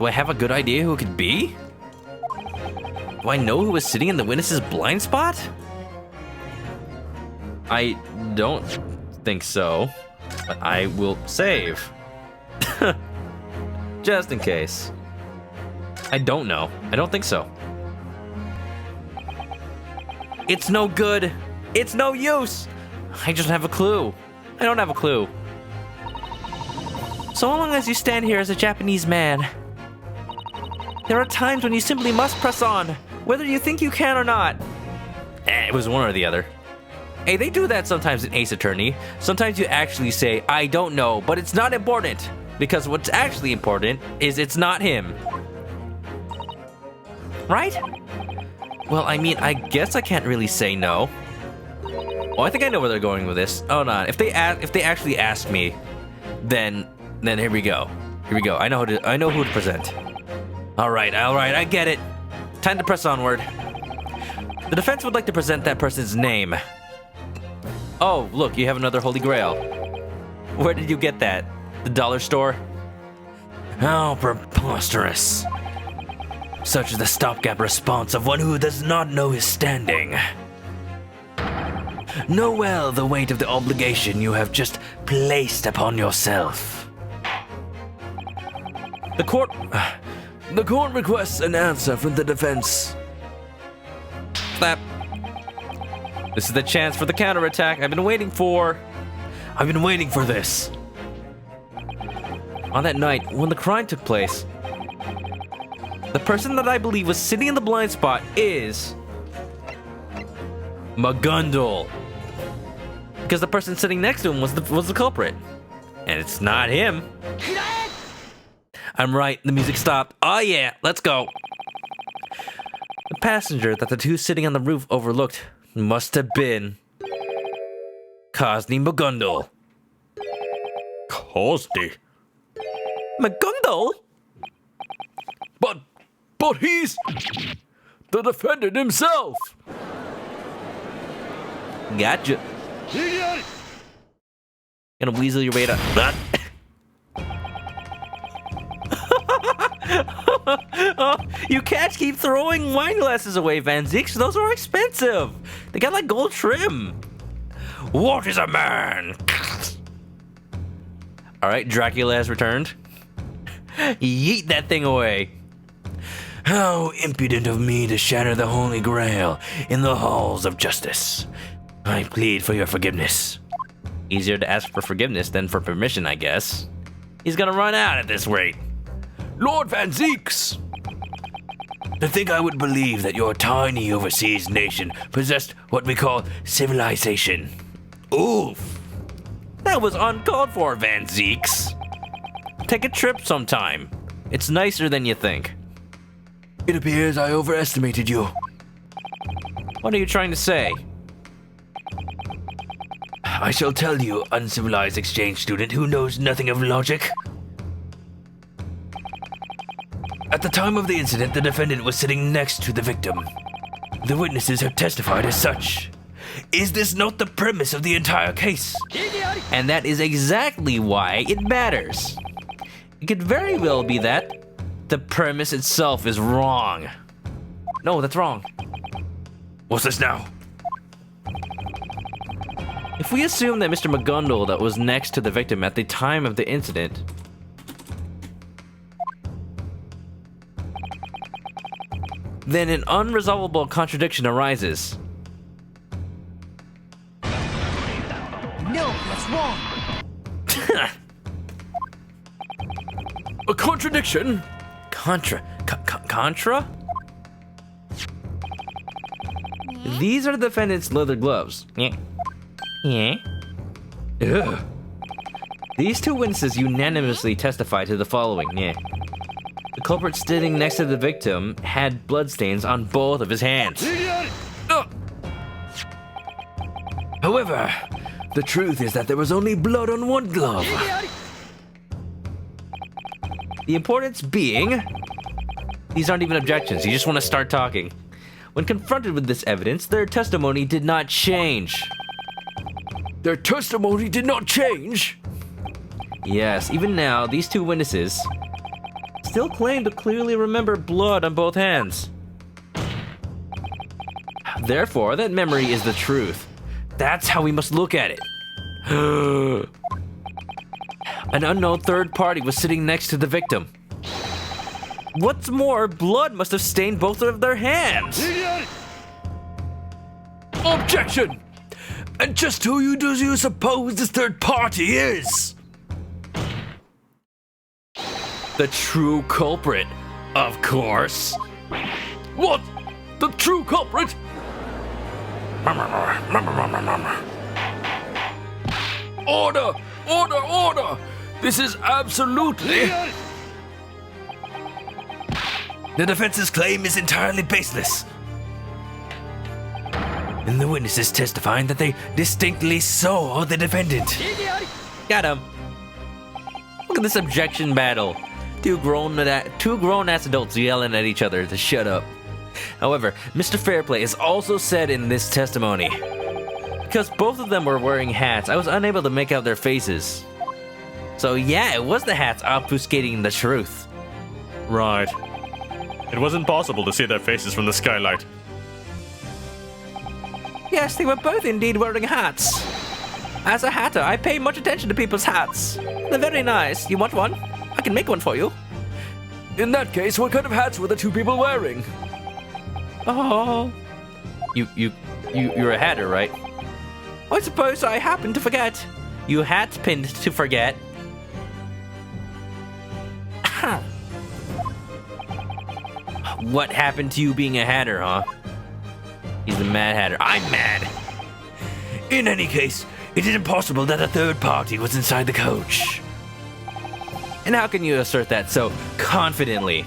I have a good idea who it could be? Do I know who was sitting in the witness's blind spot? I don't think so, but I will save. Just in case. I don't know. I don't think so. It's no good. It's no use. I just have a clue. I don't have a clue. So long as you stand here as a Japanese man, there are times when you simply must press on, whether you think you can or not. It was one or the other. Hey, they do that sometimes in Ace Attorney. Sometimes you actually say, I don't know, but it's not important. Because what's actually important is it's not him. Right? Well, I mean, I guess I can't really say no. Oh, I think I know where they're going with this. Oh, no. If they actually ask me, then here we go. Here we go. I know who to present. All right, I get it. Time to press onward. The defense would like to present that person's name. Oh, look, you have another Holy Grail. Where did you get that? The dollar store? How preposterous. Such is the stopgap response of one who does not know his standing. Know well the weight of the obligation you have just placed upon yourself. The court requests an answer from the defense. Slap. This is the chance for the counterattack I've been waiting for. I've been waiting for this. On that night, when the crime took place, the person that I believe was sitting in the blind spot is Magundal. Because the person sitting next to him was the culprit. And it's not him. I'm right, the music stopped. Oh yeah, let's go. The passenger that the two sitting on the roof overlooked must have been Cosney Magundal. Cosney? Magundal? But he's the defendant himself. Gotcha. Gonna weasel your way to that. Oh, you can't keep throwing wine glasses away, Van Zieks. Those are expensive. They got like gold trim. What is a man? All right, Dracula has returned. Yeet that thing away. How impudent of me to shatter the Holy Grail in the halls of justice. I plead for your forgiveness. Easier to ask for forgiveness than for permission, I guess. He's gonna run out at this rate. Lord Van Zieks! To think I would believe that your tiny overseas nation possessed what we call civilization. Oof. That was uncalled for, Van Zieks. Take a trip sometime. It's nicer than you think. It appears I overestimated you. What are you trying to say? I shall tell you, uncivilized exchange student who knows nothing of logic. At the time of the incident, the defendant was sitting next to the victim. The witnesses have testified as such. Is this not the premise of the entire case? And that is exactly why it matters. It could very well be that the premise itself is wrong. No, that's wrong. What's this now? If we assume that Mr. Magundal that was next to the victim at the time of the incident, then an unresolvable contradiction arises. No, that's wrong. A contradiction? Contra? These are the defendant's leather gloves. Yeah. Yeah. Ugh. These two witnesses unanimously testify to the following. Yeah. The culprit sitting next to the victim had bloodstains on both of his hands. However, the truth is that there was only blood on one glove. The importance being, these aren't even objections, you just want to start talking. When confronted with this evidence, their testimony did not change. Their testimony did not change? Yes, even now, these two witnesses still claim to clearly remember blood on both hands. Therefore, that memory is the truth. That's how we must look at it. An unknown third party was sitting next to the victim. What's more, blood must have stained both of their hands. Objection! And just who do you suppose this third party is? The true culprit, of course. What? The true culprit? Order! Order! Order! This is absolutely... The defense's claim is entirely baseless. And the witnesses testifying that they distinctly saw the defendant. Got him. Look at this objection battle. Two grown-ass adults yelling at each other to shut up. However, Mr. Fairplay is also said in this testimony. Because both of them were wearing hats, I was unable to make out their faces. So yeah, it was the hats obfuscating the truth. Right. It wasn't possible to see their faces from the skylight. Yes, they were both indeed wearing hats. As a hatter, I pay much attention to people's hats. They're very nice. You want one? I can make one for you. In that case, what kind of hats were the two people wearing? Oh, You're a hatter, right? I suppose I happened to forget. You hat pinned to forget. What happened to you being a hatter, huh? He's the Mad Hatter. I'm mad. In any case, it is impossible that a third party was inside the coach. And how can you assert that so confidently?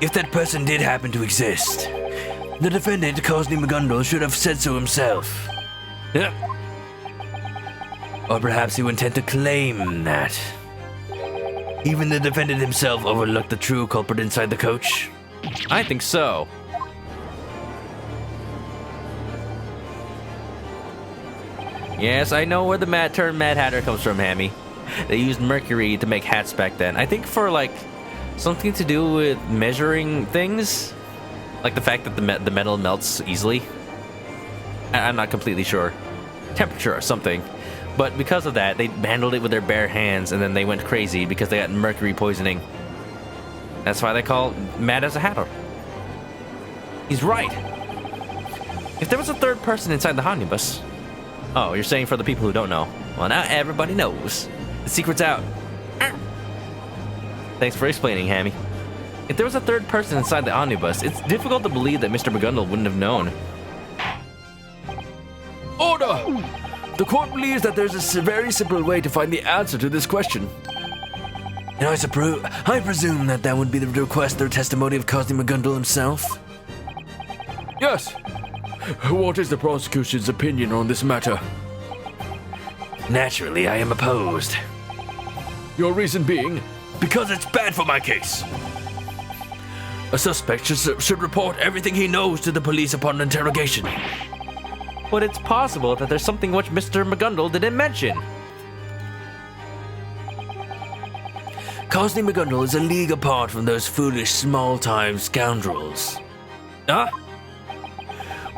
If that person did happen to exist, the defendant, Cosney McGundle, should have said so himself. Yeah. Or perhaps he would intend to claim that. Even the defendant himself overlooked the true culprit inside the coach? I think so. Yes, I know where the term Mad Hatter comes from, Hammy. They used mercury to make hats back then. I think for, like, something to do with measuring things. Like the fact that the metal melts easily. I'm not completely sure. Temperature or something. But because of that, they handled it with their bare hands, and then they went crazy because they got mercury poisoning. That's why they call Mad as a Hatter. He's right. If there was a third person inside the omnibus... Oh, you're saying for the people who don't know. Well, now everybody knows. The secret's out. Thanks for explaining, Hammy. If there was a third person inside the omnibus, it's difficult to believe that Mr. McGundle wouldn't have known. Order! The court believes that there's a very simple way to find the answer to this question. And I presume that would be the request or testimony of Cosney McGundle himself? Yes. What is the prosecution's opinion on this matter? Naturally, I am opposed. Your reason being? Because it's bad for my case. A suspect should report everything he knows to the police upon interrogation. But it's possible that there's something which Mr. McGundle didn't mention. Cosney McGundle is a league apart from those foolish small-time scoundrels. Huh?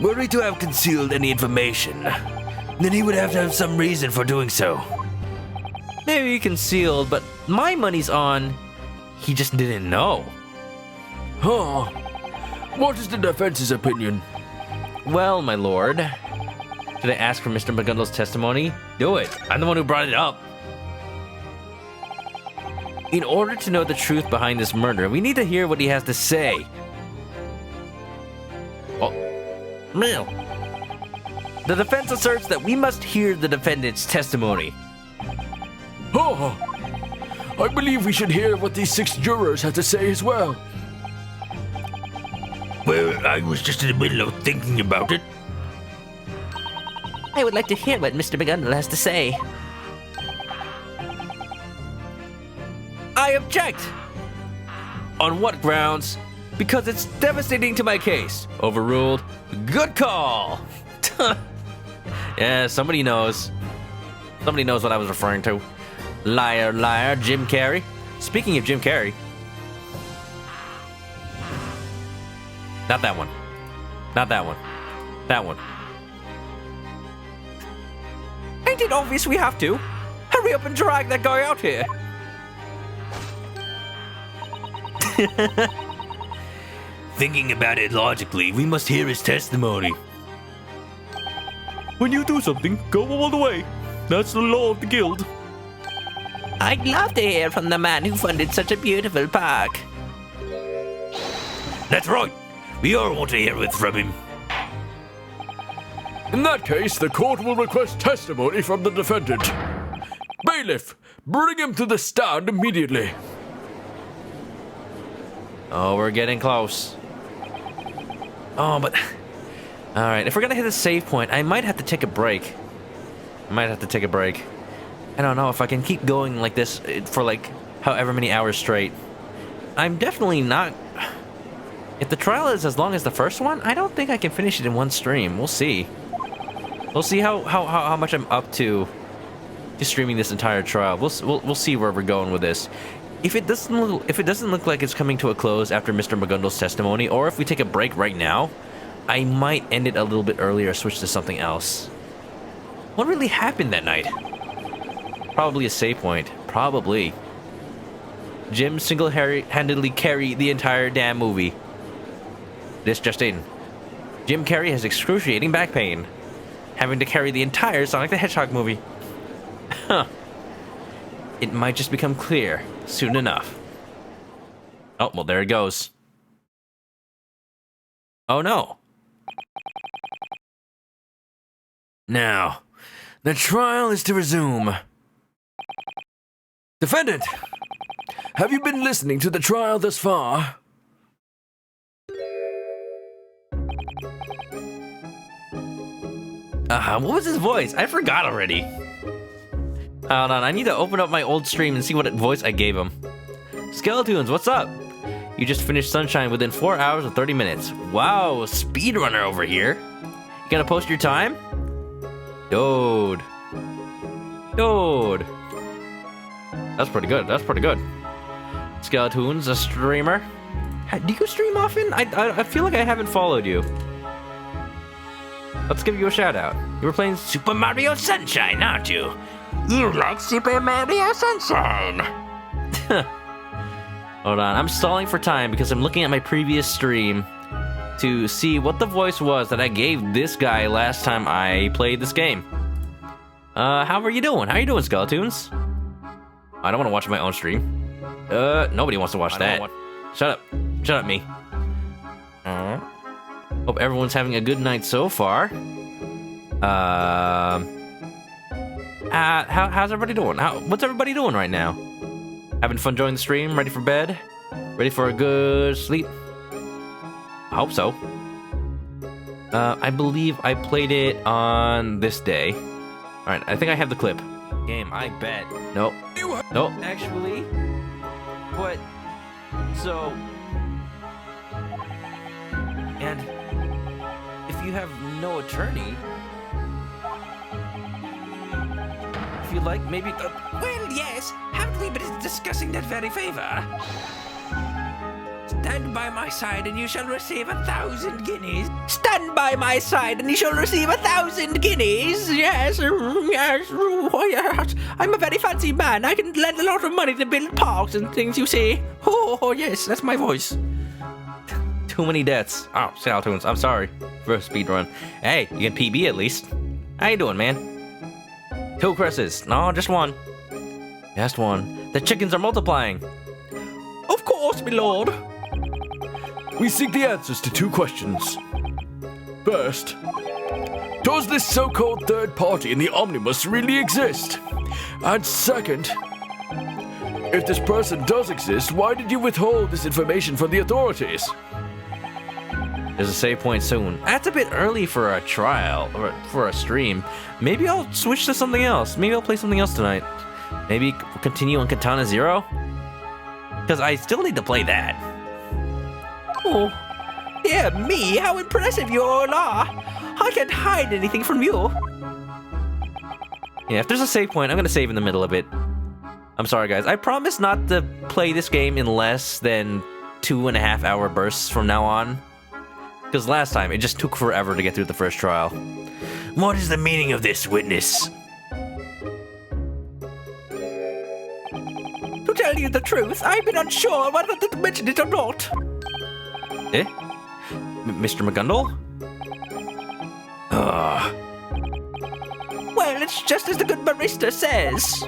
Were he to have concealed any information, then he would have to have some reason for doing so. Maybe he concealed, but my money's on he just didn't know. Huh. What is the defense's opinion? Well, my lord, should I ask for Mr. McGundle's testimony? Do it. I'm the one who brought it up. In order to know the truth behind this murder, we need to hear what he has to say. Meow. The defense asserts that we must hear the defendant's testimony. Oh, I believe we should hear what these 6 jurors have to say as well. Well, I was just in the middle of thinking about it. I would like to hear what Mr. McGundle has to say. I object! On what grounds? Because it's devastating to my case. Overruled. Good call! Yeah, somebody knows. Somebody knows what I was referring to. Liar, liar, Jim Carrey. Speaking of Jim Carrey. Not that one. Not that one. That one. it obvious we have to. Hurry up and drag that guy out here. Thinking about it logically, we must hear his testimony. When you do something, go all the way. That's the law of the guild. I'd love to hear from the man who funded such a beautiful park. That's right. We all want to hear it from him. In that case, the court will request testimony from the defendant. Bailiff, bring him to the stand immediately. Oh, we're getting close. Oh, but... Alright, if we're gonna hit a save point, I might have to take a break. I don't know if I can keep going like this for like however many hours straight. I'm definitely not... If the trial is as long as the first one, I don't think I can finish it in one stream. We'll see. We'll see how much I'm up to streaming this entire trial. We'll see where we're going with this. If it doesn't look like it's coming to a close after Mr. McGundle's testimony, or if we take a break right now, I might end it a little bit earlier, switch to something else. What really happened that night? Probably a save point. Probably. Jim single-handedly carried the entire damn movie. This just in. Jim Carrey has excruciating back pain, having to carry the entire Sonic the Hedgehog movie. Huh. It might just become clear soon enough. Oh, well, there it goes. Oh, no. Now, the trial is to resume. Defendant, have you been listening to the trial thus far? What was his voice? I forgot already. Hold on, I need to open up my old stream and see what voice I gave him. Skeletoons, what's up? You just finished Sunshine within 4 hours and 30 minutes. Wow, speedrunner over here. You gonna post your time? Dude. That's pretty good, Skeletoons, a streamer. Do you stream often? I feel like I haven't followed you. Let's give you a shout out. You were playing Super Mario Sunshine, aren't you? You like Super Mario Sunshine. Hold on, I'm stalling for time because I'm looking at my previous stream to see what the voice was that I gave this guy last time I played this game. How are you doing? How you doing, Skeletoons? I don't want to watch my own stream. Nobody wants to watch that. Shut up, me. Hope everyone's having a good night so far. How's everybody doing? What's everybody doing right now? Having fun joining the stream? Ready for bed? Ready for a good sleep? I hope so. I believe I played it on this day. Alright, I think I have the clip. Game, I bet. Nope. Nope. Actually, what? So... And if you have no attorney, if you like, maybe... Well, yes. Haven't we been discussing that very favor? Stand by my side and you shall receive 1,000 guineas. Stand by my side and you shall receive 1,000 guineas. Yes, yes, oh, yes. I'm a very fancy man. I can lend a lot of money to build parks and things, you see. Oh, yes, that's my voice. Too many deaths. Oh, Skeletoons, I'm sorry for a speedrun. Hey, you can PB at least. How you doing, man? 2 cresses. No, just one. Just one. The chickens are multiplying. Of course, my lord. We seek the answers to 2 questions. First, does this so-called third party in the Omnibus really exist? And second, if this person does exist, why did you withhold this information from the authorities? There's a save point soon. That's a bit early for a trial, or for a stream. Maybe I'll switch to something else. Maybe I'll play something else tonight. Maybe continue on Katana Zero? Because I still need to play that. Oh, dear me, how impressive you all are. I can't hide anything from you. Yeah, if there's a save point, I'm going to save in the middle of it. I'm sorry, guys. I promise not to play this game in less than 2.5 hour bursts from now on. Because last time, it just took forever to get through the first trial. What is the meaning of this, witness? tell you the truth, I've been unsure whether to mention it or not. Eh? Mr. McGundle? Well, it's just as the good barista says.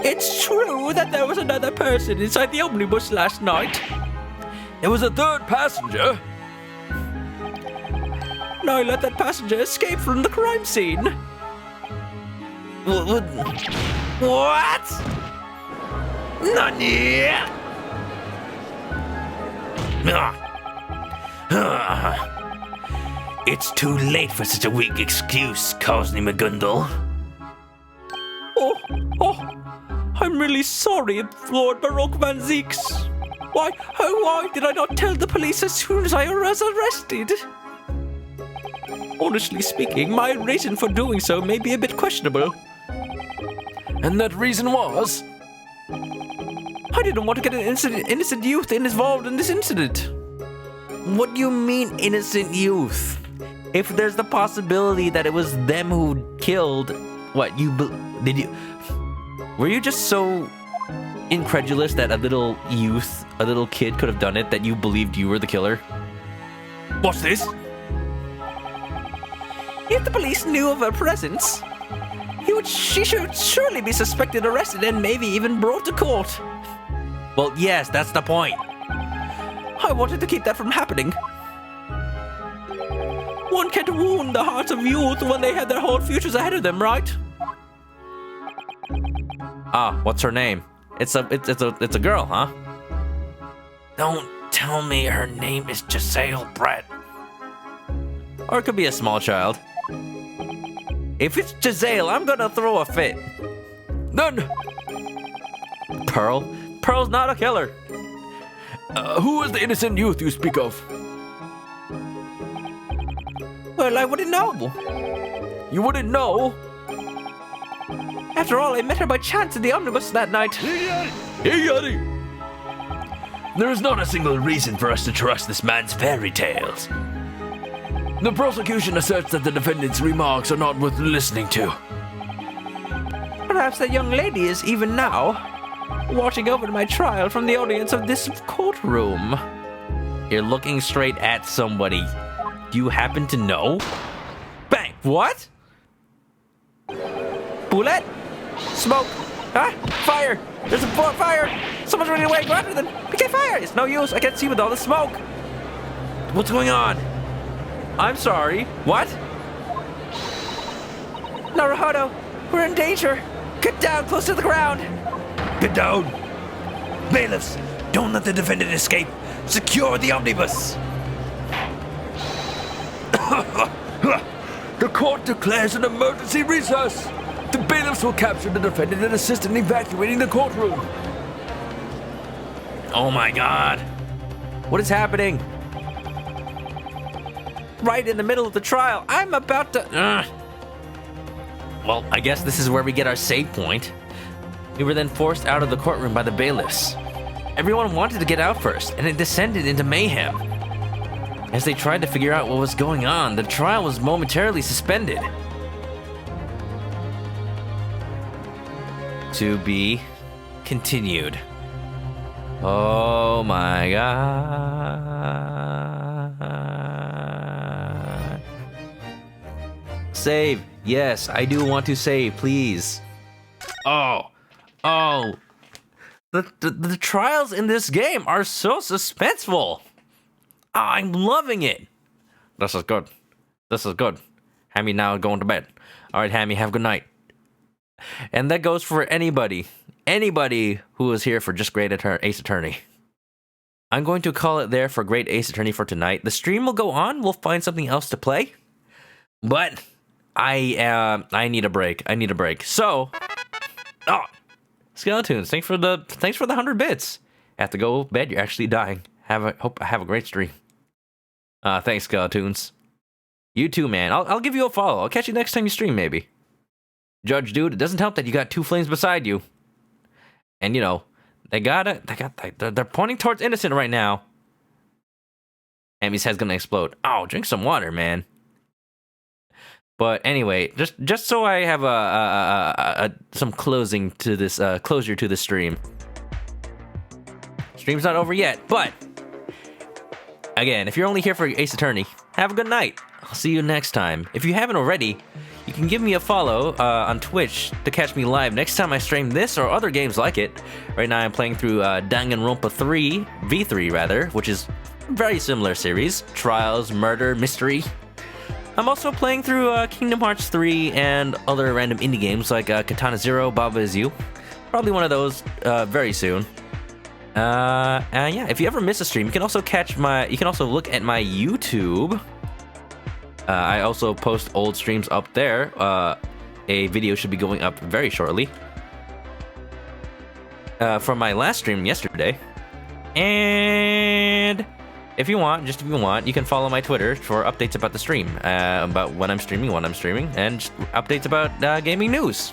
It's true that there was another person inside the omnibus last night. It was a third passenger. And I let that passenger escape from the crime scene. What? Nani? It's too late for such a weak excuse, Cosney McGundle. Oh, I'm really sorry, Lord Barok van Zieks. Why did I not tell the police as soon as I was arrested? Honestly speaking, my reason for doing so may be a bit questionable. And that reason was? I didn't want to get an innocent youth involved in this incident. What do you mean, innocent youth? If there's the possibility that it was them who killed, what, were you just so incredulous that a little kid could have done it that you believed you were the killer? What's this? If the police knew of her presence, she should surely be suspected, arrested, and maybe even brought to court. Well, yes, that's the point. I wanted to keep that from happening. One can't wound the hearts of youth when they have their whole futures ahead of them, right? Ah, what's her name? It's a girl, huh? Don't tell me her name is Giselle Brett. Or it could be a small child. If it's Giselle, I'm gonna throw a fit. None. Pearl? Pearl's not a killer. Who was the innocent youth you speak of? Well, I wouldn't know. You wouldn't know? After all, I met her by chance in the omnibus that night. Hey, Yadi! There is not a single reason for us to trust this man's fairy tales. The prosecution asserts that the defendant's remarks are not worth listening to. Perhaps that young lady is even now watching over my trial from the audience of this courtroom. You're looking straight at somebody. Do you happen to know? Bang! What? Bullet? Smoke? Huh? Fire! There's a fire! Someone's running away! Go after them! PK fire! It's no use! I can't see with all the smoke! What's going on? I'm sorry. What? Naruhodo, we're in danger! Get down close to the ground! Get down! Bailiffs, don't let the defendant escape! Secure the omnibus! The court declares an emergency recess. The bailiffs will capture the defendant and assist in evacuating the courtroom. Oh my god. What is happening? Right in the middle of the trial, I'm about to... Well, I guess this is where we get our save point. We were then forced out of the courtroom by the bailiffs. Everyone wanted to get out first, and it descended into mayhem. As they tried to figure out what was going on, the trial was momentarily suspended. To be continued. Oh my god. Save. Yes, I do want to save, please. Oh. The trials in this game are so suspenseful. I'm loving it. This is good. This is good. Hammy now going to bed. All right, Hammy, have a good night. And that goes for anybody who is here for just Great Ace Attorney. I'm going to call it there for Great Ace Attorney for tonight. The stream will go on. We'll find something else to play. But I need a break. I need a break. So, Skeletoons, thanks for the 100 bits. Have to go to bed. You're actually dying. Hope I have a great stream. Thanks, Skeletoons. You too, man. I'll give you a follow. I'll catch you next time you stream, maybe. Judge Dude, it doesn't help that you got two flames beside you. And you know, they're pointing towards innocent right now. Amy's head's gonna explode. Oh, drink some water, man. But anyway, just so I have some closure to the stream. stream's not over yet, but again, if you're only here for Ace Attorney, have a good night. I'll see you next time. If you haven't already, you can give me a follow on Twitch to catch me live next time I stream this or other games like it. Right now I'm playing through Danganronpa 3, V3 rather, which is a very similar series. Trials, murder, mystery. I'm also playing through Kingdom Hearts 3 and other random indie games like Katana Zero, Baba Is You. Probably one of those very soon. Yeah, if you ever miss a stream, you can also look at my YouTube. I also post old streams up there. A video should be going up very shortly. From my last stream yesterday. And if you want, you can follow my Twitter for updates about the stream, about when I'm streaming, and just updates about gaming news.